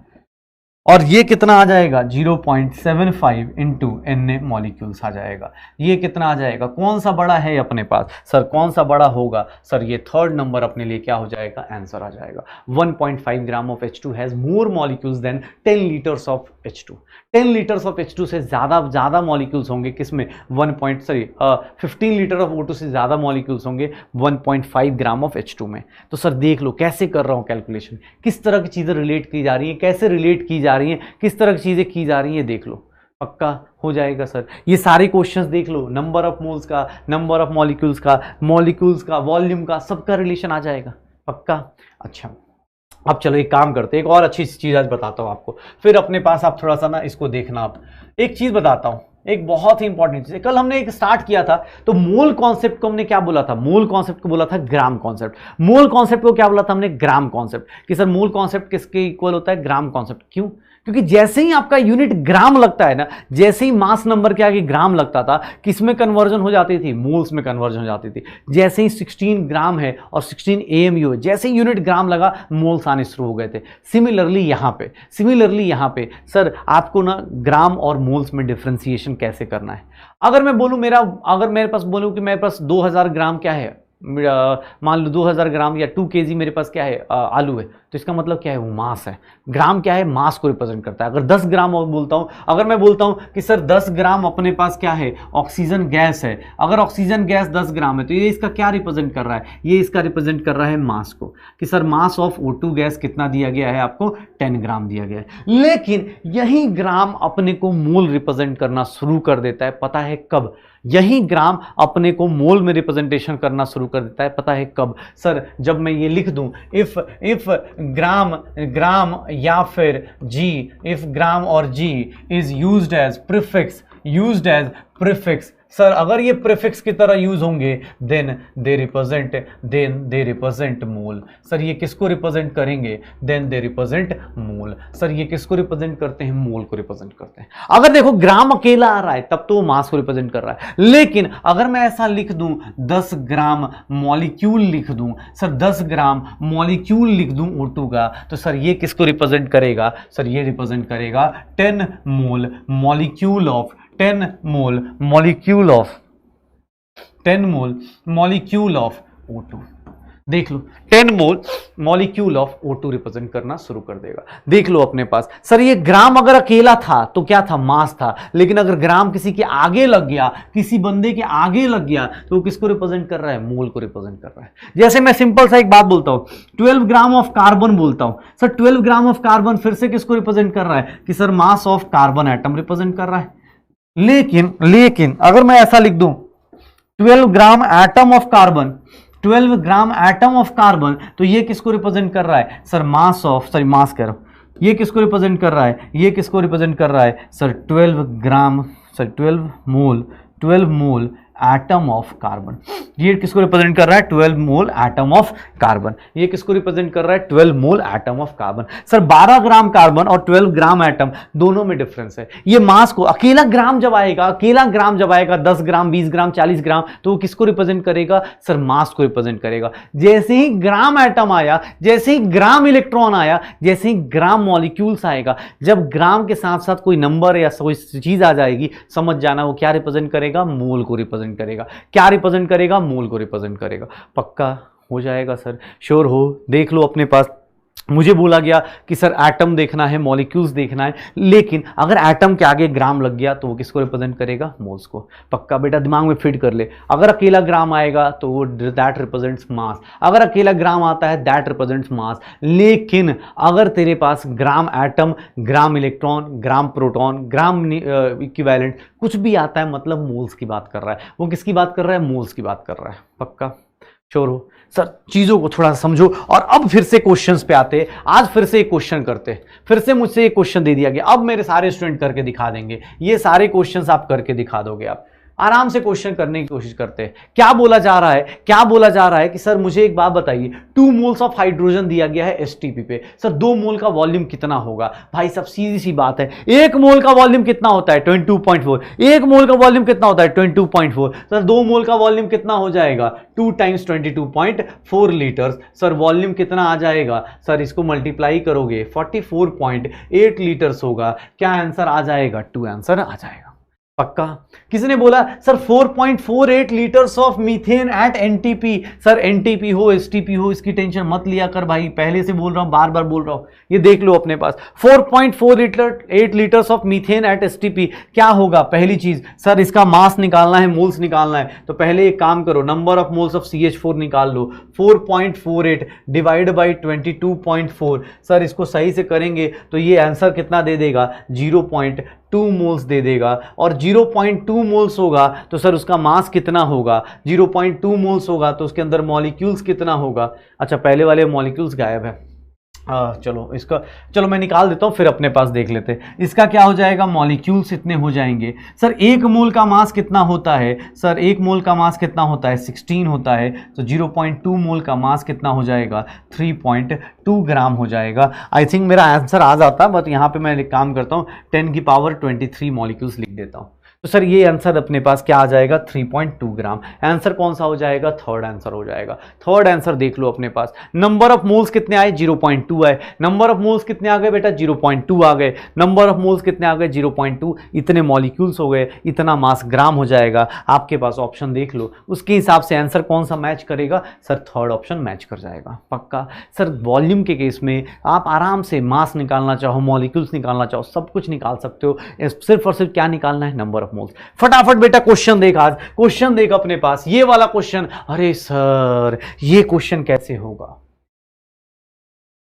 और ये कितना आ जाएगा 0.75 इंटू Na मॉलिक्यूल्स आ जाएगा। ये कितना आ जाएगा, कौन सा बड़ा है अपने पास सर, कौन सा बड़ा होगा सर, ये थर्ड नंबर अपने लिए क्या हो जाएगा, आंसर आ जाएगा। 1.5 gram of H2 has more molecules than 10 litres of H2। 10 litres of H2 से ज़्यादा मॉलिक्यूल्स होंगे किसमें 15 लीटर ऑफ O2 से ज़्यादा मॉलिक्यूल्स होंगे 1.5 ग्राम ऑफ H2 में। तो सर देख लो कैसे कर रहा हूँ कैलकुलेशन, किस तरह की चीज़ें रिलेट की जा रही हैं, कैसे रिलेट की जा रही हैं, किस तरह की चीज़ें की जा रही हैं, देख लो पक्का हो जाएगा सर। ये सारे क्वेश्चंस देख लो, नंबर ऑफ मोल्स का, नंबर ऑफ मॉलिक्यूल्स का, वॉल्यूम का, सबका रिलेशन आ जाएगा पक्का। अच्छा अब चलो एक काम करते हैं, एक और अच्छी चीज़ आज बताता हूँ आपको, फिर अपने पास आप थोड़ा सा ना इसको देखना। आप एक चीज़ बताता हूँ, एक बहुत ही इंपॉर्टेंट चीज़ है। कल हमने एक स्टार्ट किया था तो मोल कॉन्सेप्ट को हमने क्या बोला था, मोल कॉन्सेप्ट को बोला था ग्राम कॉन्सेप्ट। मोल कॉन्सेप्ट को क्या बोला था हमने, ग्राम कॉन्सेप्ट। कि सर मोल कॉन्सेप्ट किसके इक्वल होता है, ग्राम कॉन्सेप्ट। क्यों, क्योंकि जैसे ही आपका यूनिट ग्राम लगता है ना, जैसे ही मास नंबर के आगे ग्राम लगता था, किसमें कन्वर्जन हो जाती थी, मोल्स में कन्वर्जन हो जाती थी। जैसे ही 16 ग्राम है और 16 AMU है, जैसे ही यूनिट ग्राम लगा मोल्स आने शुरू हो गए थे। सिमिलरली यहाँ पे सर आपको ना ग्राम और मोल्स में डिफ्रेंसिएशन कैसे करना है। अगर मेरे पास बोलूं कि मेरे पास 2000 ग्राम क्या है, मान लो 2000 ग्राम या 2 kg मेरे पास क्या है, आलू है, तो इसका मतलब क्या है, वो मास है। ग्राम क्या है, मास को रिप्रेजेंट करता है। अगर 10 ग्राम और बोलता हूं, अगर मैं बोलता हूं कि सर 10 ग्राम अपने पास क्या है, ऑक्सीजन गैस है, अगर ऑक्सीजन गैस 10 ग्राम है तो ये इसका क्या रिप्रेजेंट कर रहा है, ये इसका रिप्रेजेंट कर रहा है मास को। कि sir mass of O2 gas कितना दिया गया है आपको, 10 ग्राम दिया गया है। लेकिन यही ग्राम अपने को मोल रिप्रेजेंट करना शुरू कर देता है, पता है कब, यही ग्राम अपने को मोल में रिप्रेजेंटेशन करना शुरू कर देता है, पता है कब सर, जब मैं ये लिख दूं इफ ग्राम या फिर G, इफ ग्राम और G is used as prefix. Sir अगर ये प्रीफिक्स की तरह यूज होंगे then they represent mole. Sir ये किसको रिप्रेजेंट करेंगे, then they represent mole. Sir ये किसको रिप्रेजेंट करते हैं, मोल को रिप्रेजेंट करते हैं। अगर देखो ग्राम अकेला आ रहा है तब तो मास को रिप्रेजेंट कर रहा है, लेकिन अगर मैं ऐसा लिख दूं 10 ग्राम मॉलिक्यूल लिख दूं, सर 10 ग्राम मॉलिक्यूल लिख दूं O2 का, तो सर ये किसको रिप्रेजेंट करेगा, सर ये रिप्रेजेंट करेगा 10 mole molecule of 10 mole molecule of O2। देख लो 10 mole molecule of O2 represent करना शुरू कर देगा। देख लो अपने पास, सर ये ग्राम अगर अकेला था तो क्या था, मास था, लेकिन अगर ग्राम किसी के आगे लग गया, किसी बंदे के आगे लग गया, तो वो किसको रिप्रेजेंट कर रहा है, मोल को रिप्रेजेंट कर रहा है। जैसे मैं सिंपल सा एक बात बोलता हूं, 12 ग्राम ऑफ कार्बन बोलता हूं, सर 12 ग्राम ऑफ कार्बन फिर से किसको रिप्रेजेंट कर रहा है, कि sir mass of carbon atom represent कर रहा है। लेकिन अगर मैं ऐसा लिख दूं 12 gram atom of carbon, 12 gram atom of carbon, तो ये किसको रिप्रेजेंट कर रहा है, सर मास कह रहा हूं, ये किसको रिप्रेजेंट कर रहा है, ये किसको रिप्रेजेंट कर रहा है sir 12 mole atom of carbon. ये किसको रिप्रेजेंट कर रहा है, 12 मोल एटम ऑफ कार्बन। ये किसको रिप्रेजेंट कर रहा है, 12 मोल atom of carbon. Sir 12 gram carbon और 12 ग्राम एटम दोनों में डिफरेंस है। ये मास को अकेला ग्राम जब आएगा 10 ग्राम 20 ग्राम 40 ग्राम, तो वो किसको रिप्रेजेंट करेगा, सर मास को रिप्रेजेंट करेगा। जैसे ही ग्राम एटम आया, जैसे ही ग्राम इलेक्ट्रॉन आया, जैसे ही ग्राम मॉलिक्यूल्स आएगा, जब ग्राम के साथ साथ कोई नंबर या कोई चीज आ जाएगी, समझ जाना वो क्या रिप्रेजेंट करेगा, मोल को रिप्रेजेंट करेगा। क्या रिप्रेजेंट करेगा, मोल को रिप्रेजेंट करेगा। पक्का हो जाएगा सर, श्योर हो। देख लो अपने पास, मुझे बोला गया कि सर एटम देखना है, मॉलिक्यूल्स देखना है, लेकिन अगर एटम के आगे ग्राम लग गया तो वो किसको रिप्रेजेंट करेगा, मोल्स को। पक्का बेटा दिमाग में फिट कर ले। अगर अकेला ग्राम आएगा तो वो दैट रिप्रेजेंट्स मास, अगर अकेला ग्राम आता है दैट रिप्रेजेंट्स मास। लेकिन अगर तेरे पास ग्राम एटम, ग्राम इलेक्ट्रॉन, ग्राम प्रोटॉन, ग्राम इक्विवेलेंट कुछ भी आता है, मतलब मोल्स की बात कर रहा है। वो किसकी बात कर रहा है, मोल्स की बात कर रहा है। पक्का श्योर हो सर। चीजों को थोड़ा समझो। और अब फिर से क्वेश्चंस पे आते हैं। आज फिर से एक क्वेश्चन करते हैं। फिर से मुझसे एक क्वेश्चन दे दिया गया, अब मेरे सारे स्टूडेंट करके दिखा देंगे। ये सारे क्वेश्चंस आप करके दिखा दोगे। आप आराम से क्वेश्चन करने की कोशिश करते हैं। क्या बोला जा रहा है, क्या बोला जा रहा है कि सर मुझे एक बात बताइए, 2 मोल्स ऑफ हाइड्रोजन दिया गया है एसटीपी पे, सर 2 मोल का वॉल्यूम कितना होगा? भाई सब सीधी सी बात है, 1 मोल का वॉल्यूम कितना होता है 22.4, 1 मोल का वॉल्यूम कितना होता है 22.4, सर 2 मोल का वॉल्यूम कितना हो जाएगा 2 टाइम्स 22.4 लीटर्स। सर वॉल्यूम कितना आ जाएगा, सर इसको मल्टीप्लाई करोगे 44.8 लीटर्स होगा। क्या आंसर आ जाएगा? 2 आंसर आ जाएगा। पक्का? किसने बोला? Sir 4.48 litres of methane at NTP. Sir NTP हो एसटीपी हो इसकी टेंशन मत लिया कर भाई, पहले से बोल रहा हूं, बार बार बोल रहा हूं, ये देख लो अपने पास 4.48 litres of methane at STP. क्या होगा? पहली चीज सर इसका मास निकालना है, मोल्स निकालना है, तो पहले एक काम करो, number of moles of CH4 निकाल लो, 4.48 डिवाइड बाई 22.4। सर इसको सही से करेंगे तो ये आंसर कितना दे देगा? 0.2 मोल्स दे देगा। और 0.2 मोल्स होगा तो सर उसका मास कितना होगा? 0.2 मोल्स होगा तो उसके अंदर मॉलिक्यूल्स कितना होगा? अच्छा पहले वाले मॉलिक्यूल्स गायब है, चलो मैं निकाल देता हूं, फिर अपने पास देख लेते हैं। इसका क्या हो जाएगा? मॉलिक्यूल्स इतने हो जाएंगे। सर 1 मोल का मास कितना होता है? सर 1 मोल का मास कितना होता है? 16 होता है। तो 0.2 मोल का मास कितना हो जाएगा? 3.2 ग्राम हो जाएगा। आई थिंक मेरा आंसर आ जाता, बट यहाँ पे मैं एक काम करता हूँ, 10 की पावर 23 मॉलिक्यूल्स लिख देता हूँ। तो सर ये आंसर अपने पास क्या आ जाएगा? 3.2 ग्राम। आंसर कौन सा हो जाएगा? थर्ड आंसर हो जाएगा। थर्ड आंसर देख लो अपने पास। नंबर ऑफ मोल्स कितने आए? 0.2 आए। नंबर ऑफ मोल्स कितने आ गए बेटा? 0.2 आ गए। नंबर ऑफ मोल्स कितने आ गए? 0.2। इतने मॉलिक्यूल्स हो गए, इतना मास ग्राम हो जाएगा। आपके पास ऑप्शन देख लो, उसके हिसाब से आंसर कौन सा मैच करेगा? सर थर्ड ऑप्शन मैच कर जाएगा। पक्का? सर वॉल्यूम के केस में आप आराम से मास निकालना चाहो, मॉलिक्यूल्स निकालना चाहो, सब कुछ निकाल सकते हो। सिर्फ और सिर्फ क्या निकालना है? Number of moles. फटाफट बेटा क्वेश्चन देख, आज क्वेश्चन देख अपने पास, ये वाला क्वेश्चन। अरे सर ये क्वेश्चन कैसे होगा?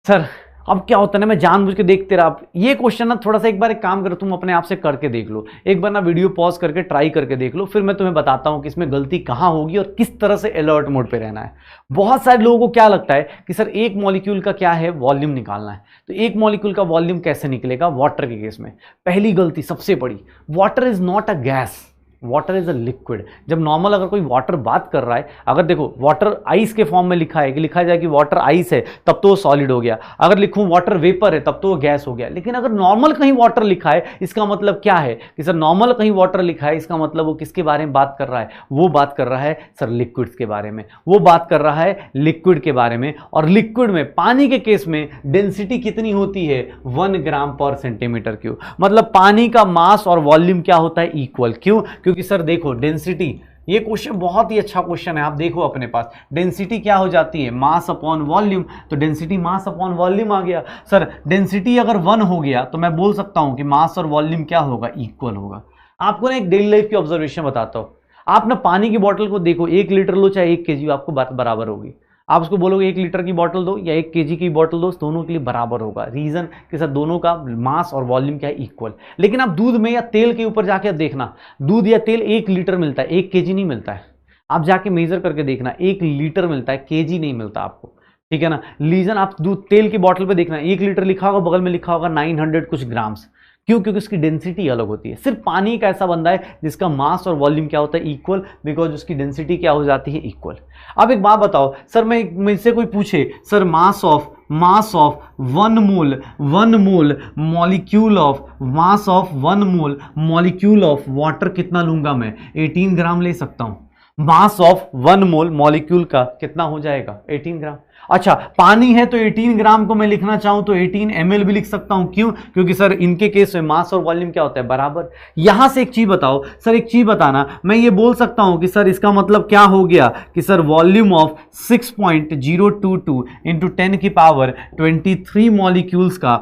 सर अब क्या होता है ना, मैं जानबूझ के देखते रहा, ये क्वेश्चन ना थोड़ा सा एक बार एक काम करो, तुम अपने आप से करके देख लो, एक बार ना वीडियो पॉज करके ट्राई करके देख लो, फिर मैं तुम्हें बताता हूं कि इसमें गलती कहां होगी और किस तरह से अलर्ट मोड पे रहना है। बहुत सारे लोगों को क्या लगता है कि सर एक मॉलिक्यूल का क्या है? वॉल्यूम निकालना है। तो एक मॉलिक्यूल का वॉल्यूम कैसे निकलेगा? वाटर के केस में पहली गलती सबसे बड़ी, water is not a gas, water is a liquid. जब नॉर्मल अगर कोई वाटर बात कर रहा है, अगर देखो वाटर आइस के फॉर्म में लिखा है कि लिखा जाए कि वाटर आइस है, तब तो वो सॉलिड हो गया। अगर लिखूं वाटर वेपर है, तब तो वो गैस हो गया। लेकिन अगर नॉर्मल कहीं वाटर लिखा है, इसका मतलब क्या है कि सर नॉर्मल कहीं वाटर लिखा है, इसका मतलब वो किसके बारे में बात कर रहा है? वो बात कर रहा है सर लिक्विड्स के बारे में, वो बात कर रहा है लिक्विड के बारे में। और लिक्विड में पानी के केस में डेंसिटी कितनी होती है? 1 ग्राम पर सेंटीमीटर क्यूब। मतलब पानी का मास और वॉल्यूम क्या होता है? इक्वल। क्यों? क्योंकि सर देखो डेंसिटी, ये क्वेश्चन बहुत ही अच्छा क्वेश्चन है। आप देखो अपने पास डेंसिटी क्या हो जाती है? मास अपॉन वॉल्यूम। तो डेंसिटी मास अपॉन वॉल्यूम आ गया। सर डेंसिटी अगर 1 हो गया तो मैं बोल सकता हूं कि मास और वॉल्यूम क्या होगा? इक्वल होगा। आपको ना एक डेली लाइफ की ऑब्जर्वेशन बताता हूं। आप ना पानी की बोतल को देखो, 1 लीटर लो चाहे 1 kg, आपको बात बराबर होगी। आप उसको बोलोगे 1 लीटर की बोतल दो या 1 kg की बोतल दो, दोनों के लिए बराबर होगा। रीजन कि सर दोनों का मास और वॉल्यूम क्या है? इक्वल। लेकिन आप दूध में या तेल के ऊपर जाके देखना, दूध या तेल 1 लीटर मिलता है, 1 kg नहीं मिलता है। आप जाके मेजर करके देखना, 1 लीटर मिलता है, kg नहीं मिलता आपको। ठीक है ना? रीजन आप दूध तेल की बोतल पे देखना, 1 लीटर लिखा होगा, बगल में लिखा होगा 900 कुछ ग्राम्स। क्यों? क्योंकि उसकी डेंसिटी अलग होती है। सिर्फ पानी एक ऐसा बंदा है जिसका मास और वॉल्यूम क्या होता है? इक्वल, बिकॉज उसकी डेंसिटी क्या हो जाती है? इक्वल। अब एक बात बताओ, सर मैं मुझसे कोई पूछे sir mass of 1 mole molecule of mass of 1 mole molecule of water कितना लूंगा मैं? 18 ग्राम ले सकता हूं। मास ऑफ 1 मोल मॉलिक्यूल का कितना हो जाएगा? 18 ग्राम। अच्छा पानी है तो 18 ग्राम को मैं लिखना चाहूं तो 18 ml भी लिख सकता हूं। क्यों? क्योंकि सर इनके केस में मास और वॉल्यूम क्या होता है? बराबर। यहां से एक चीज बताओ सर, एक चीज बताना, मैं ये बोल सकता हूं कि सर इसका मतलब क्या हो गया कि सर वॉल्यूम ऑफ 6.022 इंटू 10 की पावर 23 मॉलिक्यूल्स का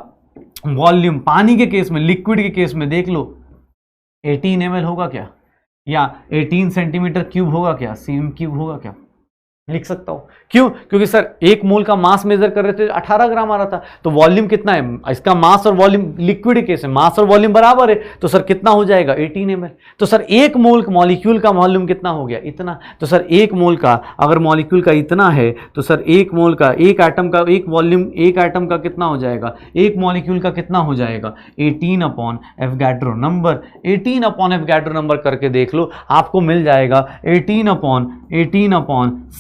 वॉल्यूम पानी के केस में, लिक्विड के केस में देख लो 18 ml होगा क्या? या 18 सेंटीमीटर क्यूब होगा क्या? cm क्यूब होगा क्या? लिख सकता हूं। क्यों? क्योंकि सर एक मोल का मास मेजर कर रहे थे 18 ग्राम आ रहा था, तो वॉल्यूम कितना है इसका, मास और वॉल्यूम लिक्विड केस है, मास और वॉल्यूम बराबर है, तो सर कितना हो जाएगा 18 ml। तो सर एक मोल मॉलिक्यूल का वॉल्यूम कितना हो गया, इतना। तो सर एक मोल का अगर मॉलिक्यूल का इतना है तो सर एक मोल का, एक एटम का, एक वॉल्यूम, एक एटम का कितना हो जाएगा, एक मॉलिक्यूल का कितना हो जाएगा 18 upon Avogadro number. 18 upon Avogadro number करके देख लो, आपको मिल जाएगा 18 अपॉन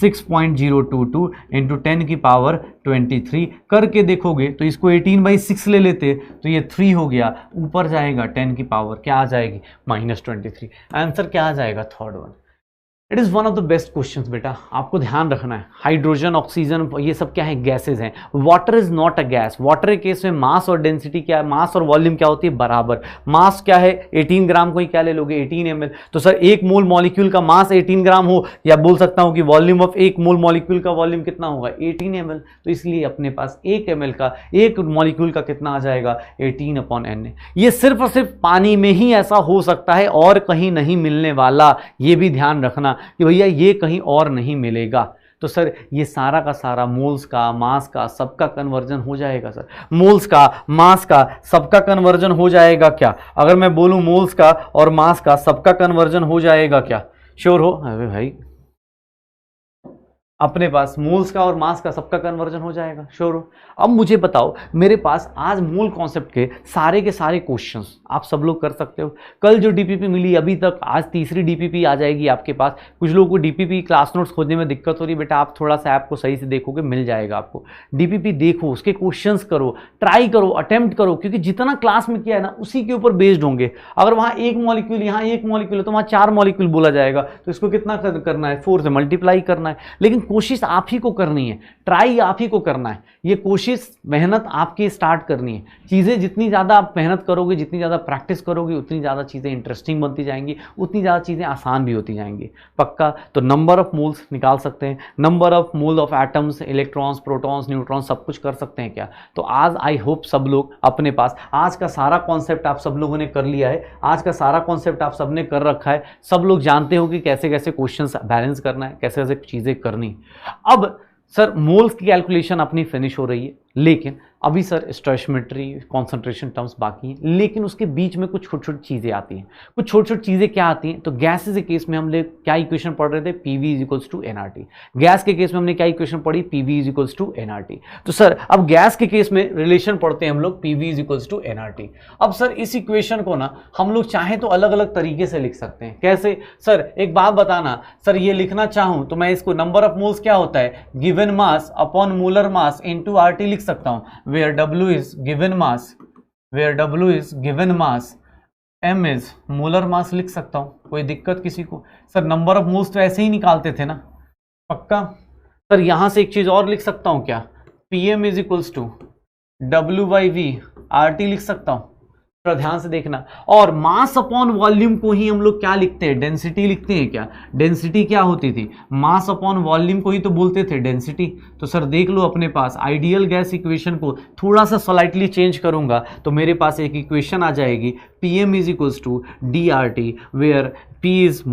6.022 इंटू 10 की पावर 23 करके देखोगे तो इसको 18/6 ले लेते तो ये 3 हो गया, ऊपर जाएगा 10 की पावर क्या आ जाएगी -23। आंसर क्या आ जाएगा, third one. It is one of the best questions बेटा, आपको ध्यान रखना है। हाइड्रोजन, ऑक्सीजन, ये सब क्या है, गैसेज हैं। Water is not a gas. Water के केस में मास और डेंसिटी क्या है, मास और वॉल्यूम क्या होती है, बराबर। मास क्या है 18 ग्राम को ही क्या ले लोगे 18 ml। तो सर एक मोल मॉलिक्यूल का मास 18 ग्राम हो, या बोल सकता हूं कि वॉल्यूम ऑफ एक मोल मॉलिक्यूल का वॉल्यूम कितना होगा 18 ml। तो इसलिए अपने पास 1 ml का, एक मॉलिक्यूल का कितना आ जाएगा 18 अपॉन Na। ये सिर्फ और सिर्फ पानी में ही ऐसा हो सकता है और कहीं नहीं मिलने वाला, ये भी ध्यान रखना कि भैया ये कहीं और नहीं मिलेगा। तो सर ये सारा का सारा मोल्स का, मास का, सबका कन्वर्जन हो जाएगा। सर मोल्स का, मास का, सबका कन्वर्जन हो जाएगा क्या? अगर मैं बोलूं मोल्स का और मास का सबका कन्वर्जन हो जाएगा क्या? श्योर हो? अरे भाई अपने पास मोल्स का और मास का सबका कन्वर्जन हो जाएगा, श्योर हो? अब मुझे बताओ, मेरे पास आज मोल कॉन्सेप्ट के सारे क्वेश्चंस आप सब लोग कर सकते हो। कल जो डीपीपी मिली अभी तक, आज तीसरी डीपीपी आ जाएगी आपके पास। कुछ लोगों को डीपीपी क्लास नोट्स खोजने में दिक्कत हो रही है, बेटा आप थोड़ा सा ऐप को सही से देखोगे मिल जाएगा आपको। डीपीपी देखो, उसके क्वेश्चंस करो, ट्राई करो, अटेम्प्ट करो, क्योंकि जितना क्लास में किया है ना उसी के ऊपर बेस्ड होंगे। अगर वहाँ एक मॉलिक्यूल, यहाँ एक मॉलिक्यूल है तो वहाँ 4 मॉलिक्यूल बोला जाएगा, तो इसको कितना करना है 4 से मल्टीप्लाई करना है। लेकिन कोशिश आप ही को करनी है, ट्राई आप ही को करना है, ये कोशिश मेहनत आपकी स्टार्ट करनी है। चीज़ें जितनी ज़्यादा आप मेहनत करोगे, जितनी ज़्यादा प्रैक्टिस करोगे, उतनी ज़्यादा चीज़ें इंटरेस्टिंग बनती जाएंगी, उतनी ज़्यादा चीज़ें आसान भी होती जाएंगी। पक्का? तो नंबर ऑफ मोल्स निकाल सकते हैं, number of mole of atoms, electrons, protons, neutrons, सब कुछ कर सकते हैं क्या? तो आज आई होप सब लोग अपने पास आज का सारा कॉन्सेप्ट आप सब लोगों ने कर लिया है, आज का सारा कॉन्सेप्ट आप सब ने कर रखा है। सब लोग जानते हो कि कैसे कैसे क्वेश्चंस बैलेंस करना है, कैसे कैसे चीज़ें करनी। अब सर मोल्स की कैलकुलेशन अपनी फिनिश हो रही है, लेकिन अभी सर स्टोइशियोमेट्री, कॉन्सेंट्रेशन टर्म्स बाकी हैं, लेकिन उसके बीच में कुछ छोटी छोटी चीज़ें आती हैं। कुछ छोटी छोटी चीज़ें क्या आती हैं? तो गैसेस के केस में हम लोग क्या इक्वेशन पढ़ रहे थे, PV = nRT। गैस के केस में हमने क्या इक्वेशन पढ़ी, PV = nRT। तो सर अब गैस के केस में रिलेशन पढ़ते हैं हम लोग, PV = nRT। अब सर इस इक्वेशन को ना हम लोग चाहें तो अलग अलग तरीके से लिख सकते हैं। कैसे? सर एक बात बताना, सर ये लिखना चाहूँ तो मैं इसको नंबर ऑफ मोल्स क्या होता है, given mass upon molar mass into RT लिख सकता हूँ, where W is given mass, M is molar mass लिख सकता हूँ। कोई दिक्कत किसी को? सर नंबर ऑफ मोल्स तो ऐसे ही निकालते थे ना, पक्का? सर यहां से एक चीज और लिख सकता हूँ क्या, PM = W/V RT लिख सकता हूँ। ध्यान से देखना। और मास अपॉन वॉल्यूम को ही हम लोग क्या लिखते हैं, डेंसिटी लिखते हैं क्या? डेंसिटी क्या होती थी, मास अपॉन वॉल्यूम को ही तो बोलते थे डेंसिटी। तो सर देख लो अपने पास आइडियल गैस इक्वेशन को थोड़ा सा स्लाइटली चेंज करूंगा तो मेरे पास एक इक्वेशन आ जाएगी, PM = DRT, where P is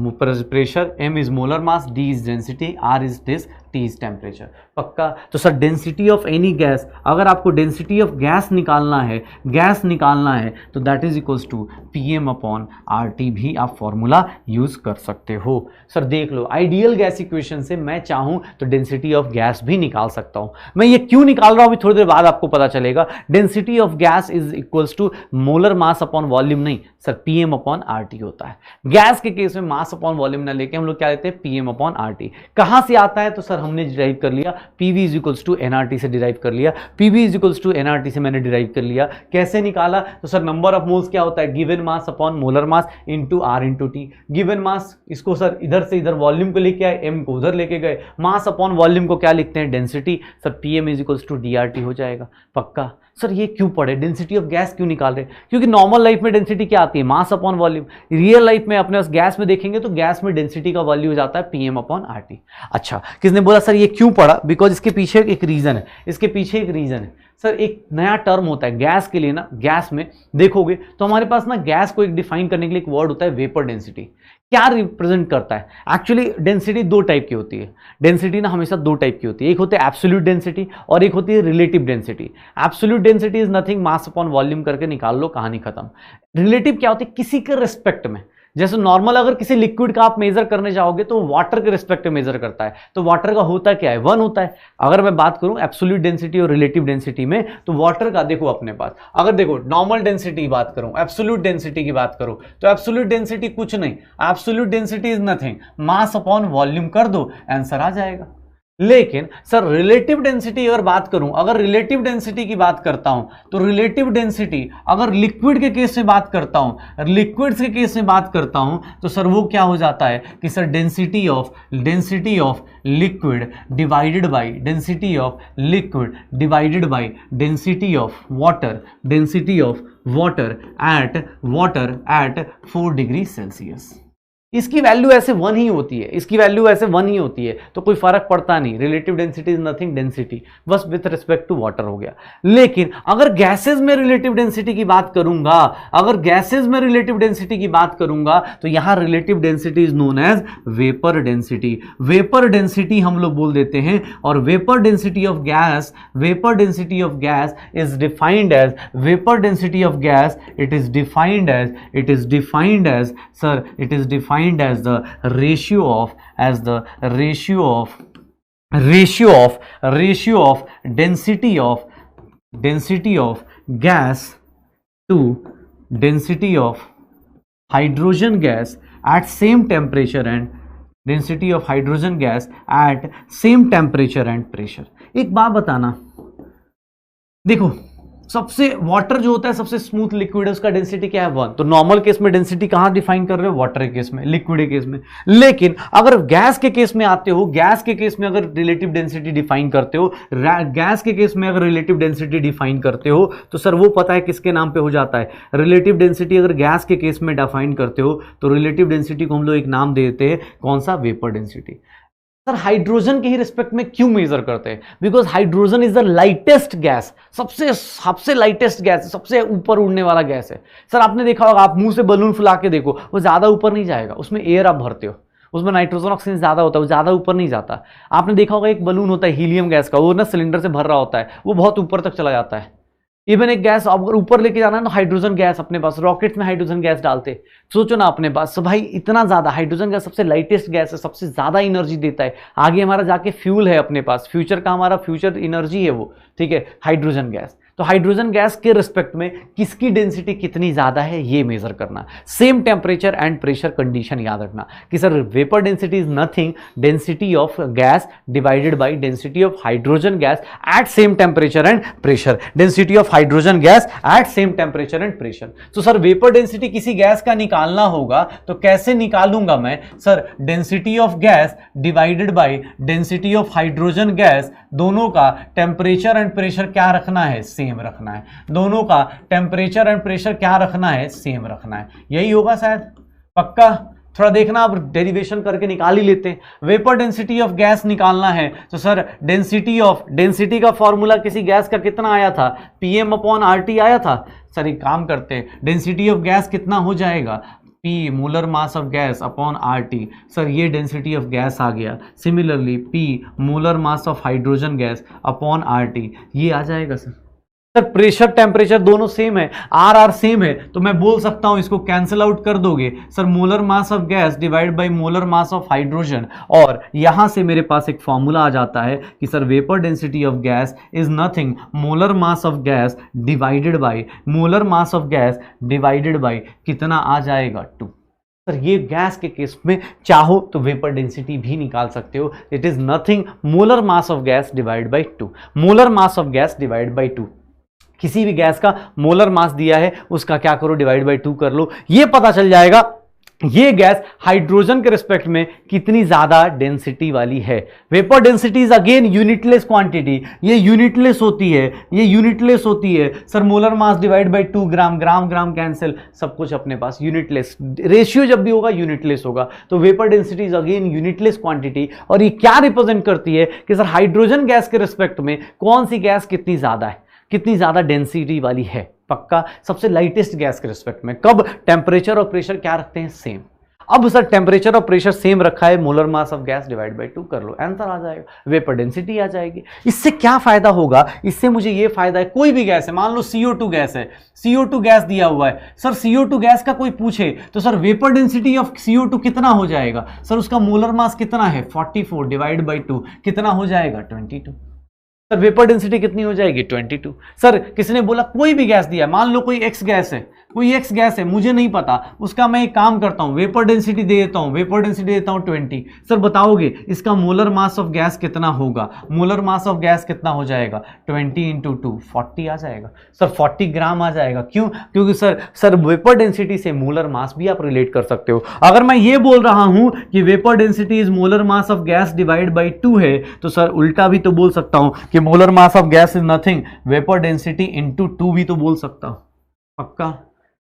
pressure, M is molar mass, D is density, R is this, T is temperature। पक्का? तो sir density of any gas, अगर आपको डेंसिटी ऑफ गैस निकालना है तो that is equals to PM/RT भी आप फॉर्मूला यूज कर सकते हो। सर देख लो आइडियल गैस इक्वेशन से मैं चाहूं तो डेंसिटी ऑफ गैस भी निकाल सकता हूं। मैं ये क्यों निकाल रहा हूं अभी थोड़ी देर बाद आपको पता चलेगा। Density of gas is equals to molar mass upon volume नहीं सर, PM/RT होता है। गैस के केस में मास अपॉन वॉल्यूम ना लेके हम लोग क्या लेते हैं, PM/RT। कहां से आता है? तो सर हमने डिराइव कर लिया, PV = nRT से डिराइव कर लिया, PV = nRT से मैंने डिराइव कर लिया। कैसे निकाला? तो सर नंबर ऑफ मोल्स क्या होता है, given mass upon molar mass into R/T। Given mass इसको सर इधर से इधर वॉल्यूम को लेके आए, M को उधर लेके गए, मास अपॉन वॉल्यूम को क्या लिखते हैं, डेंसिटी। सर PM = DRT हो जाएगा। पक्का? सर ये क्यों पढ़े, डेंसिटी ऑफ गैस क्यों निकाल रहे? क्योंकि नॉर्मल लाइफ में डेंसिटी क्या आती है, मास अपॉन वॉल्यूम। रियल लाइफ में अपने गैस में देखेंगे तो गैस में डेंसिटी का वैल्यू हो जाता है PM/RT। अच्छा, किसने बोला सर ये क्यों पढ़ा? बिकॉज इसके पीछे एक रीजन है, सर एक नया टर्म होता है गैस के लिए ना, गैस में देखोगे तो हमारे पास ना गैस को एक डिफाइन करने के लिए एक वर्ड होता है वेपर डेंसिटी। क्या रिप्रेजेंट करता है? एक्चुअली डेंसिटी दो टाइप की होती है, डेंसिटी ना हमेशा दो टाइप की होती है, एक होती है एब्सोल्यूट डेंसिटी और एक होती है relative density. Absolute density is nothing, mass upon volume करके निकाल लो, कहानी खत्म। रिलेटिव क्या होती है? किसी के रिस्पेक्ट में, जैसे नॉर्मल अगर किसी लिक्विड का आप मेजर करने जाओगे तो वाटर के रिस्पेक्ट में मेजर करता है, तो वाटर का होता क्या है? 1 होता है। अगर मैं बात करूं एब्सोल्यूट डेंसिटी और रिलेटिव डेंसिटी में, तो वाटर का देखो अपने पास, अगर देखो नॉर्मल डेंसिटी की बात करूं, एब्सोल्यूट डेंसिटी की बात करूं, तो एब्सोल्यूट डेंसिटी कुछ नहीं, absolute density is nothing, mass upon volume कर दो, आंसर आ जाएगा। लेकिन सर रिलेटिव डेंसिटी अगर बात करूं, अगर रिलेटिव डेंसिटी की बात करता हूं, तो रिलेटिव डेंसिटी अगर लिक्विड के केस में बात करता हूं, लिक्विड्स के केस में बात करता हूं, तो सर वो क्या हो जाता है कि sir density of liquid divided by density of liquid divided by density of water at 4 degree Celsius. इसकी वैल्यू ऐसे 1 ही होती है, इसकी वैल्यू ऐसे 1 ही होती है, तो कोई फर्क पड़ता नहीं। Relative density is nothing, density बस विथ रिस्पेक्ट टू वाटर हो गया। लेकिन अगर गैसेज में रिलेटिव डेंसिटी की बात करूंगा, अगर गैसेज में रिलेटिव डेंसिटी की बात करूंगा, तो यहां relative density is known as vapour density. Vapour density हम लोग बोल देते हैं, और vapour density of gas is defined as, vapour density of gas it is defined as the ratio of density of gas to density of hydrogen gas at same temperature and density of hydrogen gas at same temperature and pressure। एक बात बताना, देखो सबसे वाटर जो होता है सबसे स्मूथ लिक्विड है, उसका डेंसिटी क्या है? 1। तो नॉर्मल केस में डेंसिटी कहां डिफाइन कर रहे हो? वाटर के केस में, लिक्विड के केस में। लेकिन अगर गैस के केस में आते हो, गैस के केस में अगर रिलेटिव डेंसिटी डिफाइन करते हो, गैस के केस में अगर रिलेटिव डेंसिटी डिफाइन करते हो, तो सर वो पता है किसके नाम पे हो जाता है? रिलेटिव डेंसिटी अगर गैस के केस में डिफाइन करते हो, तो रिलेटिव डेंसिटी को हम लोग एक नाम देते हैं, कौन सा? Vapour density. सर हाइड्रोजन के ही रिस्पेक्ट में क्यों मेजर करते हैं? Because hydrogen is the lightest gas, सबसे लाइटेस्ट गैस, सबसे ऊपर उड़ने वाला गैस है। सर आपने देखा होगा, आप मुंह से बलून फुला के देखो, वो ज्यादा ऊपर नहीं जाएगा, उसमें एयर आप भरते हो, उसमें नाइट्रोजन ऑक्सीजन ज्यादा होता है, वो ज्यादा ऊपर नहीं जाता। आपने देखा होगा एक बलून होता है हीलियम गैस का, वो ना सिलेंडर से भर रहा होता है, वो बहुत ऊपर तक चला जाता है। इवन एक गैस अगर ऊपर लेके जाना है तो हाइड्रोजन गैस अपने पास, रॉकेट में हाइड्रोजन गैस डालते, सोचो ना अपने पास। तो भाई इतना ज्यादा हाइड्रोजन गैस सबसे लाइटेस्ट गैस है, सबसे ज्यादा एनर्जी देता है, आगे हमारा जाके फ्यूल है अपने पास, फ्यूचर का हमारा फ्यूचर एनर्जी है वो, ठीक है, हाइड्रोजन गैस। तो हाइड्रोजन गैस के रिस्पेक्ट में किसकी डेंसिटी कितनी ज्यादा है ये मेजर करना। Same temperature and pressure condition याद रखना कि sir vapour density is nothing, density of gas divided by density of hydrogen gas at same temperature and pressure, density of hydrogen gas at same temperature and pressure. तो सर वेपर डेंसिटी किसी गैस का निकालना होगा तो कैसे निकालूंगा मैं? Sir density of gas divided by density of hydrogen gas, दोनों का टेम्परेचर एंड प्रेशर क्या रखना है? सेम रखना है। दोनों का टेम्परेचर एंड प्रेशर क्या रखना है? सेम रखना है। यही होगा शायद, पक्का? थोड़ा देखना, अब डेरिवेशन करके निकाल ही लेते हैं। वेपर डेंसिटी ऑफ गैस निकालना है तो सर डेंसिटी का फॉर्मूला किसी गैस का कितना आया था? PM/RT आया था। सर एक काम करते हैं, डेंसिटी ऑफ गैस कितना हो जाएगा? P molar mass of gas upon RT। Sir ये डेंसिटी ऑफ गैस आ गया। Similarly P molar mass of hydrogen gas upon RT, ये आ जाएगा सर। सर प्रेशर टेम्परेचर दोनों सेम है, आर सेम है, तो मैं बोल सकता हूं इसको कैंसिल आउट कर दोगे sir, molar mass of gas divide by molar mass of hydrogen, और यहां से मेरे पास एक फॉर्मूला आ जाता है कि sir vapour density of gas is nothing, molar mass of gas divided by कितना आ जाएगा? 2। सर ये गैस के केस में चाहो तो वेपर डेंसिटी भी निकाल सकते हो, it is nothing molar mass of gas divide by 2, molar mass of gas divide by 2। किसी भी गैस का मोलर मास दिया है उसका क्या करो? डिवाइड बाय 2 कर लो, ये पता चल जाएगा ये गैस हाइड्रोजन के रिस्पेक्ट में कितनी ज्यादा डेंसिटी वाली है। Vapour density is again unitless quantity, ये यूनिटलेस होती है sir. Molar mass divide by 2, gram cancel, सब कुछ अपने पास यूनिटलेस, रेशियो जब भी होगा यूनिटलेस होगा। तो vapour density is again unitless quantity, और ये क्या रिप्रेजेंट करती है कि सर हाइड्रोजन गैस के रिस्पेक्ट में कौन सी गैस कितनी ज्यादा है। कितनी ज़्यादा डेंसिटी वाली है, पक्का सबसे लाइटेस्ट गैस के रिस्पेक्ट में। कब टेम्परेचर और प्रेशर क्या रखते हैं, सेम। अब सर टेम्परेचर और प्रेशर सेम रखा है, molar mass of gas divide by 2 कर लो, आंसर आ जाएगा, वेपर डेंसिटी आ जाएगी। इससे क्या फायदा होगा, इससे मुझे ये फायदा है, कोई भी गैस है, मान लो CO2 गैस है, CO2 गैस दिया हुआ है सर, CO2 गैस का कोई पूछे तो sir vapour density of CO2 कितना हो जाएगा, सर उसका मोलर मास कितना है 44 डिवाइड बाई 2 कितना हो जाएगा 22। सर वेपर डेंसिटी कितनी हो जाएगी 22। सर किसने बोला, कोई भी गैस दिया, मान लो कोई एक्स गैस है, कोई एक्स गैस है, मुझे नहीं पता उसका, मैं एक काम करता हूं वेपर डेंसिटी दे देता हूं, वेपर डेंसिटी देता हूं 20। सर बताओगे इसका मोलर मास ऑफ गैस कितना होगा, मोलर मास ऑफ गैस कितना हो जाएगा 20 × 2 40 आ जाएगा सर, 40 ग्राम आ जाएगा। क्यों, क्योंकि सर वेपर डेंसिटी से मोलर मास भी आप रिलेट कर सकते हो। अगर मैं ये बोल रहा हूं कि vapour density is molar mass of gas divide by 2 है, तो सर उल्टा भी तो बोल सकता हूं कि molar mass of gas is nothing vapour density into 2 भी तो बोल सकता हूं, पक्का।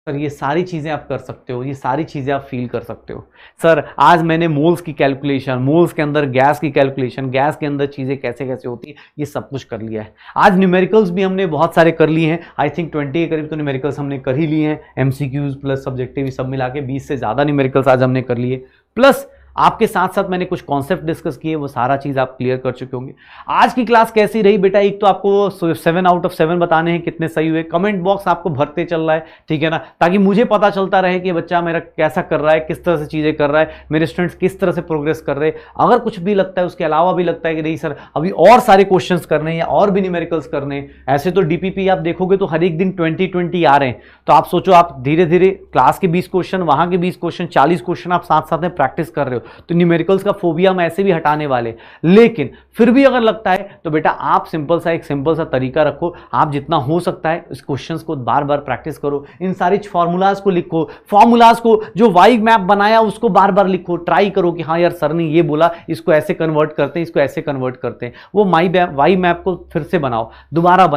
सर ये सारी चीज़ें आप कर सकते हो, ये सारी चीज़ें आप फील कर सकते हो। सर आज मैंने मोल्स की कैलकुलेशन, मोल्स के अंदर गैस की कैलकुलेशन, गैस के अंदर चीज़ें कैसे कैसे होती है, ये सब कुछ कर लिया है। आज न्यूमेरिकल्स भी हमने बहुत सारे कर लिए हैं, आई थिंक 20 के करीब तो न्यूमेरिकल्स हमने कर ही लिए हैं, MCQs प्लस सब्जेक्टिव सब मिला के 20 से ज़्यादा न्यूमेरिकल्स आज हमने कर लिए, प्लस आपके साथ साथ मैंने कुछ कॉन्सेप्ट डिस्कस किए, वो सारा चीज़ आप क्लियर कर चुके होंगे। आज की क्लास कैसी रही बेटा, एक तो आपको 7 आउट ऑफ 7 बताने हैं कितने सही हुए, कमेंट बॉक्स आपको भरते चल रहा है, ठीक है ना, ताकि मुझे पता चलता रहे कि बच्चा मेरा कैसा कर रहा है, किस तरह से चीज़ें कर रहा है, मेरे स्टूडेंट्स किस तरह से प्रोग्रेस कर रहे हैं। अगर कुछ भी लगता है, उसके अलावा भी लगता है कि नहीं सर अभी और सारे क्वेश्चन करने हैं या और भी न्यूमेरिकल्स करने हैं, ऐसे तो DPP आप देखोगे तो हर एक दिन 20-20 आ रहे हैं, तो आप सोचो आप धीरे धीरे क्लास के 20 क्वेश्चन, वहाँ के 20 क्वेश्चन, 40 क्वेश्चन आप साथ साथ में प्रैक्टिस कर रहे हो, तो न्यूमेरिकल्स का फोबिया हम ऐसे भी हटाने वाले। लेकिन फिर भी अगर लगता है तो बेटा आप एक सिंपल सा तरीका रखो, आप जितना हो सकता है इस क्वेश्चंस को बार बार प्रैक्टिस करो, इन सारी फॉर्मूलाज को लिखो, फॉर्मूलाज को जो वाई मैप बनाया उसको बार बार लिखो, ट्राई करो कि हाँ यार सर ने ये बोला, इसको ऐसे कन्वर्ट करते हैं, इसको ऐसे कन्वर्ट करते हैं, वो वाई मैप को फिर से बनाओ, दोबारा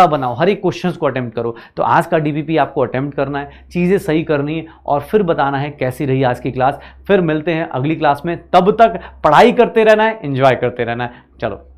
बनाओ, हर एक क्वेश्चन को अटेम्प्ट करो। तो आज का DPP आपको अटेम्प्ट करना है, चीजें सही करनी है और फिर बताना है कैसी रही आज की क्लास। फिर मिलते हैं अगली क्लास में, तब तक पढ़ाई करते रहना है, एंजॉय करते रहना है। चलो।